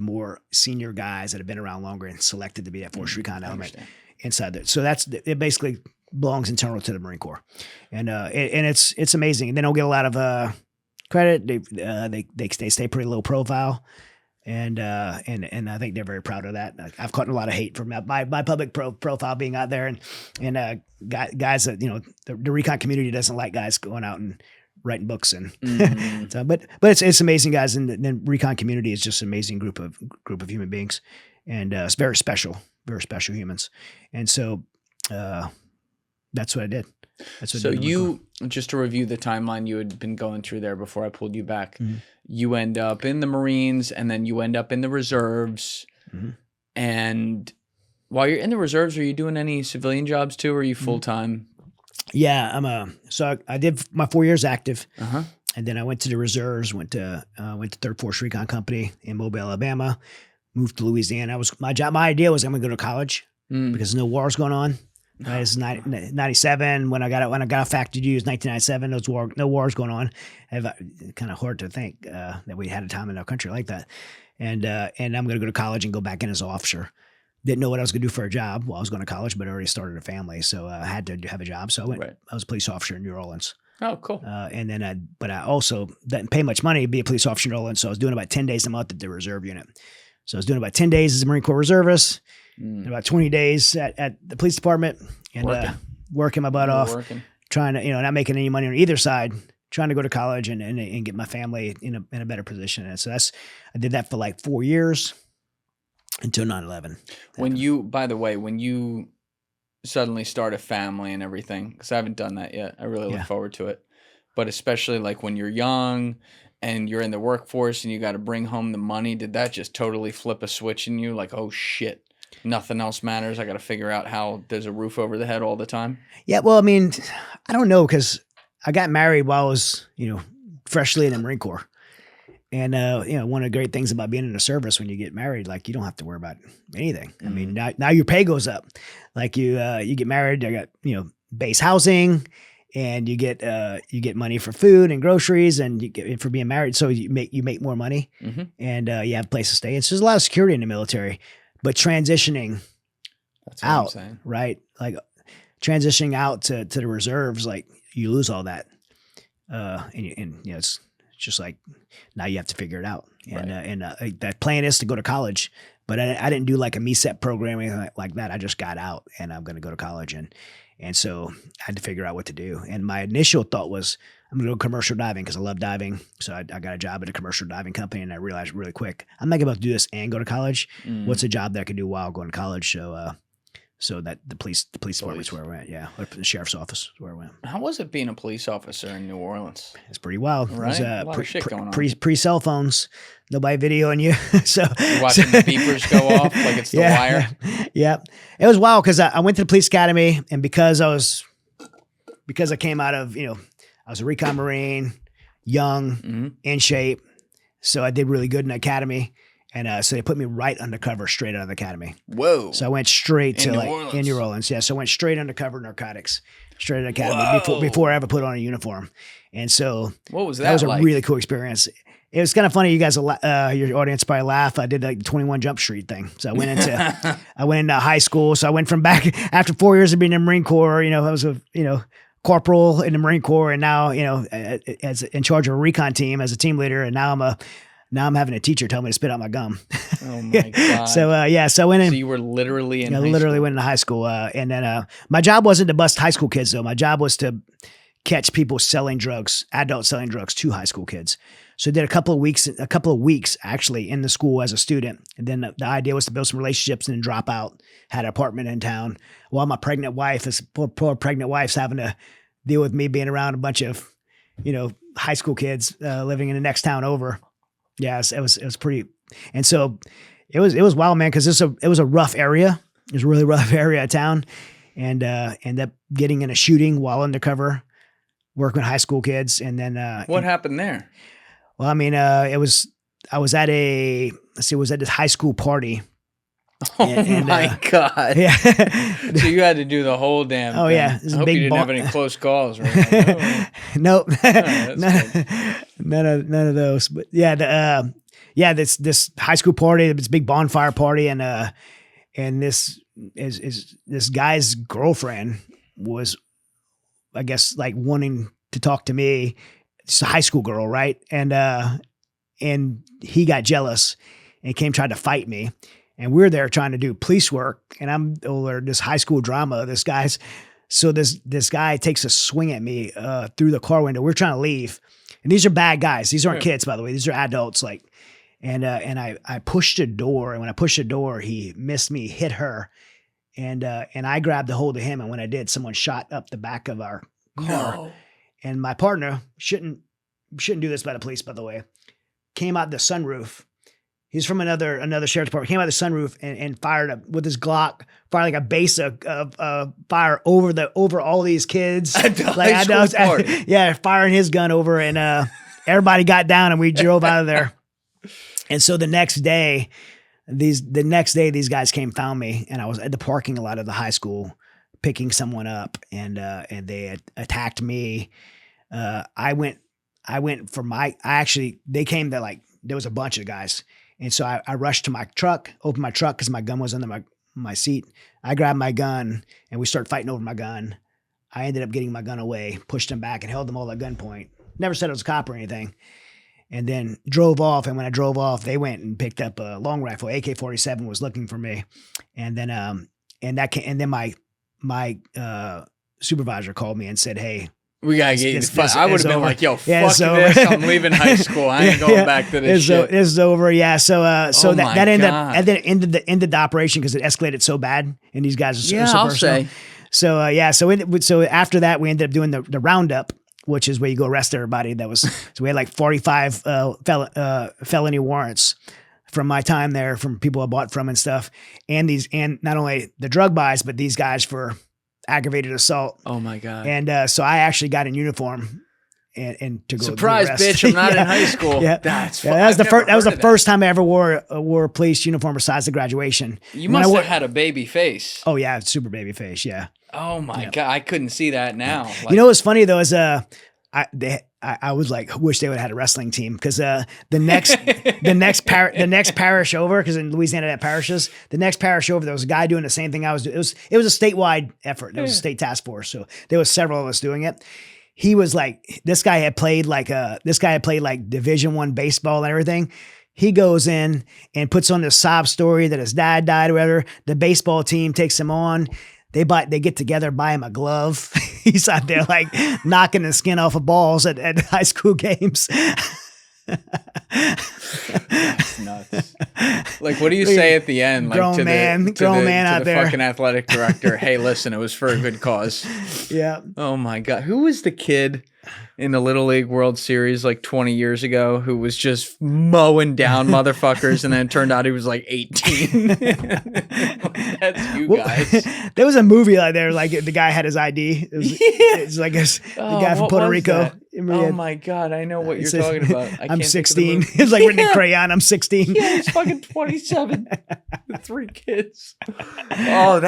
more senior guys that have been around longer and selected to be that force recon element inside there. So it basically belongs internal to the Marine Corps, and it's amazing. And they don't get a lot of credit. They stay pretty low profile, and I think they're very proud of that. I've caught a lot of hate from my public profile being out there, and guys that the recon community doesn't like guys going out and writing books and so, but it's amazing, guys, and the recon community is just an amazing group of human beings, and it's very special humans, and so that's what I did.
So just to review the timeline you had been going through there before I pulled you back, you end up in the Marines, and then you end up in the reserves. And while you're in the reserves, are you doing any civilian jobs too, or are you full-time?
Yeah, so I did my 4 years active, and then I went to the reserves, went to 3rd Force Recon Company in Mobile, Alabama, moved to Louisiana. My idea was I'm gonna go to college because no war's going on. Right, this is 97 when I got off active duty. It was 1997. No wars going on. Kind of hard to think that we had a time in our country like that. And I'm going to go to college and go back in as an officer. Didn't know what I was going to do for a job while I was going to college, but I already started a family, so I had to have a job. So I went. Right. I was a police officer in New Orleans.
Oh, cool.
And then but I also didn't pay much money to be a police officer in New Orleans, so I was doing about 10 days a month at the reserve unit. So I was doing about 10 days as a Marine Corps reservist. And about 20 days at the police department, and working my butt off, trying to, not making any money on either side, trying to go to college and get my family in a better position. And so I did that for like 4 years until 9/11.
When you suddenly start a family and everything, because I haven't done that yet, I really look forward to it. But especially like when you're young and you're in the workforce and you got to bring home the money, did that just totally flip a switch in you? Like, oh shit, nothing else matters. I got to figure out how there's a roof over the head all the time. Yeah.
Well, I mean, I don't know, because I got married while I was, freshly in the Marine Corps. And, one of the great things about being in the service, when you get married, like, you don't have to worry about anything. I mean, now your pay goes up. Like you get married, I got, base housing, and you get money for food and groceries, and you get for being married. So you make more money, and you have a place to stay. And so there's a lot of security in the military. But transitioning out, right? Like transitioning out to the reserves, like you lose all that. It's just like now you have to figure it out. And that plan is to go to college, but I didn't do like a MECEP program or anything like that. I just got out, and I'm going to go to college. And so I had to figure out what to do. And my initial thought was, I'm going to go commercial diving because I love diving. So I got a job at a commercial diving company, and I realized really quick, I'm not about to do this and go to college. What's a job that I could do while going to college? So that the police department's where I went. Yeah. Or the sheriff's office is where I went.
How was it being a police officer in New Orleans?
It's pretty wild.
Right? A lot of shit going on.
Pre cell phones, nobody videoing you. So
you're watching the beepers go off like it's The Wire.
Yeah. It was wild because I went to the police academy, and because I came out of, I was a recon Marine, young, in shape. So I did really good in the academy. And so they put me right undercover straight out of the academy.
Whoa.
So I went straight to in New Orleans. Yeah. So I went straight undercover narcotics, straight out of the academy before I ever put on a uniform. And so
what was that?
That was a really cool experience. It was kind of funny. You guys, your audience probably laugh. I did like the 21 Jump Street thing. So I went into high school. So I went from back after 4 years of being in the Marine Corps, I was corporal in the Marine Corps, and now, as in charge of a recon team as a team leader. And now I'm having a teacher tell me to spit out my gum.
Oh my God.
So I went in.
So you were literally in high
literally
school.
Went into high school. And then my job wasn't to bust high school kids though. My job was to catch people selling drugs, adults selling drugs to high school kids. So I did a couple of weeks actually in the school as a student. And then the idea was to build some relationships and then drop out, had an apartment in town. While my pregnant wife, this poor pregnant wife's having to deal with me being around a bunch of, high school kids living in the next town over. Yes, it was pretty. And so it was wild, man, because it was a rough area. It was a really rough area of town, and ended up getting in a shooting while undercover, working with high school kids. And then
What happened there?
well, I mean, I was at it was at this high school party.
Oh my God.
Yeah.
So you had to do the whole damn thing.
Yeah.
I hope you didn't have any close calls. Right? Like, oh.
Nope.
That's
none of those. But yeah, this high school party, this big bonfire party, and this is this guy's girlfriend was, I guess, like wanting to talk to me. It's a high school girl, right? And he got jealous and tried to fight me. And we're there trying to do police work, and I'm over this high school drama. This guy takes a swing at me through the car window. We're trying to leave, and these are bad guys. These aren't kids, by the way. These are adults. Like, and I pushed a door, and when I pushed the door, he missed me, hit her, and I grabbed a hold of him. And when I did, someone shot up the back of our car.
No.
And my partner shouldn't do this by the police, by the way. Came out the sunroof. He's from another sheriff's department. Came out the sunroof and fired with his Glock, fired like a base of fire over all these kids. Firing his gun over, and everybody got down and we drove out of there. And so the next day, these guys came, found me, and I was at the parking lot of the high school picking someone up, and they attacked me. They came to, like, there was a bunch of guys. And so I rushed to my truck, opened my truck because my gun was under my seat. I grabbed my gun and we started fighting over my gun. I ended up getting my gun away, pushed them back, and held them all at gunpoint. Never said it was a cop or anything. And then drove off. And when I drove off, they went and picked up a long rifle. AK-47 was looking for me. And then my supervisor called me and said, "Hey,
we gotta get you. I would have been like, yo, fuck this. I'm leaving high school. I ain't going back to this shit.
This is over. Yeah. So that ended up, and then ended the operation because it escalated so bad, and these guys are so
I'll
personal.
say.
So after that, we ended up doing the roundup, which is where you go arrest everybody. So we had like 45 felony warrants from my time there, from people I bought from and stuff, and not only the drug buys, but these guys for aggravated assault.
Oh my God.
And so I actually got in uniform and to go.
Surprise, bitch! I'm not in high school.
Yeah, that was the first time I ever wore a police uniform besides the graduation.
You must have had a baby face.
Oh yeah, super baby face. Yeah.
Oh my God, I couldn't see that now.
Like, you know what's funny though is I was like, wish they would have had a wrestling team, because the next parish over, because in Louisiana they have parishes. The next parish over, there was a guy doing the same thing I was doing. It was a statewide effort. There was a state task force, so there was several of us doing it. He was like, this guy had played like Division I baseball and everything. He goes in and puts on this sob story that his dad died or whatever. The baseball team takes him on. They get together, buy him a glove. He's out there like knocking the skin off of balls at high school games.
That's nuts. Like, what do you say at the end? Like,
grown man out there,
fucking athletic director. Hey, listen, it was for a good cause.
Yeah.
Oh my God, who was the kid in the Little League World Series like 20 years ago who was just mowing down motherfuckers, and then it turned out he was like 18? That's you guys.
There was a movie like there, like the guy had his ID. It's like the guy from Puerto Rico.
Oh my God, I know what you're talking about.
I'm 16. It's like written in crayon. I'm 16.
Yeah, he's fucking 27 with 3 kids. Oh,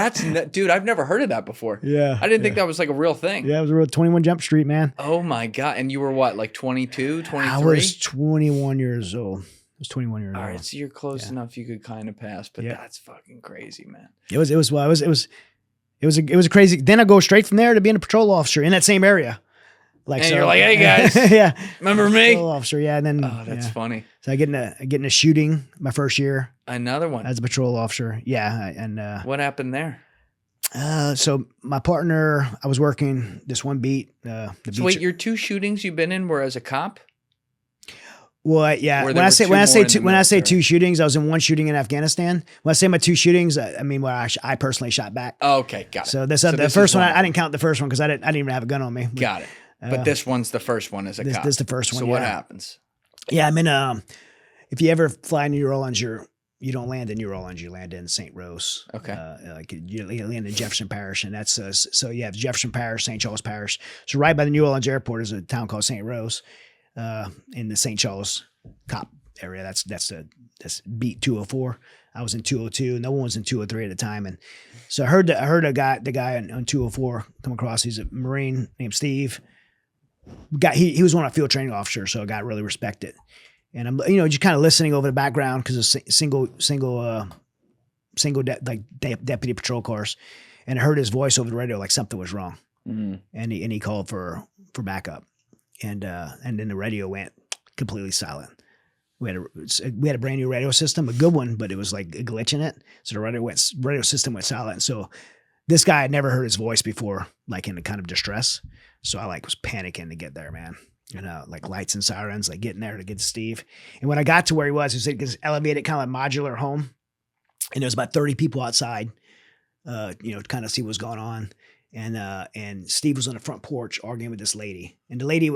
dude, I've never heard of that before.
Yeah.
I didn't think that was like a real thing.
Yeah, it was a real 21 Jump Street, man.
Oh my God. And you were what, like 22, 23?
I was 21 years old. I was 21 years old.
All right, so you're close enough you could kind of pass, but that's fucking crazy, man.
It was a crazy. Then I go straight from there to being a patrol officer in that same area. Like,
and
so,
you're like, hey guys,
yeah,
remember me?
Patrol officer, yeah. And then
that's funny.
So I get in a shooting my first year.
Another one
as a patrol officer. Yeah, and
what happened there?
So my partner, I was working this one beat.
Wait, your 2 shootings you've been in were as a cop?
Well, yeah. When I say 2 shootings, I was in 1 shooting in Afghanistan. When I say my 2 shootings, I mean where I personally shot back.
Oh, okay, got it.
So the first one, I didn't count the first one because I didn't even have a gun on me.
Got it. But this one's the first one as a cop.
This is the first one.
So what happens?
Yeah, I mean, if you ever fly New Orleans, you're you don't land in New Orleans, you land in St. Rose.
Okay.
Like you land in Jefferson Parish, and that's so you have Jefferson Parish, St. Charles Parish. So right by the New Orleans airport is a town called St. Rose, in the St. Charles cop area. That's beat 204. I was in 202. No one was in 203 at the time, and so I heard the guy on 204 come across. He's a Marine named Steve. He was one of our field training officers, so I got really respected. And I'm, just kind of listening over the background because it's deputy patrol cars, and I heard his voice over the radio like something was wrong, and he called for backup, and then the radio went completely silent. We had a brand new radio system, a good one, but it was like a glitch in it, so the radio system went silent. So this guy had never heard his voice before, like in a kind of distress. So I was panicking to get there, man. Like lights and sirens, like getting there to get to Steve. And when I got to where he was this elevated kind of like modular home. And there was about 30 people outside, to kind of see what's going on. And Steve was on the front porch arguing with this lady. And the lady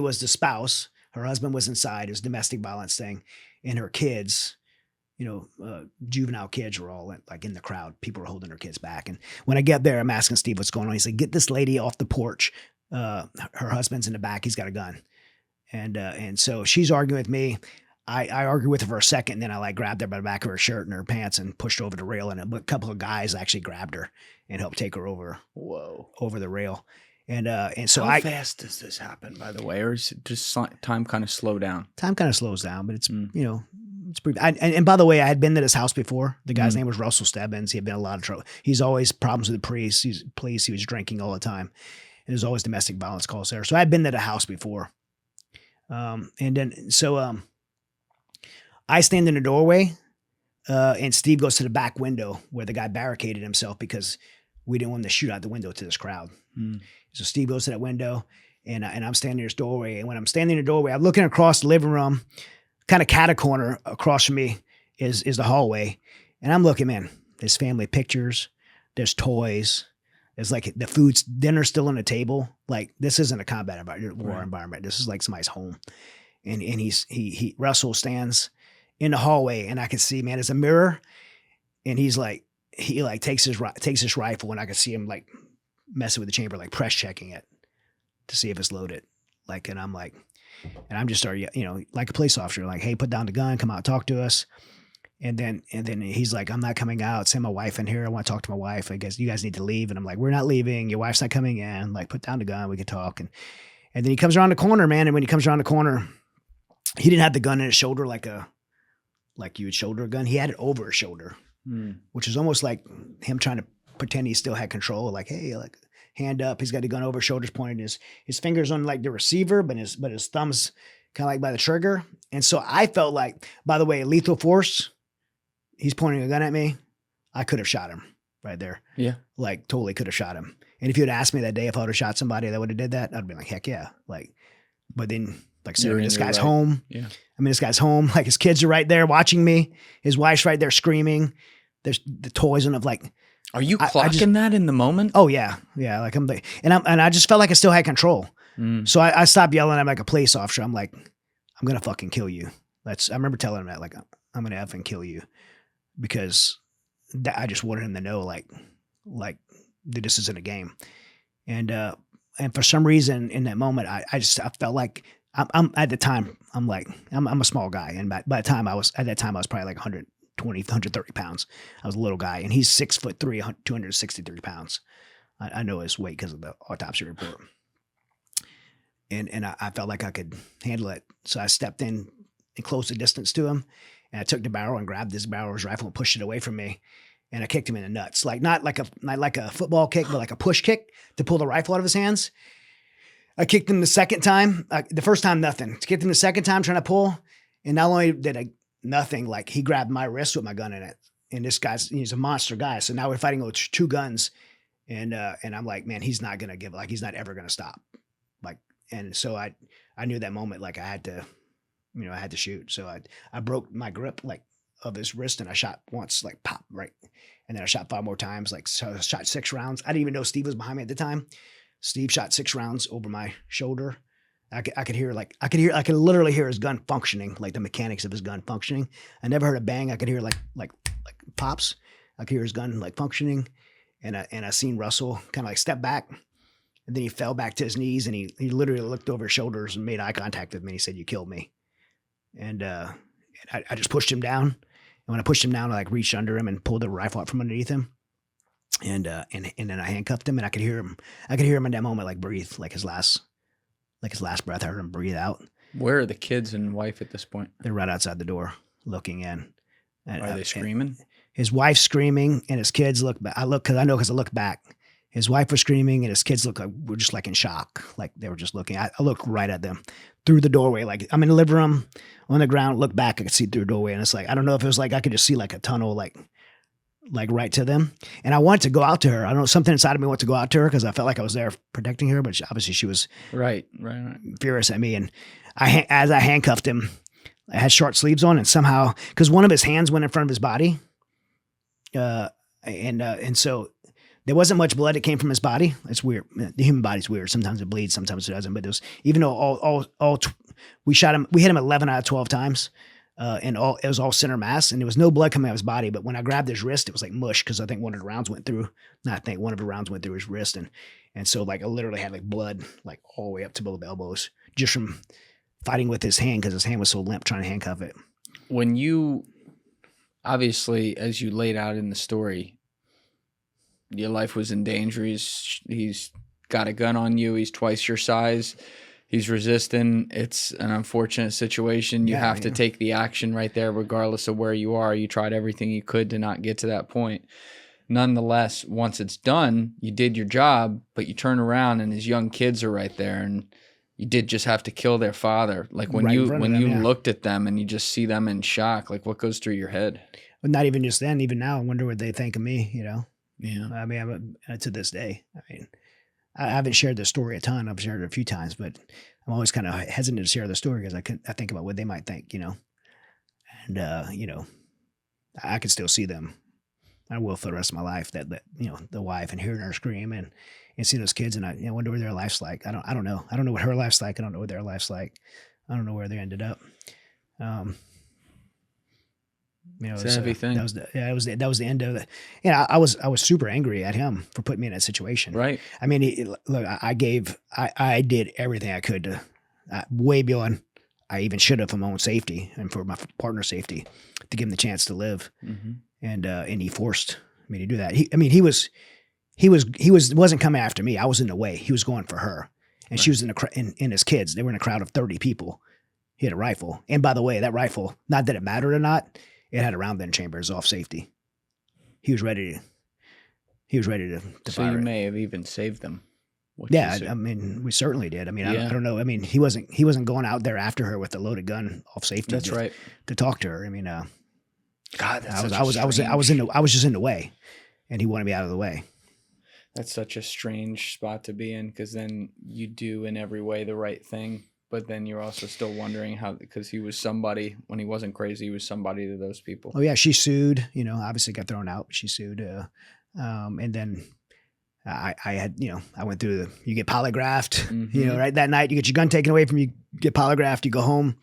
was the spouse. Her husband was inside. It was a domestic violence thing. And her kids, juvenile kids were all like in the crowd. People were holding their kids back. And when I get there, I'm asking Steve what's going on. He said, get this lady off the porch. Her husband's in the back. He's got a gun. And so she's arguing with me. I argued with her for a second. And then I grabbed her by the back of her shirt and her pants and pushed her over the rail. And a couple of guys actually grabbed her and helped take her over the rail. And so
how fast does this happen, by the way? Or is it just time kind of slow down?
Time kind of slows down, but it's, it's pretty, and by the way, I had been to this house before. The guy's name was Russell Stebbins. He had been in a lot of trouble. He's always problems with the police. He was drinking all the time. And there's always domestic violence calls there. So I'd been to the house before. I stand in the doorway, and Steve goes to the back window where the guy barricaded himself because we didn't want him to shoot out the window to this crowd. So Steve goes to that window, and I'm standing in this doorway. And when I'm standing in the doorway, I'm looking across the living room, kind of cat a corner across from me is the hallway. And I'm looking, man, there's family pictures, there's toys. It's like the food's dinner's still on the table. Like this isn't a combat environment, war environment. This is like somebody's home. And Russell stands in the hallway, and I can see, man, there's a mirror, and he takes his rifle, and I can see him like messing with the chamber, like press checking it to see if it's loaded. And I'm just started, like a police officer, like, hey, put down the gun, come out, talk to us. And then he's like, I'm not coming out. Send my wife in here. I want to talk to my wife. I guess you guys need to leave. And I'm like, we're not leaving. Your wife's not coming in. Like, put down the gun. We can talk. And then he comes around the corner, man. And when he comes around the corner, he didn't have the gun in his shoulder like you would shoulder a gun. He had it over his shoulder, which is almost like him trying to pretend he still had control. Like, hey, like hand up. He's got the gun over his shoulders, pointed his fingers on like the receiver, but his thumbs kind of like by the trigger. And so I felt like, by the way, lethal force. He's pointing a gun at me. I could have shot him right there. Yeah. Like totally could have shot him. And if you had asked me that day if I would have shot somebody that would have did that, I'd be like, heck yeah. Like, but then like, so this guy's home. Yeah. I mean, this guy's home. Like his kids are right there watching me. His wife's right there screaming. There's the toys on of like. Are you clocking that in the moment? Oh yeah. Yeah. Like and I just felt like I still had control. So I stopped yelling. I'm like a police officer. I'm like, I'm going to fucking kill you. I remember telling him that, like, I'm going to effing kill you. Because I just wanted him to know, like that this isn't a game, and for some reason in that moment, I felt like I'm at the time I'm a small guy, and by the time I was probably like 120, 130 pounds. I was a little guy, and he's 6'3", 263 pounds. I know his weight because of the autopsy report, and I felt like I could handle it, so I stepped in and closed the distance to him. And I took the barrel and grabbed this barrel of his rifle and pushed it away from me. And I kicked him in the nuts. Like not like a football kick, but like a push kick to pull the rifle out of his hands. I kicked him the second time. The first time, nothing. Kicked him the second time trying to pull. And not only did I nothing, like he grabbed my wrist with my gun in it. And this he's a monster guy. So now we're fighting with two guns. And I'm like, man, he's not going to give, like, he's not ever going to stop. Like, and so I knew that moment, like I had to, I had to shoot. So I broke my grip like of his wrist, and I shot once, like pop, right. And then I shot 5 more times, like, so I shot 6 rounds. I didn't even know Steve was behind me at the time. Steve shot 6 rounds over my shoulder. I could literally hear his gun functioning, like the mechanics of his gun functioning. I never heard a bang. I could hear like pops. I could hear his gun like functioning, and I seen Russell kind of like step back, and then he fell back to his knees, and he literally looked over his shoulders and made eye contact with me. And he said, "You killed me," and I just pushed him down. And when I pushed him down, I like reached under him and pulled the rifle out from underneath him, and then I handcuffed him, and I could hear him in that moment like breathe, like his last breath. I heard him breathe out.
Where are the kids and wife at this point?
They're right outside the door looking in. And,
are they screaming?
His wife's screaming and his kids look back. I look back. His wife was screaming and his kids were just like in shock. Like they were just looking. I looked right at them through the doorway. Like I'm in the living room on the ground, look back, I could see through the doorway. And it's like, I don't know if it was like, I could just see like a tunnel, like right to them. And I wanted to go out to her. I don't know, something inside of me wanted to go out to her because I felt like I was there protecting her, but obviously she was
right.
furious at me. And as I handcuffed him, I had short sleeves on, and somehow, because one of his hands went in front of his body, and so there wasn't much blood that came from his body. It's weird. The human body's weird. Sometimes it bleeds, sometimes it doesn't. But it was, even though we hit him 11 out of 12 times. And it was all center mass, and there was no blood coming out of his body. But when I grabbed his wrist, it was like mush because I think one of the rounds went through. One of the rounds went through his wrist, and so like I literally had like blood like all the way up to both elbows just from fighting with his hand because his hand was so limp trying to handcuff it.
When you, obviously, as you laid out in the story, your life was in danger. He's got a gun on you. He's twice your size. He's resisting. It's an unfortunate situation. You have to take the action right there, regardless of where you are. You tried everything you could to not get to that point. Nonetheless, once it's done, you did your job, but you turn around and his young kids are right there, and you did just have to kill their father. Like when you looked at them and you just see them in shock, like what goes through your head?
But not even just then, even now, I wonder what they think of me, you know?
Yeah.
I mean, to this day, I mean, I haven't shared the story a ton. I've shared it a few times, but I'm always kind of hesitant to share the story because I think about what they might think, you know? And, you know, I can still see them. I will for the rest of my life, that you know, the wife, and hearing her scream and see those kids, and I wonder what their life's like. I don't know. I don't know what her life's like. I don't know what their life's like. I don't know where they ended up. You know,
it's a heavy thing.
That was the end of it. You know, I was super angry at him for putting me in that situation.
Right.
I mean, look, I did everything I could to, way beyond I even should have for my own safety and for my partner's safety, to give him the chance to live. Mm-hmm. And he forced me to do that. He wasn't coming after me. I was in the way. He was going for her, and she was in his kids. They were in a crowd of 30 people. He had a rifle, and by the way, that rifle, not that it mattered or not, it had a round in chambers off safety. He was ready to fire.
So you may have even saved them.
Yeah, I mean, we certainly did. I mean, I don't know. I mean, he wasn't going out there after her with a loaded gun off safety.
That's right.
To talk to her. I mean,
God,
I was just in the way, and he wanted me out of the way.
That's such a strange spot to be in, because then you do in every way the right thing, but then you're also still wondering how, because he was somebody when he wasn't crazy, he was somebody to those people.
Oh yeah, she sued. You know, obviously got thrown out, but she sued. And then I had, you know, I went through you get polygraphed. Mm-hmm. You know, right that night you get your gun taken away from you, get polygraphed, you go home.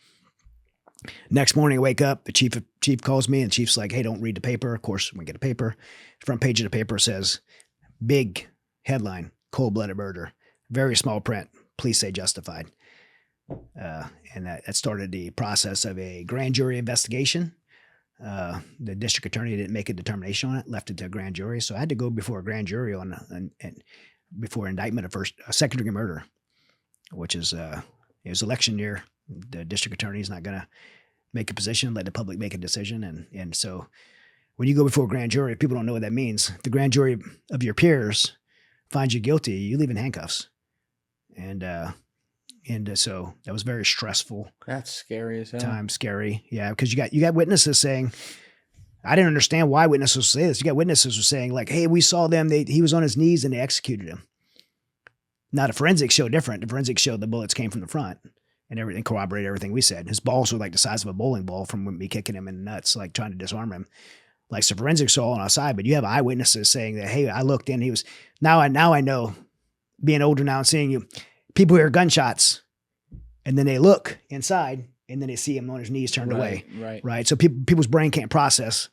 Next morning, I wake up, the chief calls me, and the chief's like, hey, don't read the paper. Of course, we get a paper. Front page of the paper says, big headline, cold-blooded murder. Very small print, police say justified. And that started the process of a grand jury investigation. The district attorney didn't make a determination on it, left it to a grand jury. So I had to go before a grand jury before indictment of second-degree murder, which is, it was election year. The district attorney is not going to make a position, let the public make a decision. And so when you go before a grand jury, people don't know what that means. If the grand jury of your peers finds you guilty, you leave in handcuffs. And so that was very stressful.
That's scary as hell.
Scary. Yeah. Because you got witnesses saying, I didn't understand why witnesses say this. You got witnesses who were saying like, hey, we saw them. He was on his knees and they executed him. Now the forensics show different. The forensics show the bullets came from the front. And everything corroborated everything we said. His balls were like the size of a bowling ball from me kicking him in the nuts, like trying to disarm him. Like, so forensics are all on our side, but you have eyewitnesses saying that, hey, I looked in, he was, now I know, being older now and seeing you, people hear gunshots, and then they look inside, and then they see him on his knees turned away. Right. So people's brain can't process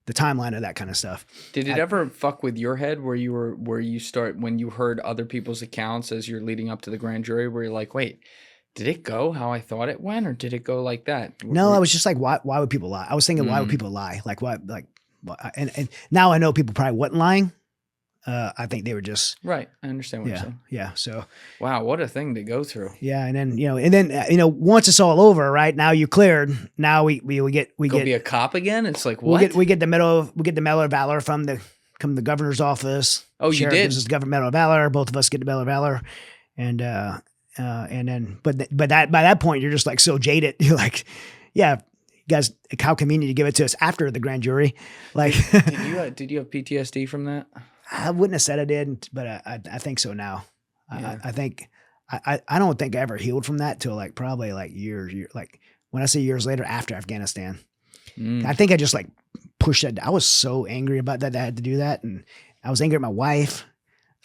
the timeline of that kind of stuff.
Did it ever fuck with your head when you heard other people's accounts as you're leading up to the grand jury, where you're like, wait, did it go how I thought it went, or did it go like that?
No, I was just like, why would people lie? I was thinking, why would people lie? Like, why? Like, and now I know people probably wasn't lying. I think they were just
right. I understand what you're saying.
Yeah. So
wow, what a thing to go through.
Yeah, and then once it's all over, right? Now you cleared. Now we get
be a cop again. It's like what?
We get the Medal of Valor from the governor's office.
Oh, you did?
This is the government Medal of Valor. Both of us get the Medal of Valor, and then by that point you're just like so jaded. You're like, yeah, guys, how convenient you give it to us after the grand jury. Like,
did you have PTSD from that?
I wouldn't have said I did, but I think so now. Yeah. I think I don't think I ever healed from that till like probably like years like when I say years later after Afghanistan. I think I just like pushed that. I was so angry about that I had to do that, and I was angry at my wife.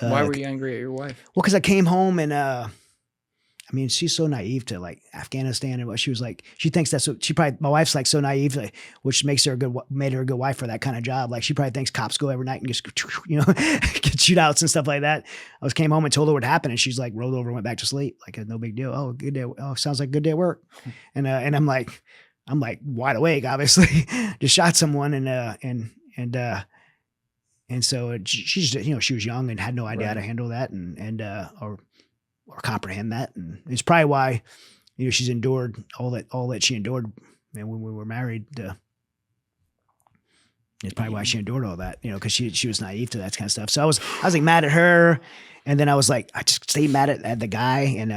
Why were you angry at your wife?
Well, because I came home and I mean, she's so naive to like Afghanistan and what she was like. She thinks that's what my wife's like so naive, like, which made her a good wife for that kind of job. Like she probably thinks cops go every night and just, get shootouts and stuff like that. I came home and told her what happened, and she's like rolled over and went back to sleep. Like no big deal. Oh, good day. Oh, sounds like a good day at work. And I'm like wide awake, obviously. Just shot someone and so she's she was young and had no idea how to handle that or comprehend that, and it's probably why she's endured all that she endured. And when we were married, it's probably why she endured all that, because she was naive to that kind of stuff. So I was like mad at her, and then I was like, I just stayed mad at the guy, and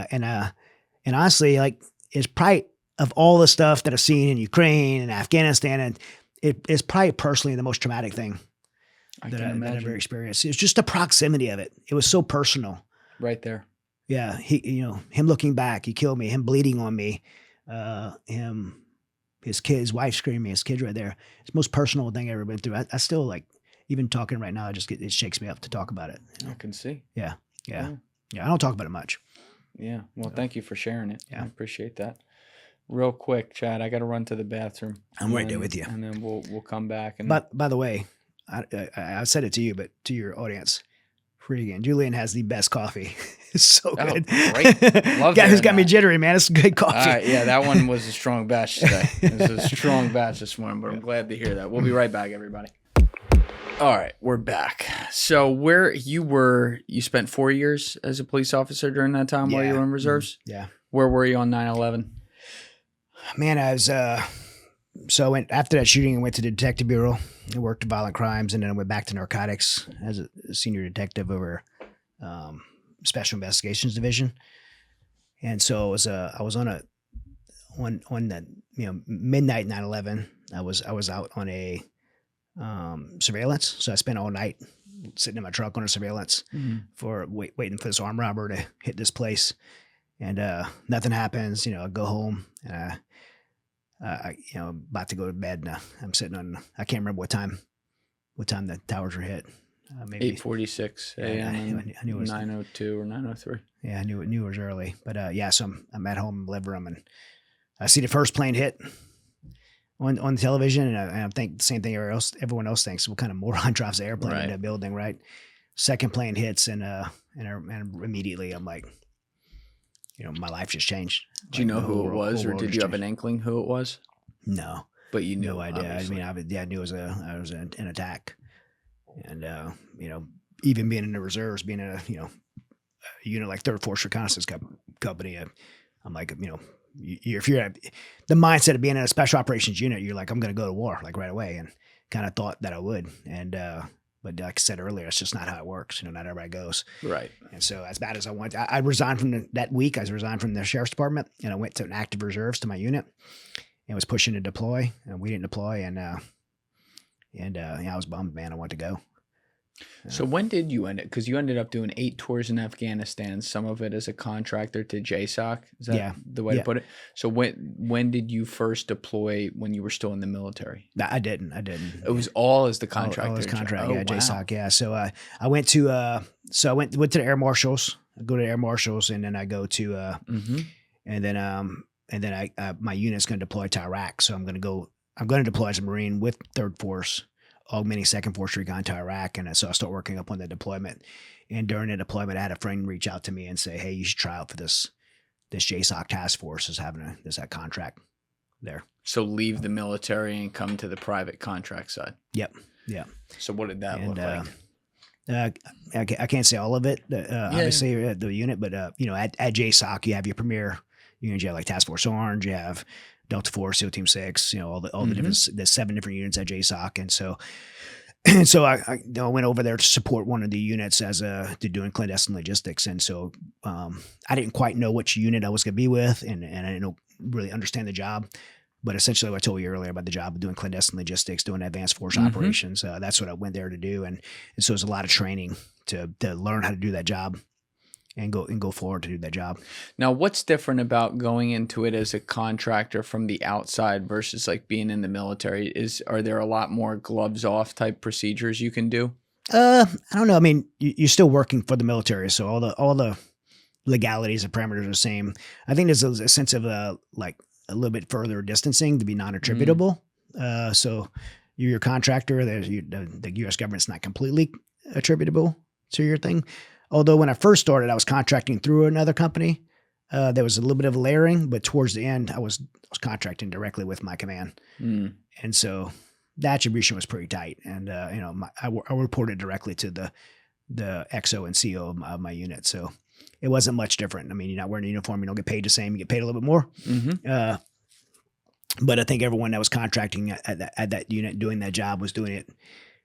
honestly, like it's probably of all the stuff that I've seen in Ukraine and Afghanistan, and it's probably personally the most traumatic thing that I've ever experienced. It's just the proximity of it. It was so personal.
Right there.
Yeah, him looking back, he killed me. Him bleeding on me, his wife screaming, his kids right there. It's the most personal thing I've ever been through. I still like, even talking right now, it shakes me up to talk about it.
I can see.
Yeah. I don't talk about it much.
Yeah. Well, thank you for sharing it.
Yeah,
I appreciate that. Real quick, Chad, I got to run to the bathroom.
I'm right there with you.
And then we'll come back. And
by the way, I said it to you, but to your audience. Again, Julian has the best coffee. It's so good.
Great. Love
Guy who's got me jittery, man. It's good coffee.
Yeah, that one was a strong batch today. It was a strong batch this morning, but I'm glad to hear that. We'll be right back, everybody. All right, we're back. So where you spent 4 years as a police officer during that time while you were in reserves?
Yeah.
Where were you on 9/11?
Man, I was so I went after that shooting. I went to the detective bureau. I worked violent crimes, and then I went back to narcotics as a senior detective over Special Investigations Division. And so I was on that midnight 9/11. I was out on a surveillance. So I spent all night sitting in my truck on a surveillance for waiting for this armed robber to hit this place, and nothing happens. I go home. About to go to bed now. I'm sitting on, I can't remember what time the towers were hit. Maybe
8:46 a.m. I knew it was 9:02 or 9:03.
Yeah, I knew it was early. But so I'm at home in the living room, and I see the first plane hit on the television, and I think the same thing everyone else thinks. What kind of moron drops the airplane in that building, right? Second plane hits, and immediately I'm like, my life just changed.
Do you know who it was, or did you have an inkling who it was?
No,
but you knew.
No idea.
Obviously.
I knew it was an attack, and even being in the reserves, being in a unit like Third Force Reconnaissance Company, I'm like, if you're at the mindset of being in a special operations unit, you're like, I'm going to go to war like right away, and kind of thought that I would, and but like I said earlier, it's just not how it works. Not everybody goes.
Right.
And so as bad as I went, I resigned from that week. I resigned from the sheriff's department, and I went to an active reserves to my unit, and was pushing to deploy, and we didn't deploy, and I was bummed, man. I wanted to go.
So when did you end it? Because you ended up doing 8 tours in Afghanistan, some of it as a contractor to JSOC. Is that the way to put it? So when did you first deploy when you were still in the military?
I didn't.
It was all as the contractor.
All as contract, JSOC, yeah. So I went to the air marshals. I go to air marshals, and then I go to and then my unit's going to deploy to Iraq. So I'm going to deploy as a Marine with 3rd Force, augmenting 2nd Force Recon to Iraq. And so I start working up on the deployment. And during the deployment, I had a friend reach out to me and say, "Hey, you should try out for this JSOC task force is having this contract there."
So leave the military and come to the private contract side.
Yep. Yeah.
So what did that look like?
I can't say all of it, obviously the unit, but at JSOC, you have your premier units. You have like Task Force Orange, you have Delta Force, SEAL Team 6, all the different, the 7 different units at JSOC. And so I went over there to support one of the units to doing clandestine logistics. And so I didn't quite know which unit I was going to be with, and I didn't really understand the job. But essentially, what I told you earlier about the job of doing clandestine logistics, doing advanced force operations, that's what I went there to do. And so it was a lot of training to learn how to do that job and go forward to do that job.
Now, what's different about going into it as a contractor from the outside versus like being in the military? Are there a lot more gloves off type procedures you can do?
I don't know. I mean, you're still working for the military, so all the legalities and parameters are the same. I think there's a sense of like a little bit further distancing to be non-attributable. So you're a contractor. The U.S. government's not completely attributable to your thing. Although when I first started, I was contracting through another company. There was a little bit of layering, but towards the end, I was contracting directly with my command, and so the attribution was pretty tight. And I reported directly to the XO and CO of my unit, so it wasn't much different. I mean, you're not wearing a uniform, you don't get paid the same, you get paid a little bit more. But I think everyone that was contracting at that unit doing that job was doing it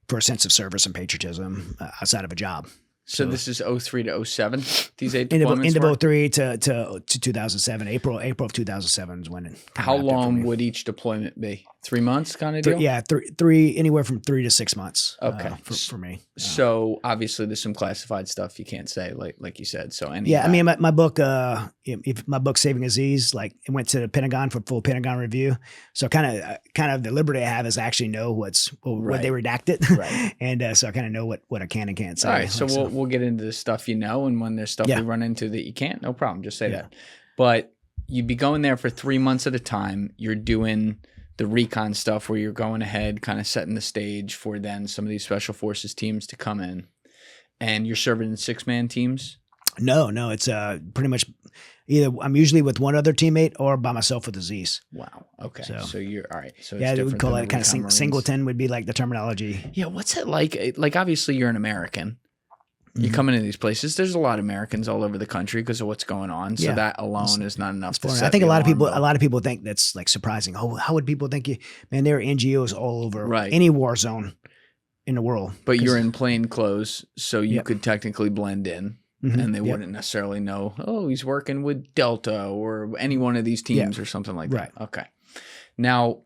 for a sense of service and patriotism outside of a job.
So this is 03 to 07, these 8
end
deployments
of 03 to 2007. April of 2007 is when it
How long would each deployment be? 3 months kind of deal?
Yeah, three anywhere from 3 to 6 months.
Okay.
For me.
So obviously there's some classified stuff you can't say, like you said. So I
mean, my book, if my book Saving Aziz, like it went to the Pentagon for full Pentagon review. So kind of the liberty I have is I actually know what they redacted,
right?
And so I kind of know what I can and can't say.
All right, so we'll get into the stuff and when there's stuff we run into that you can't, no problem, just say that. But you'd be going there for 3 months at a time. You're doing the recon stuff where you're going ahead, kind of setting the stage for then some of these special forces teams to come in, and you're serving in 6-man teams. No,
it's pretty much either I'm usually with one other teammate or by myself with Aziz.
Wow. Okay. So you're all right. So
it's we call it kind of singleton would be like the terminology.
Yeah. What's it like? Like obviously you're an American. You come into these places. There's a lot of Americans all over the country because of what's going on. So that alone is not enough to set
I think a lot of people think that's like surprising. Oh, how would people think man, there are NGOs all over any war zone in the world.
But you're in plain clothes, so you could technically blend in. And they wouldn't necessarily know, oh, he's working with Delta or any one of these teams or something like that. Okay. Now,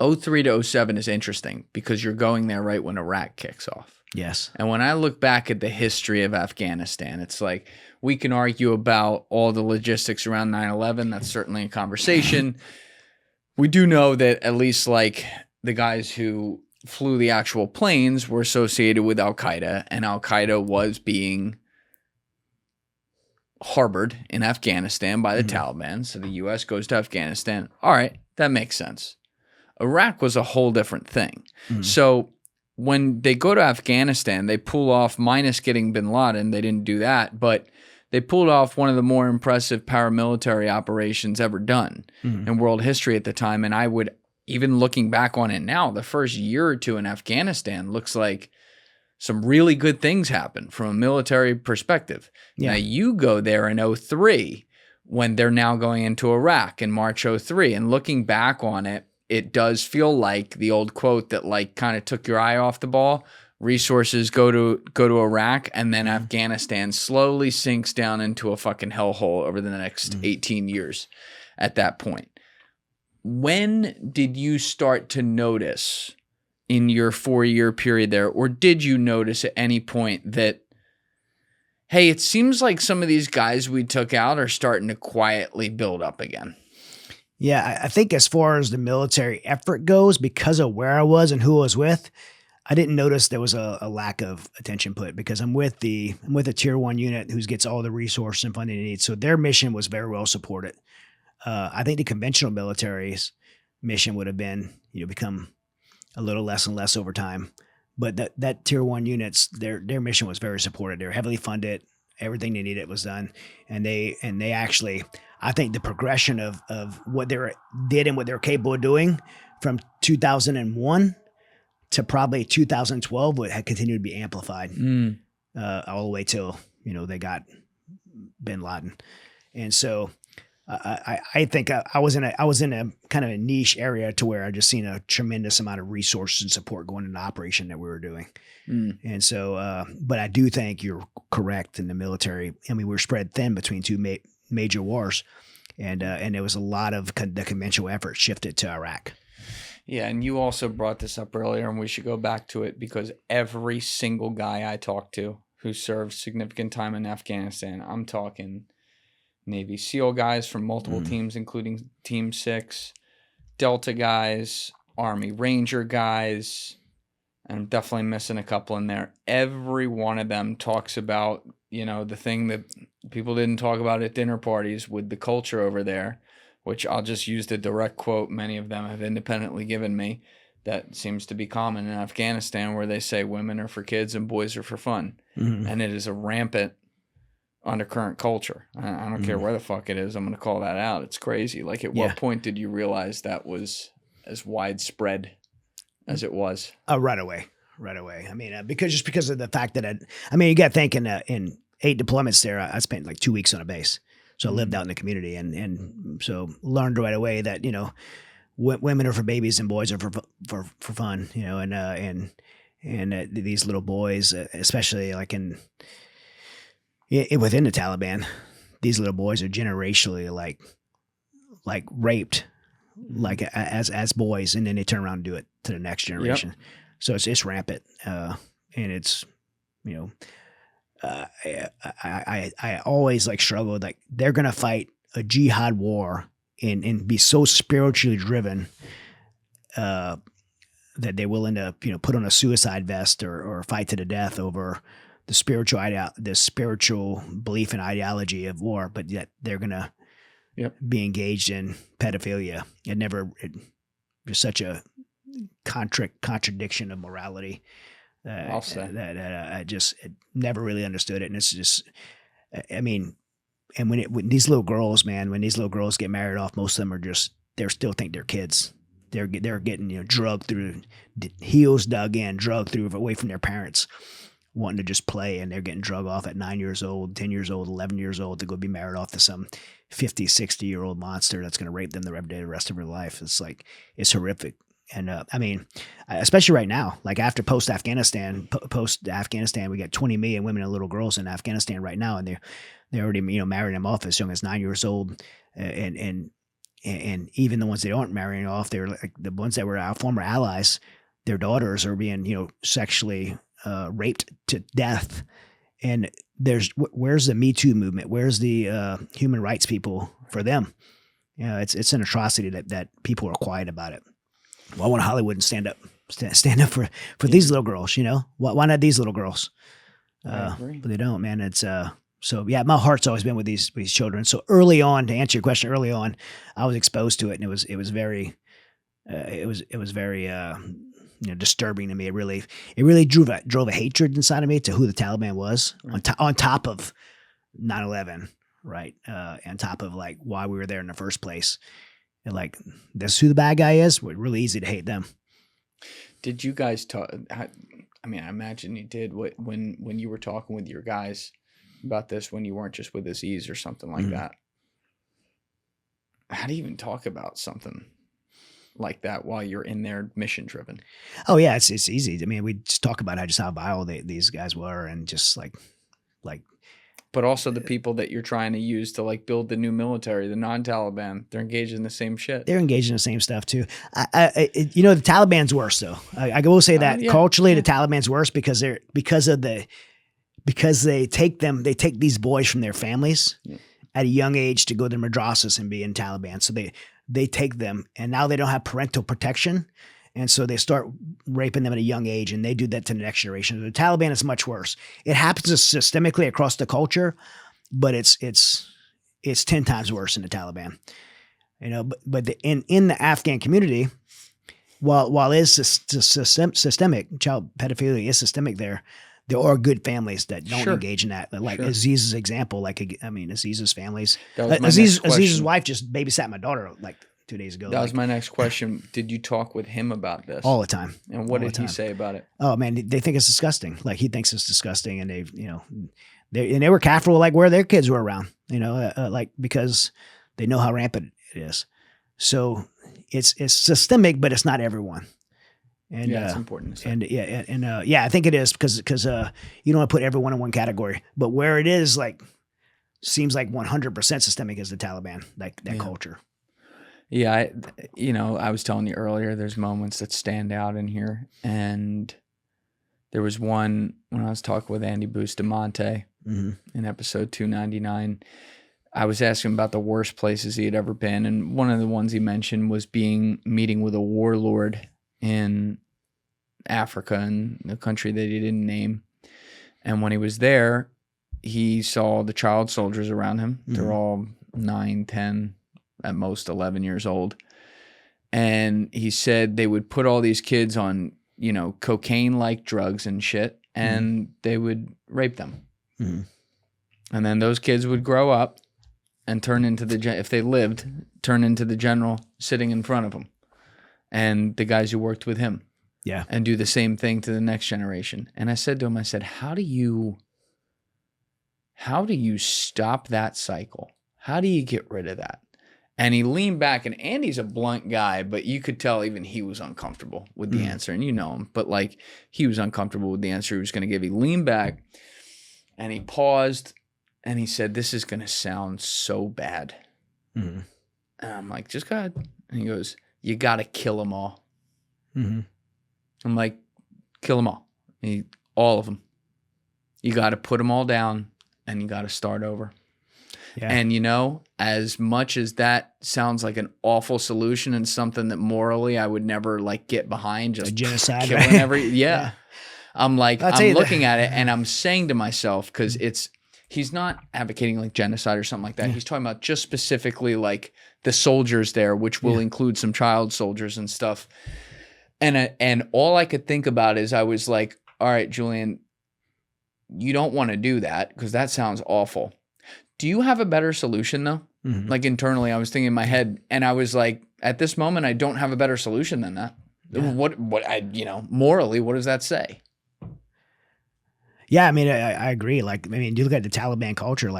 03 to 07 is interesting because you're going there right when Iraq kicks off.
Yes.
And when I look back at the history of Afghanistan, it's like we can argue about all the logistics around 9/11. That's certainly a conversation. We do know that at least like the guys who flew the actual planes were associated with Al-Qaeda, and Al-Qaeda was being harbored in Afghanistan by the Taliban. So the U.S. goes to Afghanistan. All right, that makes sense. Iraq was a whole different thing. So when they go to Afghanistan, they pull off, minus getting bin Laden, they didn't do that, but they pulled off one of the more impressive paramilitary operations ever done in world history at the time. And I would, even looking back on it now, the first year or two in Afghanistan looks like some really good things happen from a military perspective. Now you go there in 03 when they're now going into Iraq in March 03, and looking back on it, it does feel like the old quote that like kind of took your eye off the ball. Resources go to Iraq, and then Afghanistan slowly sinks down into a fucking hellhole over the next 18 years at that point. When did you start to notice in your 4-year period there, or did you notice at any point that, hey, it seems like some of these guys we took out are starting to quietly build up again?
Yeah, I think as far as the military effort goes, because of where I was and who I was with, I didn't notice there was a lack of attention put because I'm with a tier 1 unit who gets all the resources and funding it needs. So their mission was very well supported. I think the conventional military's mission would have been, become a little less and less over time. But that tier 1 units, their mission was very supported. They were heavily funded. Everything they needed was done. And they actually, I think the progression of what they did and what they're capable of doing from 2001 to probably 2012 had continued to be amplified all the way till, they got bin Laden. And so I think I was in a kind of a niche area to where I just seen a tremendous amount of resources and support going into the operation that we were doing. And so, but I do think you're correct in the military. I mean, we're spread thin between two major wars, and there was a lot of the conventional effort shifted to Iraq.
Yeah, and you also brought this up earlier, and we should go back to it because every single guy I talked to who served significant time in Afghanistan, I'm talking Navy SEAL guys from multiple teams, including Team 6, Delta guys, Army Ranger guys, and I'm definitely missing a couple in there. Every one of them talks about, the thing that people didn't talk about at dinner parties with the culture over there, which I'll just use the direct quote many of them have independently given me, that seems to be common in Afghanistan, where they say women are for kids and boys are for fun. And it is a rampant undercurrent culture. I don't care where the fuck it is. I'm going to call that out. It's crazy. Like, at what point did you realize that was as widespread as it was?
Right away. I mean, because of the fact that you got to think in 8 deployments there, I spent like 2 weeks on a base. So I lived out in the community and so learned right away that, women are for babies and boys are for fun, and these little boys, especially like within the Taliban, these little boys are generationally like raped, like as boys, and then they turn around and do it to the next generation. Yep. So it's rampant, and it's I always struggled, like they're gonna fight a jihad war and be so spiritually driven that they're willing to put on a suicide vest or fight to the death over the spiritual belief and ideology of war, but yet they're gonna be engaged in pedophilia. Just such a contradiction of morality.
I'll say
that I just never really understood it, and it's just, I mean, and when these little girls, man, when these little girls get married off, most of them they still think they're kids. They're getting drugged through, heels dug in, drugged through away from their parents, wanting to just play, and they're getting drug off at 9 years old, 10 years old, 11 years old to go be married off to some 50, 60-year-old monster that's going to rape them the rest of their life. It's like, it's horrific. And I mean, especially right now, like after post-Afghanistan, we got 20 million women and little girls in Afghanistan right now, and they're already marrying them off as young as 9 years old, and even the ones they aren't marrying off, they're like the ones that were our former allies, their daughters are being raped to death. And where's the Me Too movement? Where's the human rights people for them? It's an atrocity that people are quiet about it. Why won't Hollywood stand up for these little girls? Why not these little girls? But they don't, man. It's so yeah. My heart's always been with these children. So early on, to answer your question, early on, I was exposed to it, and it was very disturbing to me. It really drove a hatred inside of me to who the Taliban was, on top of 9/11, right? On top of like why we were there in the first place. And like, that's who the bad guy is. It's really easy to hate them.
Did you guys talk? I mean, I imagine you did. When you were talking with your guys about this, when you weren't just with Aziz or something like that. How do you even talk about something like that while you're in there mission driven?
Oh yeah, it's easy. I mean, we just talk about how vile these guys were, and just like.
But also the people that you're trying to use to like build the new military, the non-Taliban, they're engaged in the same shit.
They're engaged in the same stuff too. The Taliban's worse though. I will say that culturally, the Taliban's worse because they take these boys from their families at a young age to go to madrasas and be in Taliban. So they take them, and now they don't have parental protection. And so they start raping them at a young age, and they do that to the next generation. The Taliban is much worse. It happens systemically across the culture, but it's 10 times worse in the Taliban. But in the Afghan community, while it is systemic, child pedophilia is systemic there are good families that don't engage in that. Like Aziz's example, Aziz's families. Aziz's wife just babysat my daughter like 2 days ago.
That was my next question. Did you talk with him about this?
All the time.
And what did he say about it?
Oh man, they think it's disgusting. Like he thinks it's disgusting, and they were careful like where their kids were around, because they know how rampant it is. So it's systemic, but it's not everyone. And
it's important to say.
And I think it is because you don't want to put everyone in one category, but where it is seems like 100% systemic is the Taliban, like that culture.
Yeah, I was telling you earlier, there's moments that stand out in here, and there was one when I was talking with Andy Bustamante in episode 299. I was asking him about the worst places he had ever been, and one of the ones he mentioned was meeting with a warlord in Africa, in a country that he didn't name. And when he was there, he saw the child soldiers around him. They're all 9, 10, at most 11 years old. And he said they would put all these kids on, cocaine-like drugs and shit, and they would rape them. And then those kids would grow up and turn into if they lived, turn into the general sitting in front of them and the guys who worked with him.
Yeah.
And do the same thing to the next generation. And I said to him, how do you stop that cycle? How do you get rid of that? And he leaned back, and Andy's a blunt guy, but you could tell even he was uncomfortable with the answer, and you know him, but he was uncomfortable with the answer he was going to give. He leaned back and he paused and he said, "This is going to sound so bad." And I'm like, "Just go ahead." And he goes, "You got to kill them all." I'm like, "Kill them all." All of them. You got to put them all down and you got to start over. Yeah. And as much as that sounds like an awful solution and something that morally I would never get behind, just
genocide,
killing
right?
Yeah. I'm looking at it and I'm saying to myself, because he's not advocating genocide or something like that. He's talking about just specifically the soldiers there, which will include some child soldiers and stuff. And all I could think about is I was like, all right, Julian, you don't want to do that because that sounds awful. Do you have a better solution though? Internally, I was thinking in my head, and I was like, at this moment, I don't have a better solution than that. Yeah. Morally, what does that say?
Yeah, I agree. You look at the Taliban culture,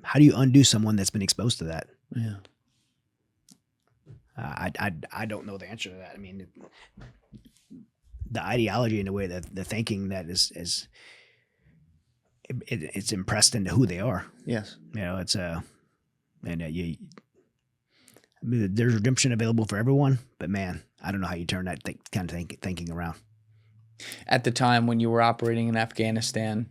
how do you undo someone that's been exposed to that?
Yeah.
I don't know the answer to that. The ideology and the way that the thinking that is it's impressed into who they are.
Yes.
It's there's redemption available for everyone, but man, I don't know how you turn that kind of thinking around.
At the time when you were operating in Afghanistan,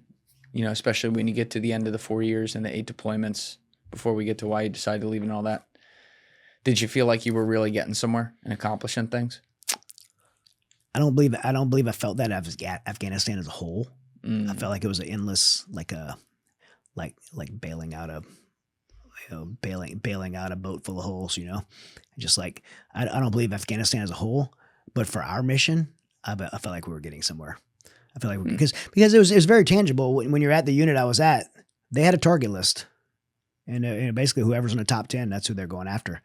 especially when you get to the end of the 4 years and the 8 deployments before we get to why you decided to leave and all that, did you feel like you were really getting somewhere and accomplishing things?
I don't believe I felt that Afghanistan as a whole. I felt like it was an endless, bailing out a boat full of holes. Just I don't believe Afghanistan as a whole, but for our mission, I felt like we were getting somewhere. I feel like because it was very tangible when you're at the unit I was at. They had a target list, and basically whoever's in the top 10, that's who they're going after.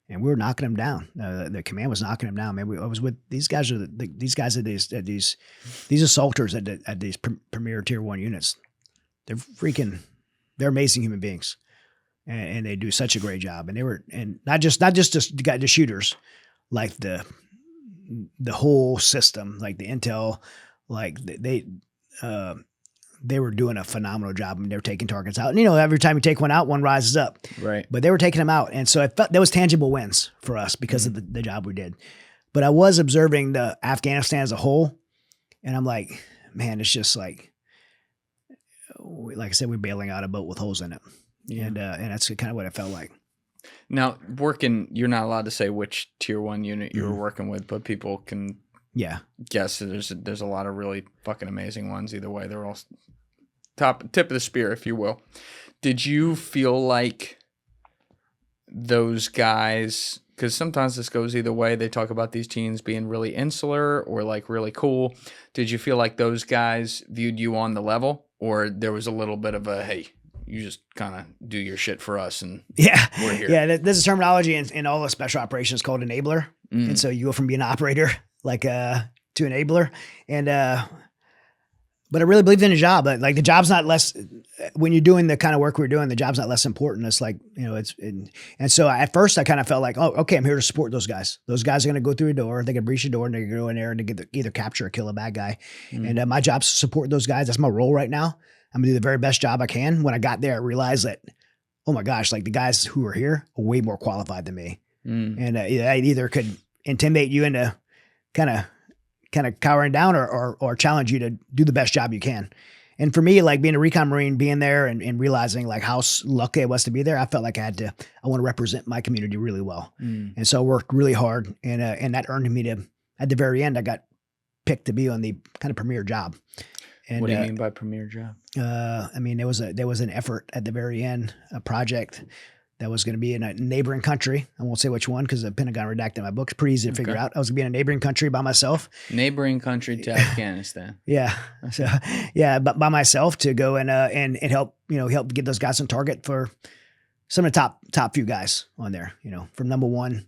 And we were knocking them down. The command was knocking them down. Man, I was with these guys. These assaulters at these premier tier 1 units. They're amazing human beings, and they do such a great job. And not just the shooters, the whole system, the intel, they were doing a phenomenal job, and they were taking targets out. And, every time you take one out, one rises up.
Right.
But they were taking them out. And so I felt there was tangible wins for us because of the job we did. But I was observing the Afghanistan as a whole, and I'm like, man, it's just like I said, we're bailing out a boat with holes in it. Yeah. And that's kind of what it felt like.
Now, you're not allowed to say which tier 1 unit you were working with, but people can guess that there's a lot of really fucking amazing ones. Either way, they're all tip of the spear, if you will. Did you feel like those guys, because sometimes this goes either way, they talk about these teens being really insular or like really cool. Did you feel like those guys viewed you on the level, or there was a little bit of a, hey, you just kind of do your shit for us and we're here?
Yeah, there's a terminology in all the special operations called enabler. And so you go from being an operator to enabler. And but I really believed in the job. Like the job's not less, when you're doing the kind of work we're doing, the job's not less important. It's like, and so at first I kind of felt like, oh, okay, I'm here to support those guys. Those guys are going to go through a door. They can breach a door and they're going to go in there and they either capture or kill a bad guy. And my job's to support those guys. That's my role right now. I'm gonna do the very best job I can. When I got there, I realized that, oh my gosh, like the guys who are here are way more qualified than me. And I either could intimidate you into kind of cowering down or challenge you to do the best job you can. And for me, like being a Recon Marine, being there and realizing like how lucky I was to be there, I felt like I want to represent my community really well. And so I worked really hard and that earned me at the very end, I got picked to be on the kind of premier job. And,
what do you mean by premier job?
I mean, there was an effort at the very end, a project that was going to be in a neighboring country. I won't say which one because the Pentagon redacted my book. It's pretty easy to figure out. I was going to be in a neighboring country by myself.
Neighboring country to Afghanistan.
Yeah. So but by myself to go and help, help get those guys on target for some of the top few guys on there, from number 1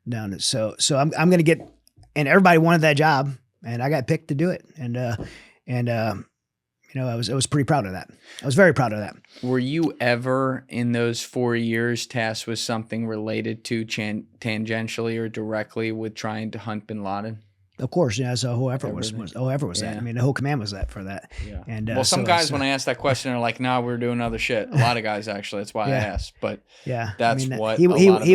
down. So I'm going to get, and everybody wanted that job and I got picked to do it. I was pretty proud of that. I was very proud of that.
Were you ever in those 4 years tasked with something related to tangentially or directly with trying to hunt bin Laden?
Of course, yeah. So whole effort was that. I mean, the whole command was that for that.
Yeah. And some guys, when I ask that question, are like, "No, we're doing other shit." A lot of guys, actually, that's why I asked. But that's what he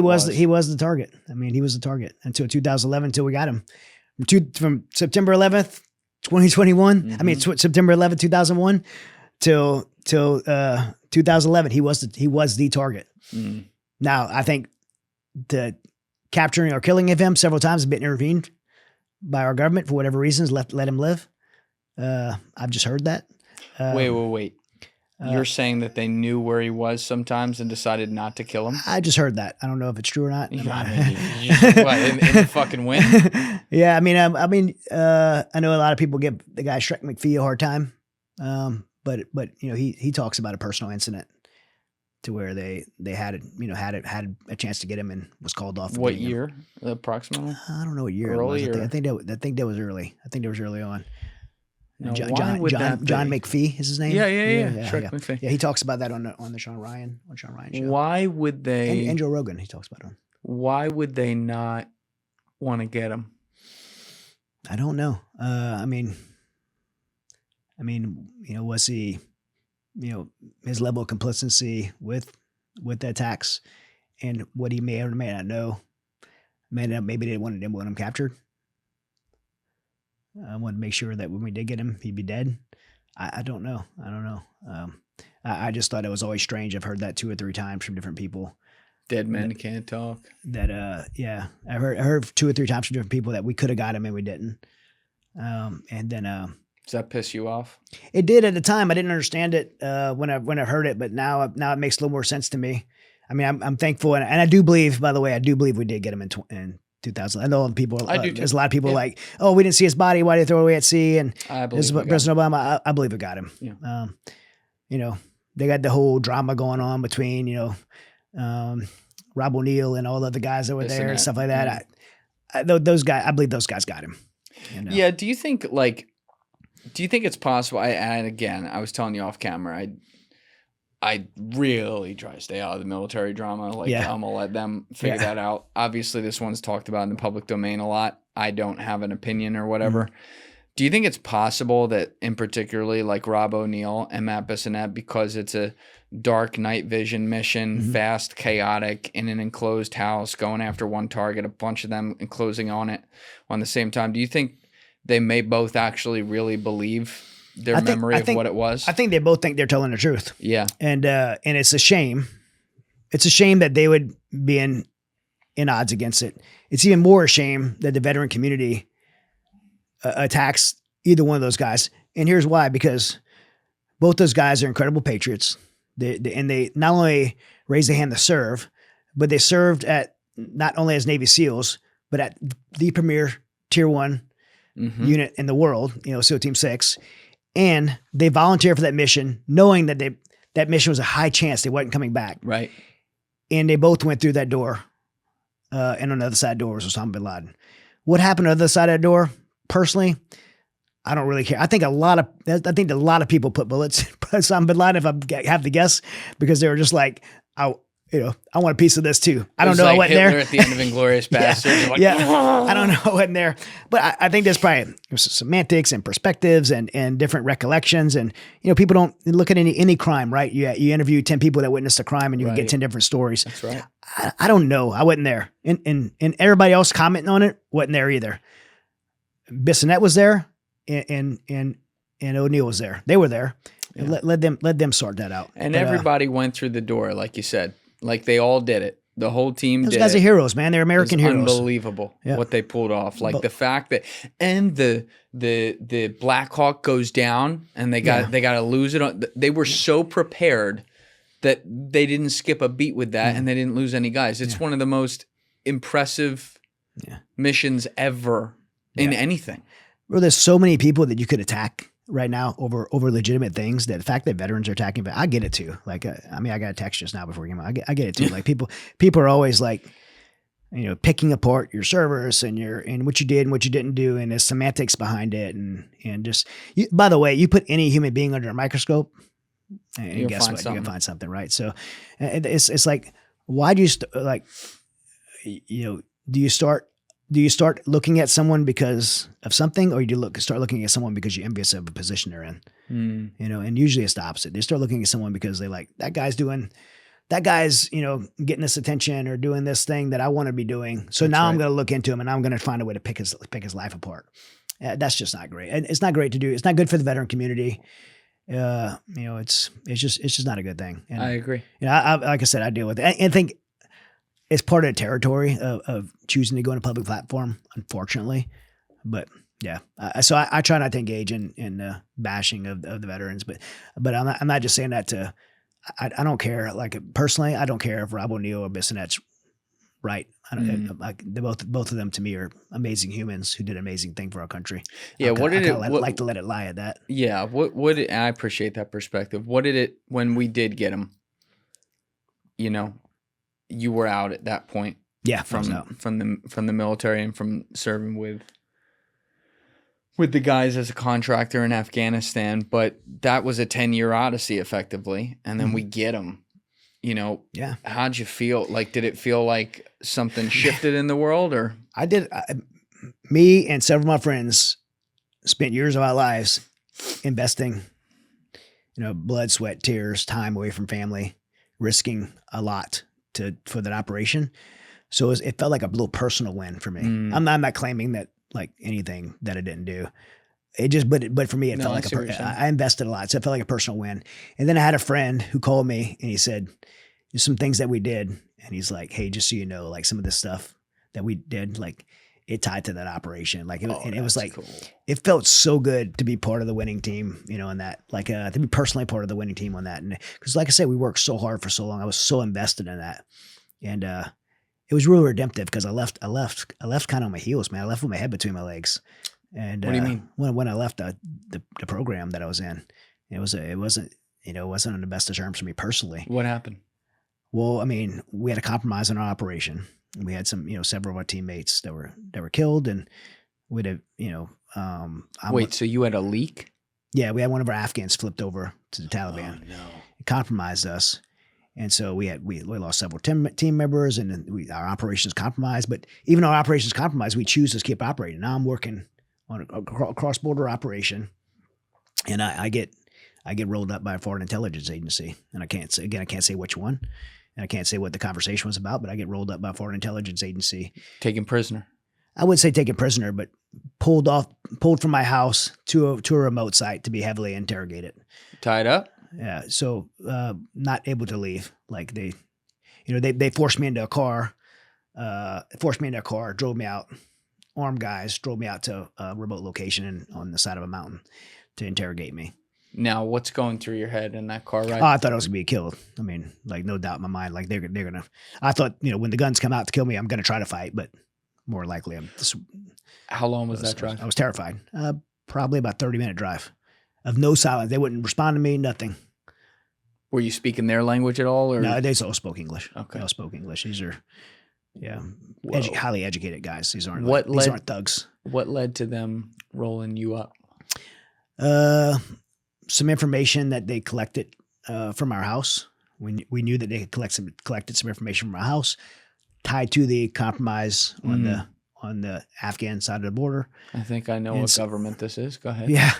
was the target. I mean, he was the target until 2011, until we got him. From September 11th. 2021. I mean, September 11th, 2001 till 2011. He was the target. Now, I think the capturing or killing of him several times has been intervened by our government for whatever reasons. Let him live. I've just heard that.
Wait. You're saying that they knew where he was sometimes and decided not to kill him?
I just heard that. I don't know if it's true or not.
You what, in the fucking wind?
Yeah, I mean, I know a lot of people give the guy Shrek McPhee a hard time, but he talks about a personal incident to where they had a chance to get him and was called off.
What year approximately?
I don't know what year
early
it was. I think that was early. I think that was early on.
Now,
John McPhee is his name.
Yeah. Shrek McPhee.
Yeah, he talks about that on the Sean Ryan show.
Why would they?
And Joe Rogan, he talks about him.
Why would they not want to get him?
I don't know. I mean, was he, his level of complicity with the attacks and what he may or may not know, maybe they didn't want him captured. I wanted to make sure that when we did get him, he'd be dead. I don't know. I just thought it was always strange. I've heard that 2 or 3 times from different people.
Dead men can't talk.
That I heard 2 or 3 times from different people that we could have got him and we didn't. And then
does that piss you off?
It did at the time. I didn't understand it when I heard it, but now it makes a little more sense to me. I mean, I'm thankful, and I do believe. By the way, I do believe we did get him in 2000. I know people.
I do too.
There's a lot of people like, oh, we didn't see his body. Why did they throw it away at sea? And
I believe
President Obama. I believe we got him.
Yeah.
They got the whole drama going on between Rob O'Neill and all the other guys that were there and stuff like that. Those guys, I believe those guys got him.
Yeah. Do you think it's possible? And again, I was telling you off camera, I really try to stay out of the military drama. I'm gonna let them figure that out. Obviously, this one's talked about in the public domain a lot. I don't have an opinion or whatever. Do you think it's possible that, in particularly like Rob O'Neill and Matt Bissonette, because it's a dark night vision mission, fast, chaotic, in an enclosed house, going after one target, a bunch of them enclosing on it on the same time, do you think they may both actually really believe their memory of what it was?
I think they both think they're telling the truth.
Yeah.
And it's a shame it's a shame that they would be in odds against it. It's even more a shame that the veteran community attacks either one of those guys. And here's why, because both those guys are incredible patriots. They not only raised the hand to serve, but they served at not only as Navy SEALs, but at the premier tier 1 unit in the world, SEAL Team 6. And they volunteered for that mission, knowing that that mission was a high chance they wasn't coming back.
Right.
And they both went through that door. And on the other side of the door was Osama bin Laden. What happened on the other side of that door? Personally, I don't really care. I think a lot of people put bullets in Osama bin Laden, if I have to guess, because they were just like, I want a piece of this too. I don't know. I wasn't
Hitler
there
at the end of Inglourious Basterds.
Yeah. I don't know. I wasn't there, but I think there's probably semantics and perspectives and different recollections. And, people don't look at any crime, right? You interview 10 people that witnessed a crime and you can get 10 different stories.
That's right.
I don't know. I wasn't there. And everybody else commenting on it wasn't there either. Bissonnette was there and O'Neill was there. They were there. Yeah. Let them sort that out.
And everybody went through the door, like you said. Like they all did it. The whole team did it.
Those guys are heroes, man. They're American heroes.
Unbelievable what they pulled off. Like the fact that, and the Black Hawk goes down and they got to lose it. They were so prepared that they didn't skip a beat with that and they didn't lose any guys. It's one of the most impressive missions ever in anything.
Well, there's so many people that you could attack right now over legitimate things, that the fact that veterans are attacking, but I get it too. Like, I got a text just now before we came out. I get it too. Like people are always like, picking apart your servers and what you did and what you didn't do. And there's semantics behind it. And just, by the way, you put any human being under a microscope and guess what? You're gonna find something, right? So it's like, why do you start looking at someone because of something, or do you start looking at someone because you're envious of a position they're in? And usually it's the opposite. They start looking at someone because they like, that guy's getting this attention or doing this thing that I want to be doing. So now I'm going to look into him and I'm going to find a way to pick his life apart. That's just not great. And it's not great to do. It's not good for the veteran community. It's just not a good thing. And,
I agree.
I like I said, I deal with it. I think it's part of the territory of choosing to go on a public platform, unfortunately. But yeah, so I try not to engage in bashing of the veterans, but I'm not just saying that to. I don't care. Like personally, I don't care if Rob O'Neill or Bissonnette's right. Like both of them to me are amazing humans who did an amazing thing for our country.
Yeah.
Like to let it lie at that.
Yeah. I appreciate that perspective. What did it, when we did get him, you were out at that point.
Yeah.
From the military and from serving with the guys as a contractor in Afghanistan, but that was a 10-year odyssey effectively. And then we get him, how'd you feel? Like, did it feel like something shifted in the world, or?
I did. Me and several of my friends spent years of our lives investing, blood, sweat, tears, time away from family, risking a lot for that operation. So it felt like a little personal win for me. I'm not claiming that like anything that I didn't do. It just, but for me, it felt like I invested a lot. So it felt like a personal win. And then I had a friend who called me and he said, there's some things that we did. And he's like, hey, just so you know, like some of this stuff that we did, like it tied to that operation. Like, it was like, cool. It felt so good to be part of the winning team, on that, like, to be personally part of the winning team on that. And cause like I said, we worked so hard for so long. I was so invested in that. And, it was really redemptive because I left kind of on my heels, man. I left with my head between my legs. And
what do you mean?
When I left the program that I was in, it wasn't on the best of terms for me personally.
What happened?
Well, I mean, we had a compromise on our operation. We had some, several of our teammates that were killed, and we'd have,
wait, so you had a leak?
Yeah, we had one of our Afghans flipped over to the Taliban.
Oh, no.
It compromised us. And so we lost several team members, and our operations compromised. But even our operations compromised, we choose to keep operating. Now I'm working on a cross-border operation, and I get rolled up by a foreign intelligence agency, and I can't say which one, and I can't say what the conversation was about. But I get rolled up by a foreign intelligence agency,
taken prisoner.
I would say taken prisoner, but pulled from my house to a remote site to be heavily interrogated.
Tied up.
Yeah. So, not able to leave. Like they forced me into a car, drove me out, armed guys drove me out to a remote location on the side of a mountain to interrogate me.
Now, what's going through your head in that car ride?
Oh, I thought I was gonna be killed. I mean, like no doubt in my mind, like they're gonna. I thought when the guns come out to kill me, I'm gonna try to fight, but more likely
How long was that drive?
I was terrified. Probably about 30-minute drive of no silence. They wouldn't respond to me. Nothing.
Were you speaking their language at all? Or?
No, they all spoke English.
Okay.
They all spoke English. These are,
Whoa.
highly educated guys. These aren't thugs.
What led to them rolling you up?
Some information that they collected from our house. We knew that they had collected some information from our house tied to the compromise on the Afghan side of the border.
I think I know what government this is. Go ahead.
Yeah,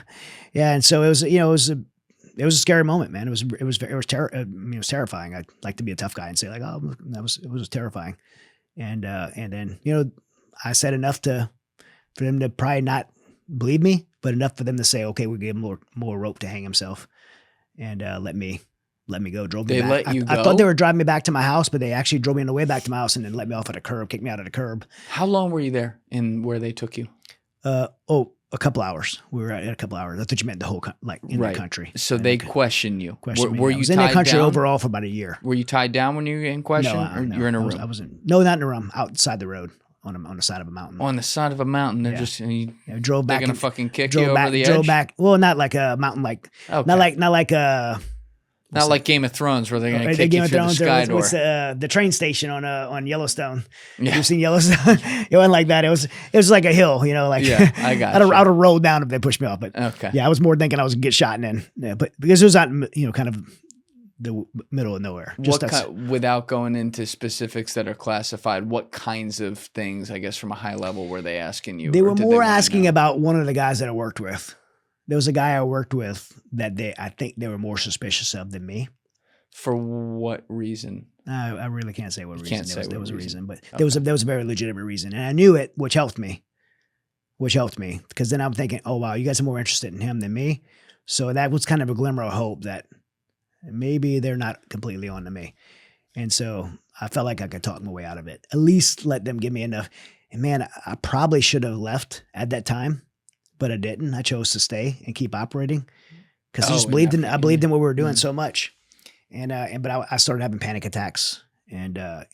and so it was it was a scary moment, man. It was terrifying. I'd like to be a tough guy and say like, oh, it was terrifying, and then I said enough for them to probably not believe me, but enough for them to say, okay, we'll give him more rope to hang himself, and let me go. Drove me back.
Let you go?
I thought they were driving me back to my house, but they actually drove me on the way back to my house and then let me off at a curb, kicked me out at a curb.
How long were you there in where they took you?
A couple hours. We were at a couple hours. I thought you meant the whole the country.
So they questioned you.
Were you I was in the country overall for about a year.
Were you tied down when you were in question?
No,
you're in a room?
Not in a room. Outside the road on the side of a mountain.
On the side of a mountain. They're
drove back.
They're gonna fucking kick you over the edge.
Drove back. Well, not like a mountain. Like
not like Game of Thrones where they're going to kick you through the sky door.
What's the train station on Yellowstone? Yeah. You've seen Yellowstone? It wasn't like that. It was like a hill,
Yeah, I got
I'd have rolled down if they pushed me off. But
okay.
Yeah, I was more thinking I was going to get shot and then, but because it was out, kind of the middle of nowhere.
Without going into specifics that are classified, what kinds of things, I guess, from a high level were they asking you?
They were more asking about one of the guys that I worked with. There was a guy I worked with that I think they were more suspicious of than me.
For what reason?
I really can't say what reason. There was a reason, but
okay.
there was a very legitimate reason, and I knew it, which helped me. Because then I'm thinking, oh wow, you guys are more interested in him than me. So that was kind of a glimmer of hope that maybe they're not completely on to me. And so I felt like I could talk my way out of it. At least let them give me enough. And man, I probably should have left at that time. But I didn't. I chose to stay and keep operating because I just believed in what we were doing so much, but I started having panic attacks, and I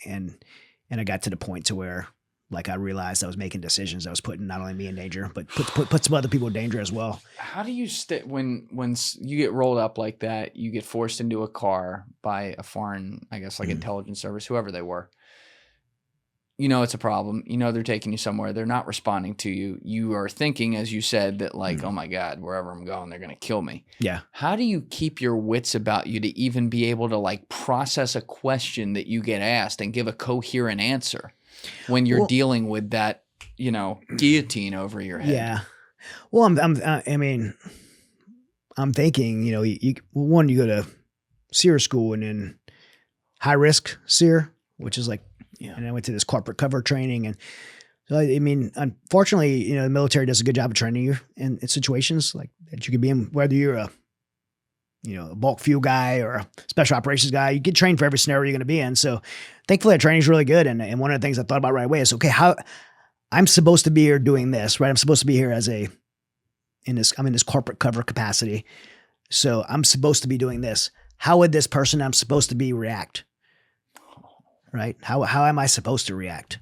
got to the point to where like I realized I was making decisions that was putting not only me in danger but put some other people in danger as well.
How do you when you get rolled up like that? You get forced into a car by a foreign, I guess, like intelligence service, whoever they were. It's a problem. They're taking you somewhere. They're not responding to you. You are thinking, as you said, that like, oh my God, wherever I'm going, they're going to kill me.
Yeah.
How do you keep your wits about you to even be able to like process a question that you get asked and give a coherent answer when you're dealing with that, guillotine over your head?
Yeah. Well, I'm thinking, you go to SEER school and then high risk SEER, which is like, and I went to this corporate cover training. And so, unfortunately, the military does a good job of training you in situations like that you could be in, whether you're a bulk fuel guy or a special operations guy, you get trained for every scenario you're going to be in. So thankfully that training is really good. And one of the things I thought about right away is, okay, how I'm supposed to be here doing this, right? I'm supposed to be here I'm in this corporate cover capacity. So I'm supposed to be doing this. How would this person I'm supposed to be react? Right? How am I supposed to react?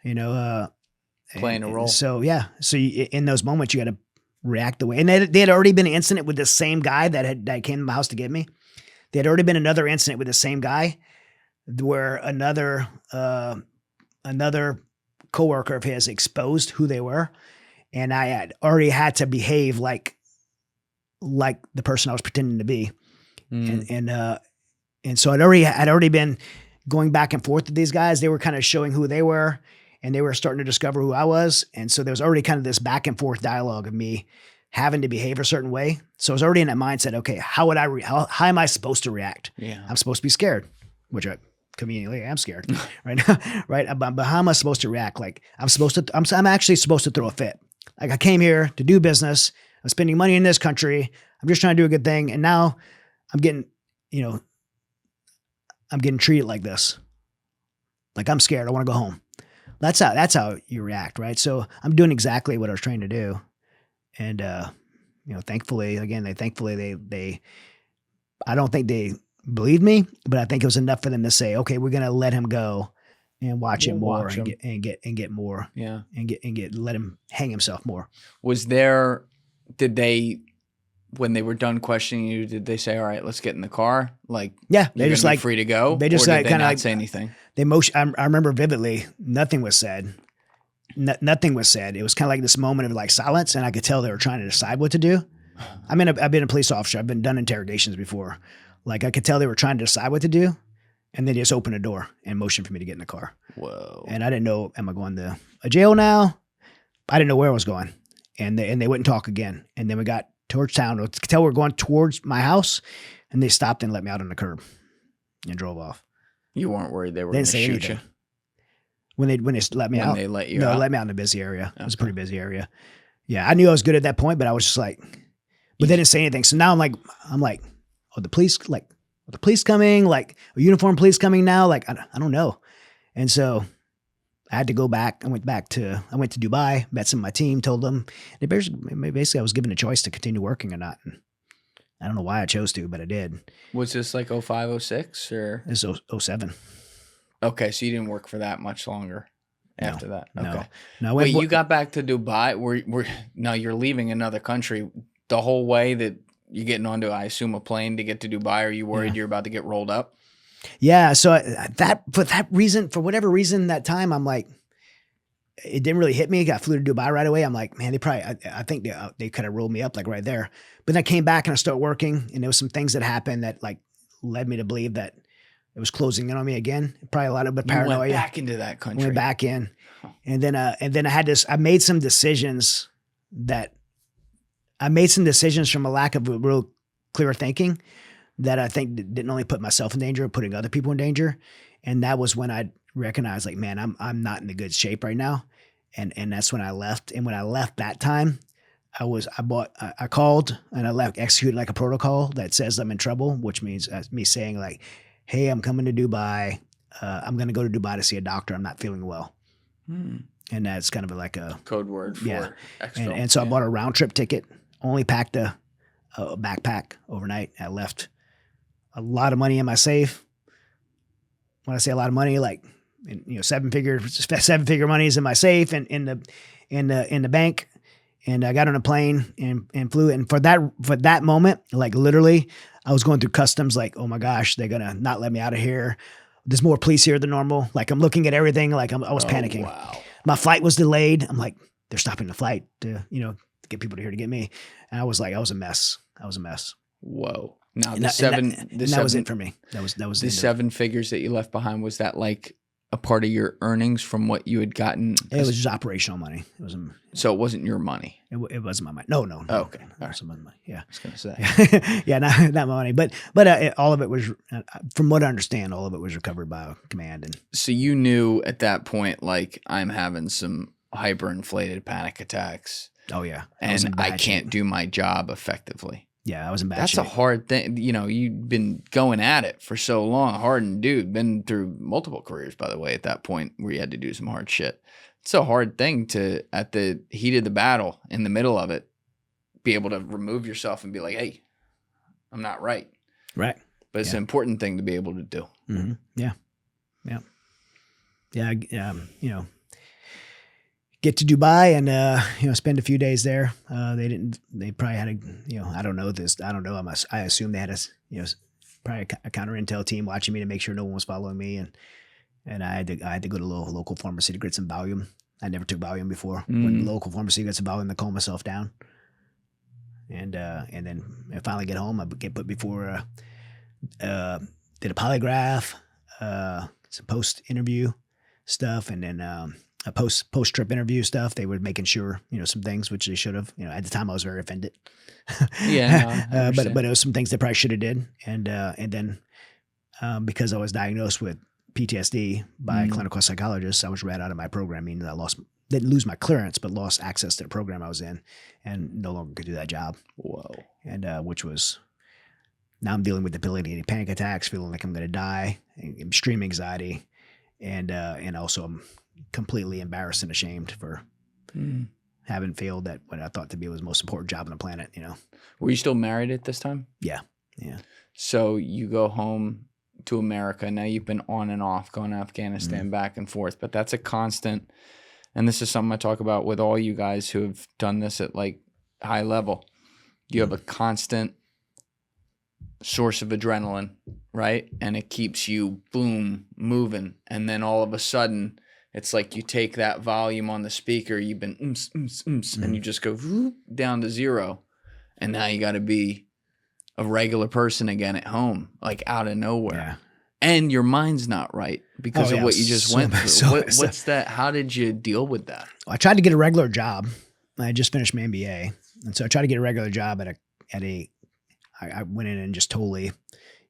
Playing a role.
So yeah. So in those moments, you got to react the way. And they had already been an incident with the same guy that came to my house to get me. There had already been another incident with the same guy where another coworker of his exposed who they were, and I had already had to behave like the person I was pretending to be, and so I'd already been going back and forth with these guys. They were kind of showing who they were, and they were starting to discover who I was. And so there was already kind of this back and forth dialogue of me having to behave a certain way. So I was already in that mindset. Okay, how am I supposed to react?
Yeah.
I'm supposed to be scared, which I conveniently am scared right now. Right. But how am I supposed to react? Like I'm actually supposed to throw a fit. Like I came here to do business. I'm spending money in this country. I'm just trying to do a good thing. And now I'm getting, I'm getting treated like this. Like I'm scared. I want to go home. That's how you react, right? So I'm doing exactly what I was trained to do. And, thankfully, they I don't think they believed me, but I think it was enough for them to say, okay, we're going to let him go and watch him more
watch him.
and get more.
Yeah.
Let him hang himself more.
Did they, when they were done questioning you, did they say, all right, let's get in the car? Like,
yeah, they just like
free to go.
They just
or
like
did they
kind of
not
like
say anything.
I remember vividly, nothing was said. Nothing was said. It was kind of like this moment of like silence, and I could tell they were trying to decide what to do. I mean, I've been a police officer. I've been done interrogations before. Like I could tell they were trying to decide what to do, and they just opened a door and motioned for me to get in the car.
Whoa!
And I didn't know, am I going to a jail now? I didn't know where I was going, and they wouldn't talk again. And then we got towards town. I could tell we were going towards my house, and they stopped and let me out on the curb, and drove off.
You weren't worried they were going to shoot
anything.
you?
When they let me out.
When they let you
out?
out?
No, let me out in a busy area. Okay. It was a pretty busy area. Yeah, I knew I was good at that point, but I was just like, but they didn't say anything. So now I'm like, oh, the police coming? Like, are uniformed police coming now? Like, I don't know. And so I had to go back. I went to Dubai, met some of my team, told them. Basically, I was given a choice to continue working or not. And I don't know why I chose to, but I did.
Was this like 05, 06 or?
This is 07.
Okay, so you didn't work for that much longer after that. Okay.
No.
Wait, you got back to Dubai? Now you're leaving another country the whole way that you're getting onto, I assume, a plane to get to Dubai. Are you worried you're about to get rolled up?
Yeah. So for whatever reason, that time, I'm like, it didn't really hit me. I flew to Dubai right away. I'm like, man, I think they could have rolled me up like right there. But then I came back and I started working, and there was some things that happened that like led me to believe that it was closing in on me again. Probably a lot of paranoia.
You went back into that country.
Went back in, and then I made some decisions from a lack of real clear thinking that I think didn't only put myself in danger, putting other people in danger. And that was when I recognized, like, man, I'm not in a good shape right now. And that's when I left. And when I left that time, I called and I executed like a protocol that says I'm in trouble, which means me saying like, hey, I'm coming to Dubai. I'm going to go to Dubai to see a doctor. I'm not feeling well. And that's kind of like a
code word for exfil.
And so I bought a round trip ticket, only packed a backpack overnight. I left a lot of money in my safe. When I say a lot of money, like, seven figure money is in my safe and in the bank. And I got on a plane and flew. And for that moment, like literally, I was going through customs like, oh my gosh, they're going to not let me out of here. There's more police here than normal. Like I'm looking at everything. Like I was panicking.
Wow.
My flight was delayed. I'm like, they're stopping the flight to get people to here to get me. And I was a mess.
Whoa. Now
that was it for me. That was
the 7 figures that you left behind. Was that like a part of your earnings from what you had gotten?
It was just operational money.
So it wasn't your money.
It wasn't my money. No.
Oh, okay.
All right. My money. Yeah.
I was gonna say.
Yeah, not my money, but all of it was, from what I understand, all of it was recovered by command. And
so you knew at that point, like, I'm having some hyperinflated panic attacks.
Oh yeah,
and I can't do my job effectively.
Yeah, I was in bad
That's
shape.
a hard thing. You've been going at it for so long. Hardened dude, been through multiple careers, by the way, at that point where you had to do some hard shit. It's a hard thing to, at the heat of the battle, in the middle of it, be able to remove yourself and be like, hey, I'm not right.
Right.
But it's an important thing to be able to do.
Mm-hmm. Yeah. Get to Dubai and spend a few days there. They probably had I don't know this. I don't know. I assume they had probably a counter intel team watching me to make sure no one was following me, and I had to go to a local pharmacy to get some Valium. I never took Valium before. When the local pharmacy got some Valium to calm myself down, and then I finally get home. I get put before did a polygraph, some post interview stuff, and then a post trip interview stuff. They were making sure some things which they should have. At the time I was very offended.
Yeah,
but it was some things they probably should have did, and then because I was diagnosed with PTSD by a clinical psychologist, I was read out of my program, meaning that I didn't lose my clearance, but lost access to the program I was in, and no longer could do that job.
Whoa!
And which was Now I'm dealing with debilitating panic attacks, feeling like I'm going to die, extreme anxiety, and also I'm completely embarrassed and ashamed for having failed at what I thought to be was the most important job on the planet.
Were you still married at this time?
Yeah.
So you go home to America. Now you've been on and off, going to Afghanistan, back and forth, but that's a constant. And this is something I talk about with all you guys who have done this at like high level. You have a constant source of adrenaline, right? And it keeps you, boom, moving. And then all of a sudden, it's like you take that volume on the speaker, you've been and you just go whoop, down to zero. And now you got to be a regular person again at home, like out of nowhere.
Yeah.
And your mind's not right because of what you just went through. What's that? How did you deal with that?
I tried to get a regular job. I just finished my MBA. And so I tried to get a regular job I went in and just totally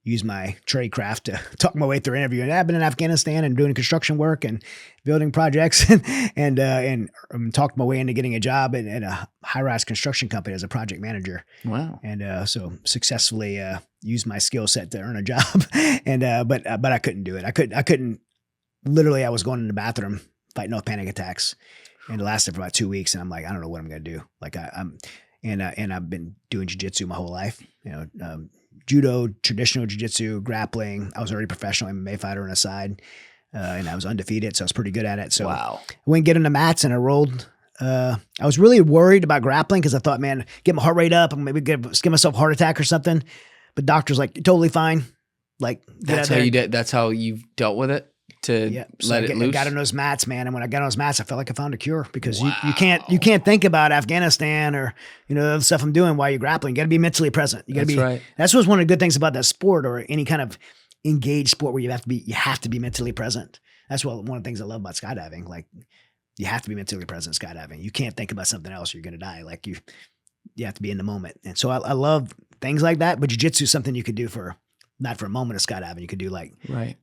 used my trade craft to talk my way through an interview. And I've been in Afghanistan and doing construction work and building projects and talked my way into getting a job at a high-rise construction company as a project manager.
Wow.
And so successfully used my skill set to earn a job. And but I couldn't do it. I couldn't. Literally, I was going in the bathroom fighting off panic attacks, and it lasted for about 2 weeks. And I'm like, I don't know what I'm going to do. Like and I've been doing jiu-jitsu my whole life. Judo, traditional jiu-jitsu, grappling. I was already a professional MMA fighter on the side, and I was undefeated, so I was pretty good at it. So
wow.
I went and get on the mats, and I rolled. I was really worried about grappling because I thought, man, get my heart rate up and maybe give myself a heart attack or something. But doctor's like, totally fine. Like
that's how you did. That's how you've dealt with it. To let it loose.
I got on those mats, man, and when I got on those mats, I felt like I found a cure because you can't think about Afghanistan or the stuff I'm doing while you're grappling. You got to be mentally present. You got to be. Right. That's what's one of the good things about that sport or any kind of engaged sport where you have to be mentally present. That's one of the things I love about skydiving. Like you have to be mentally present skydiving. You can't think about something else. You're gonna die. Like you have to be in the moment. And so I love things like that. But jiu-jitsu is something you could do not for a moment of skydiving. You could do like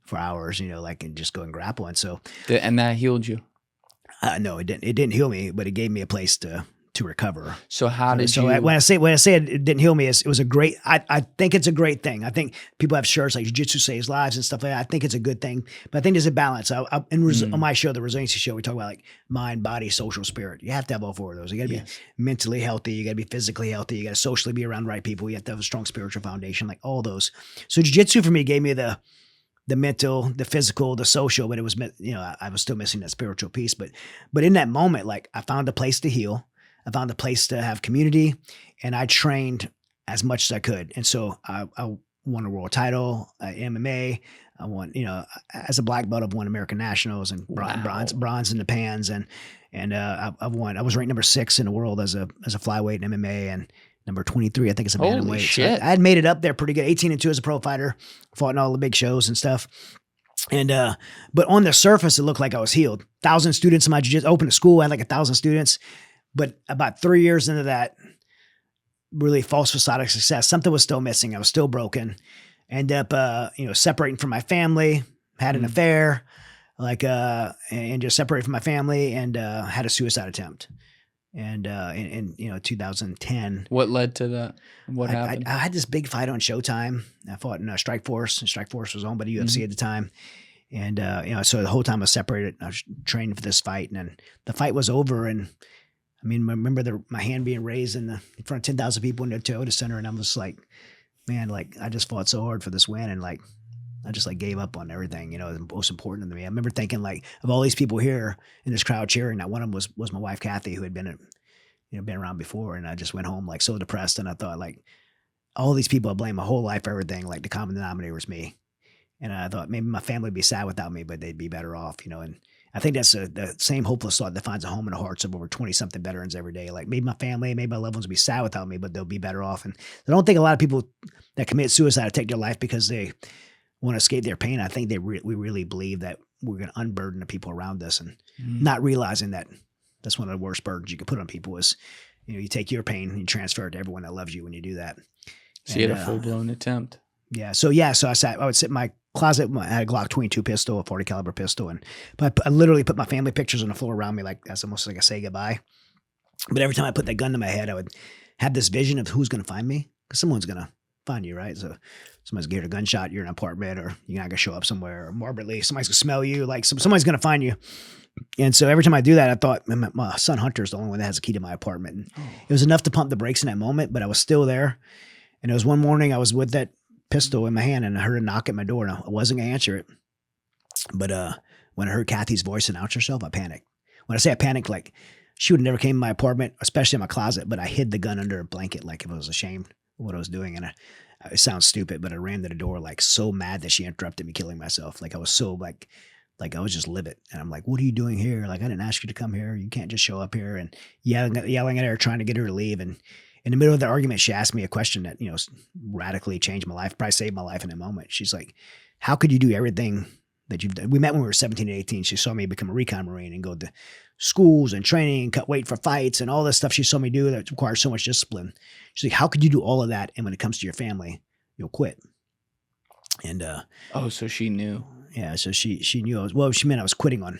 for hours, and just go and grapple. And so,
and that healed you.
No, it didn't. It didn't heal me, but it gave me a place to recover.
So how did you?
When I say it didn't heal me, it was a great. I think it's a great thing. I think people have shirts like jiu-jitsu saves lives and stuff like that. I think it's a good thing, but I think there's a balance. On my show, the resiliency show, we talk about like mind, body, social, spirit. You have to have all four of those. You got to be mentally healthy. You got to be physically healthy. You got to socially be around the right people. You have to have a strong spiritual foundation, like all those. So jiu-jitsu for me gave me the mental, the physical, the social, but it was, I was still missing that spiritual piece. But in that moment, like I found a place to heal. I found a place to have community, and I trained as much as I could. And so I won a world title, MMA. I won, as a black belt, I've won American Nationals and bronze in the pans. And I've won. I was ranked number 6 in the world as a flyweight in MMA, and number 23, I think it's a bantamweight.
Holy shit.
So I had made it up there pretty good. 18-2 as a pro fighter, fought in all the big shows and stuff. And but on the surface, it looked like I was healed. 1,000 students in my jiu-jitsu, opened a school. I had like 1,000 students. But about 3 years into that really false facade of success, something was still missing. I was still broken. Ended up, separating from my family, had an affair, and just separated from my family, and had a suicide attempt. And in 2010.
What led to that? What happened?
I had this big fight on Showtime. I fought in Strike Force. And Strike Force was owned by the UFC at the time. And, so the whole time I was separated. I was training for this fight, and then the fight was over, and I mean, I remember my hand being raised in front of 10,000 people in the Toyota Center, and I was like, man, like I just fought so hard for this win, and like I just like gave up on everything. The most important to me. I remember thinking like of all these people here in this crowd cheering, that one of them was my wife Kathy, who had been around before, and I just went home like so depressed, and I thought like all these people I blame my whole life for everything. Like the common denominator was me, and I thought maybe my family would be sad without me, but they'd be better off, and. I think that's the same hopeless thought that finds a home in the hearts of over 20-something veterans every day. Like maybe my family, maybe my loved ones will be sad without me, but they'll be better off. And I don't think a lot of people that commit suicide take their life because they want to escape their pain. I think we really believe that we're going to unburden the people around us, and not realizing that that's one of the worst burdens you can put on people is, you take your pain and you transfer it to everyone that loves you when you do that.
So you had a full-blown attempt.
Yeah. So I would sit in my closet. I had a Glock 22 pistol, a 40 caliber pistol. But I literally put my family pictures on the floor around me, like as almost like a say goodbye. But every time I put that gun to my head, I would have this vision of who's going to find me, because someone's going to find you, right? So somebody's gonna get a gunshot, you're in an apartment, or you're not gonna show up somewhere, or morbidly, somebody's gonna smell you, like somebody's gonna find you. And so every time I do that, I thought, man, my son Hunter's the only one that has a key to my apartment. And it was enough to pump the brakes in that moment, but I was still there. And it was one morning I was with that pistol in my hand and I heard a knock at my door, and I wasn't gonna answer it. But when I heard Kathy's voice announce herself, I panicked. When I say I panicked, like she would have never came in my apartment, especially in my closet, but I hid the gun under a blanket like if I was ashamed of what I was doing. And it sounds stupid, but I ran to the door like so mad that she interrupted me killing myself. Like I was so like I was just livid. And I'm like, what are you doing here? Like, I didn't ask you to come here. You can't just show up here. And yelling at her, trying to get her to leave. And in the middle of the argument, she asked me a question that, radically changed my life, probably saved my life in that moment. She's like, how could you do everything that you've done? We met when we were 17 and 18. She saw me become a Recon Marine and go to schools and training and cut weight for fights and all this stuff she saw me do that requires so much discipline. She's like, how could you do all of that? And when it comes to your family, you'll quit. And,
so she knew.
Yeah, so she knew she meant I was quitting on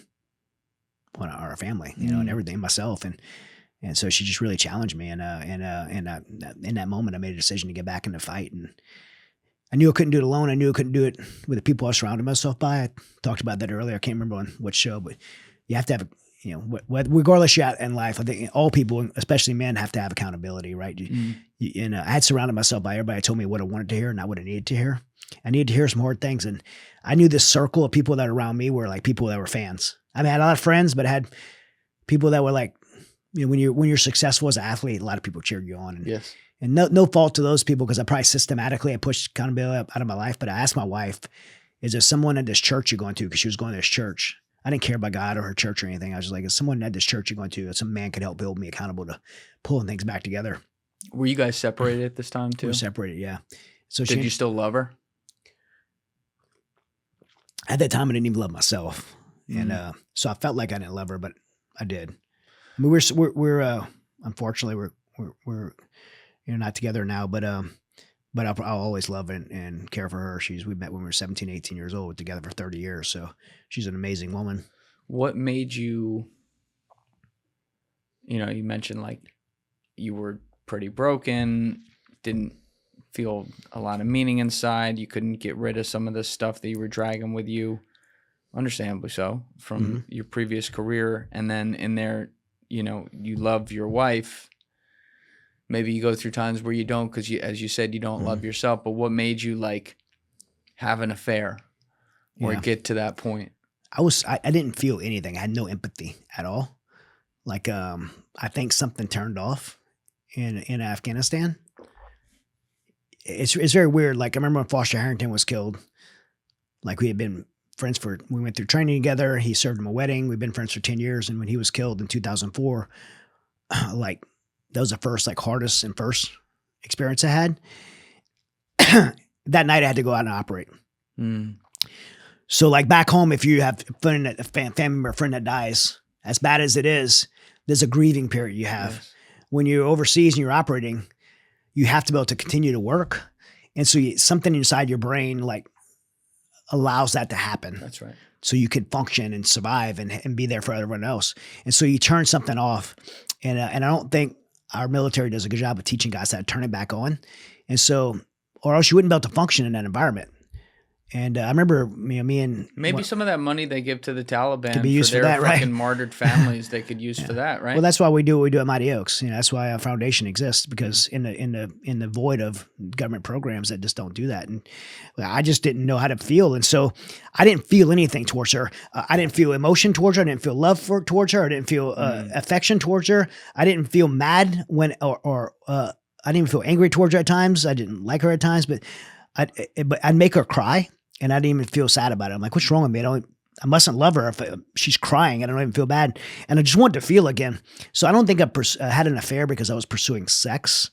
our family, and everything, myself, and so she just really challenged me, and in that moment I made a decision to get back in the fight, and I knew I couldn't do it alone. I knew I couldn't do it with the people I surrounded myself by. I talked about that earlier. I can't remember on what show, but you have to have, regardless you're out in life, I think all people, especially men, have to have accountability, right? And I had surrounded myself by everybody who told me what I wanted to hear, not what I needed to hear. I needed to hear some hard things. And I knew this circle of people that were around me were like people that were fans. I mean, I had a lot of friends, but I had people that were like, when you're successful as an athlete, a lot of people cheered you on. And,
yes.
And no fault to those people, because I probably systematically I pushed accountability out of my life. But I asked my wife, is there someone at this church you're going to? Because she was going to this church. I didn't care about God or her church or anything. I was just like, is someone at this church you're going to? Some man could help hold me accountable to pulling things back together.
Were you guys separated at this time too?
We were separated, yeah. So
did you still love her?
At that time, I didn't even love myself. And so I felt like I didn't love her, but I did. I mean, we're unfortunately, we're not together now, but I'll always love and care for her. We met when we were 17, 18 years old, together for 30 years. So she's an amazing woman.
What made you, you mentioned like you were pretty broken, didn't feel a lot of meaning inside. You couldn't get rid of some of the stuff that you were dragging with you, understandably so, from your previous career. And then in there, you love your wife. Maybe you go through times where you don't, because as you said, you don't love yourself. But what made you like have an affair or get to that point?
I didn't feel anything. I had no empathy at all. Like, I think something turned off in Afghanistan. It's very weird. Like, I remember when Foster Harrington was killed, like we had been friends we went through training together. He served in my wedding. We've been friends for 10 years. And when he was killed in 2004, like that was the first, like hardest and first experience I had. That night I had to go out and operate. So like back home, if you have a family member, a friend that dies, as bad as it is, there's a grieving period you have. Yes. When you're overseas and you're operating, you have to be able to continue to work. And so something inside your brain like allows that to happen.
That's right.
So you can function and survive and be there for everyone else. And so you turn something off. And I don't think our military does a good job of teaching guys how to turn it back on. And so, or else you wouldn't be able to function in that environment. And I remember me and
maybe some of that money they give to the Taliban
could be used
for
for
their
that,
fucking
right?
martyred families, they could use for that, right?
Well, that's why we do what we do at Mighty Oaks. That's why our foundation exists, because in the void of government programs that just don't do that, and I just didn't know how to feel, and so I didn't feel anything towards her. I didn't feel emotion towards her. I didn't feel love towards her. I didn't feel affection towards her. I didn't feel mad or I didn't even feel angry towards her at times. I didn't like her at times, but I'd make her cry. And I didn't even feel sad about it. I'm like, what's wrong with me? I mustn't love her if she's crying. I don't even feel bad. And I just wanted to feel again. So I don't think I had an affair because I was pursuing sex.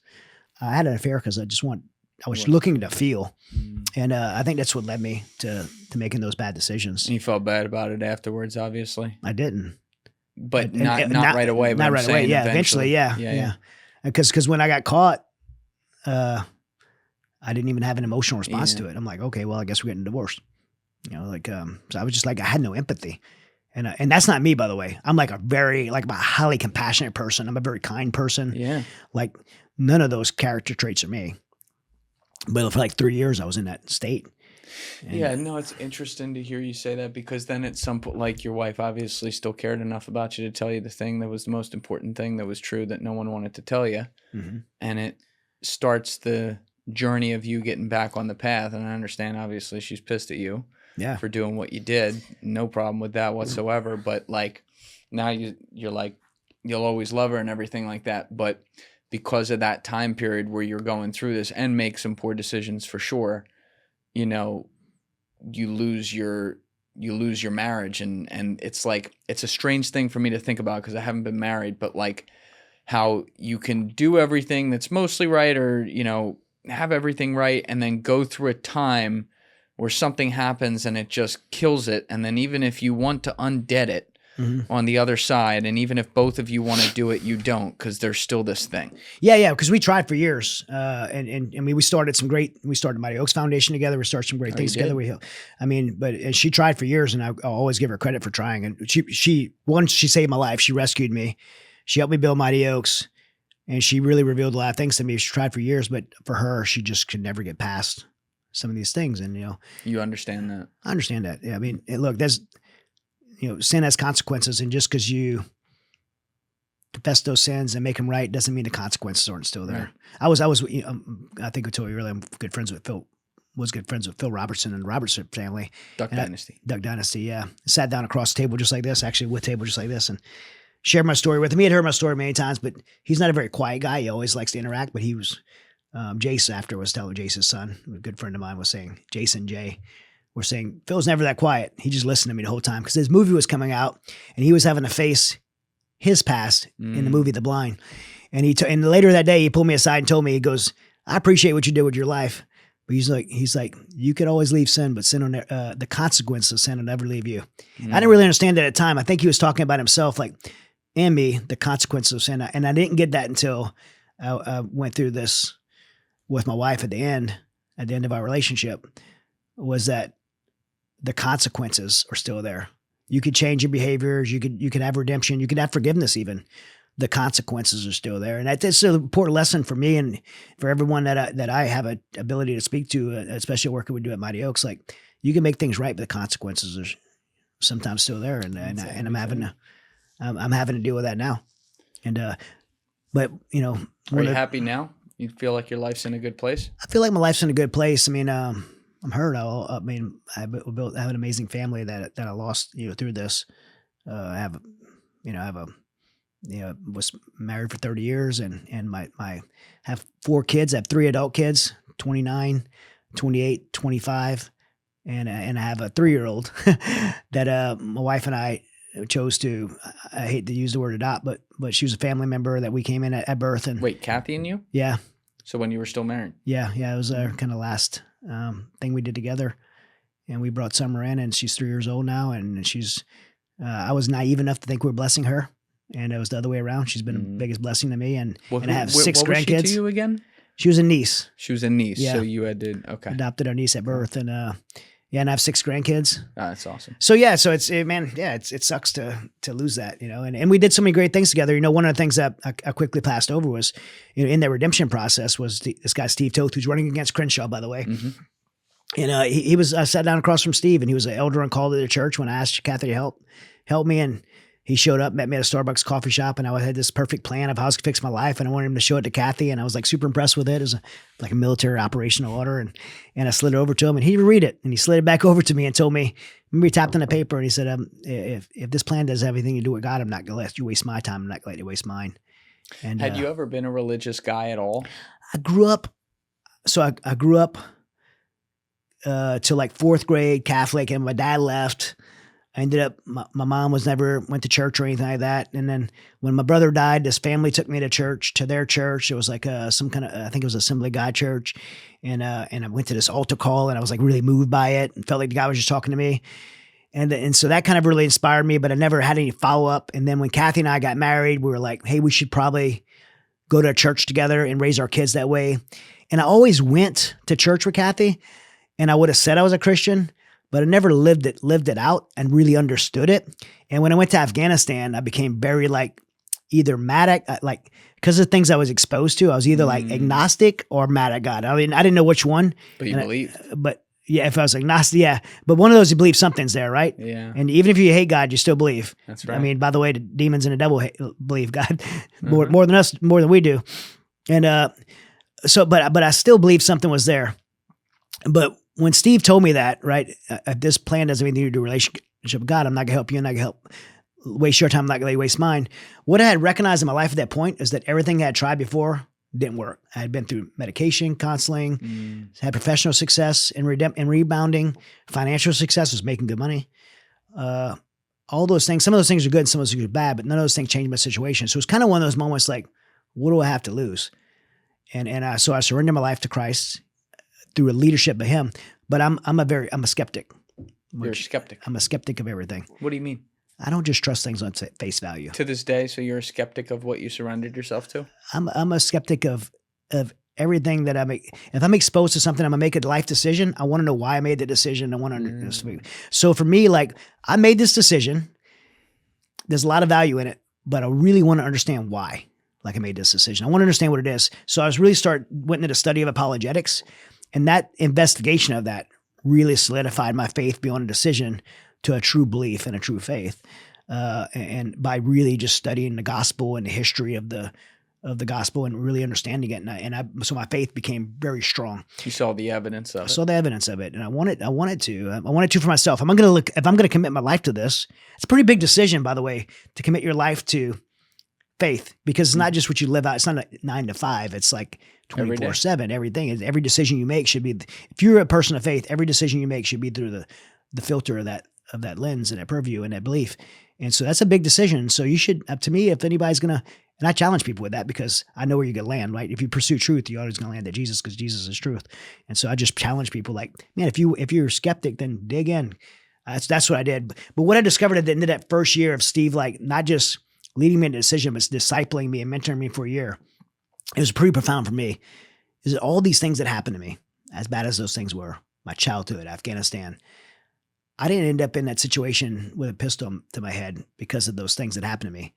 I had an affair because I was looking to feel. And I think that's what led me to making those bad decisions.
And you felt bad about it afterwards, obviously.
I didn't.
But not right away.
Not right away. Yeah, eventually. Yeah. Because when I got caught, I didn't even have an emotional response to it. I'm like, okay, well, I guess we're getting divorced. So I was just like, I had no empathy. And that's not me, by the way. I'm like a highly compassionate person. I'm a very kind person.
Yeah.
Like none of those character traits are me. But for like 3 years, I was in that state. And
Yeah, no, it's interesting to hear you say that, because then at some point, like, your wife obviously still cared enough about you to tell you the thing that was the most important thing that was true that no one wanted to tell you.
Mhm.
And it starts the journey of you getting back on the path. And I understand, obviously, she's pissed at you
Yeah.
for doing what you did. No problem with that whatsoever. But like, now you're like, you'll always love her and everything like that. But because of that time period where you're going through this and make some poor decisions for sure, you know, you lose your marriage. And it's like, it's a strange thing for me to think about because I haven't been married, but like how you can do everything that's mostly right, or, you know, have everything right, and then go through a time where something happens and it just kills it. And then even if you want to undead it, on the other side, and even if both of you want to do it, you don't, because there's still this thing.
Yeah, because we tried for years, and I mean, we started Mighty Oaks Foundation together. We started some great things together. But she tried for years, and I'll always give her credit for trying. And she once she saved my life. She rescued me. She helped me build Mighty Oaks, and she really revealed a lot of things to me. She tried for years, but for her, she just could never get past some of these things. And
you understand that.
I understand that. Yeah, I mean, look, there's. Sin has consequences, and just because you confess those sins and make them right doesn't mean the consequences aren't still there. Right. I think I told you earlier, I'm good friends with Phil Robertson and the Robertson family.
Duck Dynasty,
yeah. Sat down across the table just like this, actually with table just like this, and shared my story with him. He had heard my story many times, but he's not a very quiet guy. He always likes to interact, but he was, Jace after was telling Jace's son, a good friend of mine was saying, Jason Jay, we're saying, Phil's never that quiet. He just listened to me the whole time because his movie was coming out and he was having to face his past in the movie The Blind. And and later that day, he pulled me aside and told me, he goes, I appreciate what you did with your life. But he's like, you could always leave sin, but sin the consequence of sin will never leave you. I didn't really understand that at the time. I think he was talking about himself, like, and me, the consequence of sin. And I didn't get that until I went through this with my wife at the end of our relationship, was that the consequences are still there. You could change your behaviors. You could have redemption. You could have forgiveness even. The consequences are still there. And that's an important lesson for me and for everyone that I have an ability to speak to, especially working we do at Mighty Oaks. Like, you can make things right, but the consequences are sometimes still there. And I'm having to deal with that now. And, but
are you happy now? You feel like your life's in a good place? I
feel like my life's in a good place. I mean, I'm hurt. I have an amazing family that I lost, through this. Was married for 30 years and have 4 kids. I have 3 adult kids, 29, 28, 25. And I have a 3-year-old that, my wife and I chose to, I hate to use the word adopt, but she was a family member that we came in at birth. And
wait, Kathy and you?
Yeah.
So when you were still married?
Yeah. It was our kind of last thing we did together, and we brought Summer in, and she's 3 years old now, and she's I was naive enough to think we were blessing her, and it was the other way around. She's been the biggest blessing to me, and I have 6 grandkids.
What was she to you again?
She was a niece.
Yeah. So you had to
adopted our niece at birth, and and I have 6 grandkids.
Oh, that's awesome.
So yeah, so it sucks to lose that, and we did so many great things together. One of the things that I quickly passed over was, in that redemption process was this guy, Steve Toth, who's running against Crenshaw, by the way. Mm-hmm. And he was, I sat down across from Steve, and he was an elder and called to the church when I asked Kathy to help me. And he showed up, met me at a Starbucks coffee shop, and I had this perfect plan of how I was going to fix my life. And I wanted him to show it to Kathy, and I was like super impressed with it. It was like a military operational order. And I slid it over to him, and he didn't read it. And he slid it back over to me and told me, remember, he tapped on the paper, and he said, if this plan does have anything to do with God, I'm not going to let you waste my time. I'm not going to let you waste mine. And
had you ever been a religious guy at all?
I grew up to like 4th grade Catholic, and my dad left. I ended up, my mom went to church or anything like that. And then when my brother died, this family took me to their church. It was like some kind of, I think it was Assembly of God church. And I went to this altar call, and I was like really moved by it and felt like God was just talking to me. And so that kind of really inspired me, but I never had any follow up. And then when Kathy and I got married, we were like, hey, we should probably go to a church together and raise our kids that way. And I always went to church with Kathy, and I would have said I was a Christian, but I never lived it out and really understood it. And when I went to Afghanistan, I became very either mad at, like, because of things I was exposed to, I was either like agnostic or mad at God. I mean, I didn't know which one.
But you believe.
But yeah, if I was agnostic, yeah. But one of those, you believe something's there, right?
Yeah.
And even if you hate God, you still believe.
That's right.
I mean, by the way, the demons and the devil believe God more than us, more than we do. And but I still believe something was there. But when Steve told me that, right, this plan doesn't mean you do a relationship with God. I'm not gonna help you. I'm not gonna help waste your time. I'm not gonna let you waste mine. What I had recognized in my life at that point is that everything I had tried before didn't work. I had been through medication, counseling, had professional success in rebounding, financial success, was making good money. All those things, some of those things are good, some of those things are bad, but none of those things changed my situation. So it was kind of one of those moments like, what do I have to lose? So I surrendered my life to Christ through a leadership of Him. But I'm a skeptic.
You're a skeptic.
I'm a skeptic of everything.
What do you mean?
I don't just trust things on face value.
To this day, so you're a skeptic of what you surrendered yourself to?
I'm a skeptic of everything that I make. If I'm exposed to something, I'm gonna make a life decision. I want to know why I made the decision. I want to So for me, like, I made this decision. There's a lot of value in it, but I really want to understand why. Like, I made this decision. I want to understand what it is. So I went into the study of apologetics, and that investigation of that really solidified my faith beyond a decision to a true belief and a true faith. And by really just studying the gospel and the history of the gospel and really understanding it. So my faith became very strong.
You saw the evidence of it.
I saw the evidence of it. And I wanted to for myself. If I'm going to commit my life to this, it's a pretty big decision, by the way, to commit your life to faith, because it's not just what you live out. It's not a 9 to 5. It's like 24/7. Everything, every decision you make should be, if you're a person of faith, every decision you make should be through the filter of that lens and that purview and that belief. And so that's a big decision. So you should, to me, if anybody's going to, and I challenge people with that because I know where you're going to land, right? If you pursue truth, you're always going to land at Jesus, because Jesus is truth. And so I just challenge people like, man, if you're a skeptic, then dig in. That's what I did. But what I discovered at the end of that first year of Steve, like, not just leading me into decision, but discipling me and mentoring me for a year, it was pretty profound for me, is that all these things that happened to me, as bad as those things were, my childhood, Afghanistan, I didn't end up in that situation with a pistol to my head because of those things that happened to me.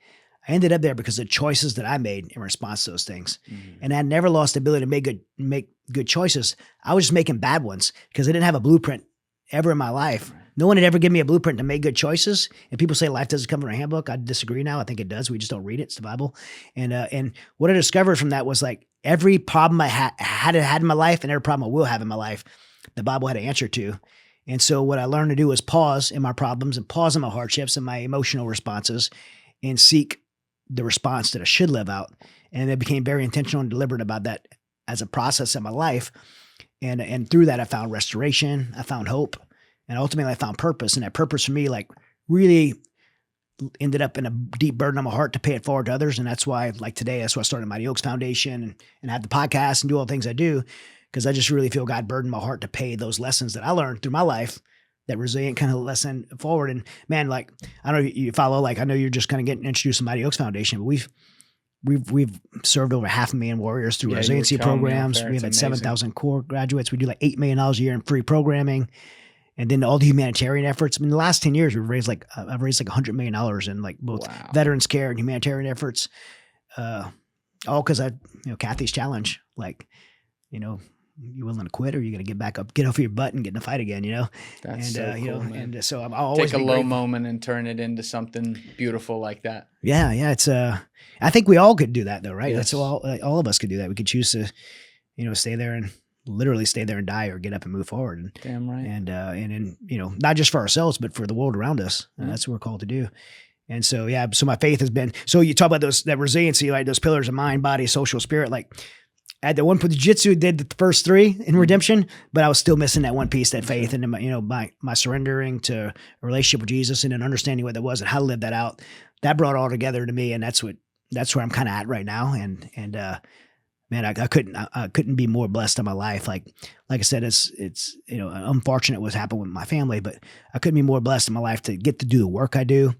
I ended up there because of choices that I made in response to those things. And I never lost the ability to make good choices. I was just making bad ones because I didn't have a blueprint ever in my life. No one had ever given me a blueprint to make good choices. And people say life doesn't come from a handbook. I disagree now. I think it does. We just don't read it. It's the Bible. And what I discovered from that was, like, every problem I had in my life and every problem I will have in my life, the Bible had an answer to. And so what I learned to do was pause in my problems and pause in my hardships and my emotional responses and seek the response that I should live out. And I became very intentional and deliberate about that as a process in my life. And through that, I found restoration, I found hope, and ultimately I found purpose. And that purpose for me, like, really ended up in a deep burden on my heart to pay it forward to others. And that's why, like, today, that's why I started Mighty Oaks Foundation and have the podcast and do all the things I do, because I just really feel God burdened my heart to pay those lessons that I learned through my life, that resilient kind of lesson forward. And man, like, I know you follow, like, I know you're just kind of getting introduced to Mighty Oaks Foundation, but we've served over 500,000 warriors through resiliency programs. We've had 7,000 core graduates. We do like $8 million a year in free programming. And then all the humanitarian efforts. I mean, the last 10 years, I've raised like $100 million in, like, both veterans care and humanitarian efforts. All because Kathy's challenge, like, you willing to quit, or you going to get back up, get off your butt and get in a fight again,
That's so cool, man.
And so I'm always
take a low moment and turn it into something beautiful like that.
Yeah. It's, I think we all could do that though, right?
Yes.
That's all of us could do that. We could choose to, stay there and literally stay there and die, or get up and move forward. And,
damn right.
And not just for ourselves, but for the world around us. And that's what we're called to do. And so, yeah, so my faith has been, so you talk about that resiliency, like those pillars of mind, body, social, spirit. Like, at the one point, the jiu-jitsu did the first 3 in redemption, but I was still missing that one piece, that faith, and my surrendering to a relationship with Jesus, and then understanding what that was and how to live that out. That brought it all together to me, and that's where I'm kind of at right now. And man, I couldn't be more blessed in my life. Like I said, it's unfortunate what's happened with my family, but I couldn't be more blessed in my life to get to do the work I do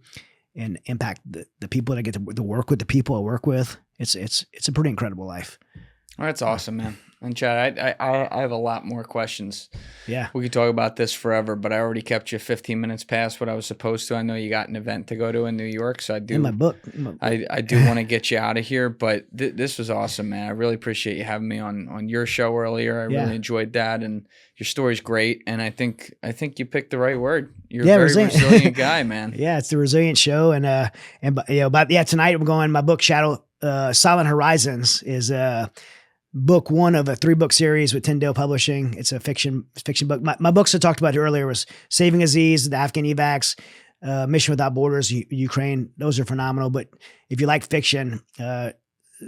and impact the people that I get to work with, the people I work with. It's a pretty incredible life.
Well, that's awesome, man. And Chad, I have a lot more questions.
Yeah.
We could talk about this forever, but I already kept you 15 minutes past what I was supposed to. I know you got an event to go to in New York, so I do.
In my book.
I do want to get you out of here, but this was awesome, man. I really appreciate you having me on your show earlier. I really enjoyed that, and your story's great. And I think you picked the right word. You're a very resilient guy, man.
Yeah, it's the Resilient Show, and tonight I'm going. My book Silent Horizons is book one of a 3-book series with Tyndale Publishing. It's a fiction book. My books I talked about earlier was Saving Aziz, the Afghan evacs, Mission Without Borders, Ukraine. Those are phenomenal. But if you like fiction,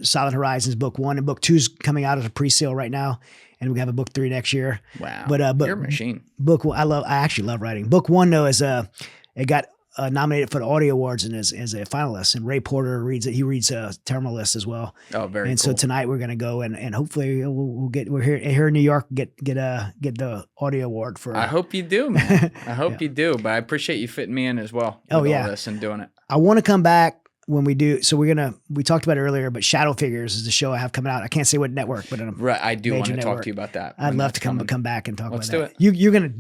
Silent Horizons book 1 and book 2 is coming out as a pre-sale right now, and we have a book 3 next year.
Wow,
but
you're a machine.
Book 1, I actually love writing. Book 1 though is it got nominated for the Audio Awards and as a finalist. And Ray Porter reads it. He reads Terminal List as well.
Oh, very
and
cool.
So tonight we're going to go and hopefully we're here in New York, get the Audio Award for.
I hope you do, man. I hope you do, but I appreciate you fitting me in as well. With all this and doing it.
I want to come back when we do. So we talked about it earlier, but Shadow Figures is the show I have coming out. I can't say what network, but
right. I do want to talk to you about that.
I'd love to come back and talk about that.
Let's do it.
You're gonna.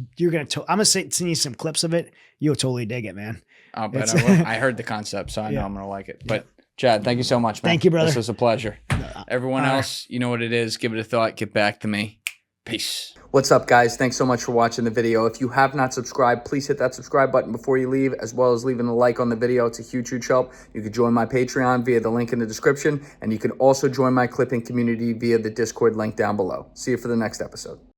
I'm gonna send you some clips of it. You'll totally dig it, man.
I'll bet I will. I heard the concept, so I know I'm going to like it. But Chad, thank you so much, man.
Thank you, brother.
This was a pleasure. Everyone else, you know what it is. Give it a thought. Get back to me. Peace. What's up, guys? Thanks so much for watching the video. If you have not subscribed, please hit that subscribe button before you leave, as well as leaving a like on the video. It's a huge, huge help. You can join my Patreon via the link in the description, and you can also join my clipping community via the Discord link down below. See you for the next episode.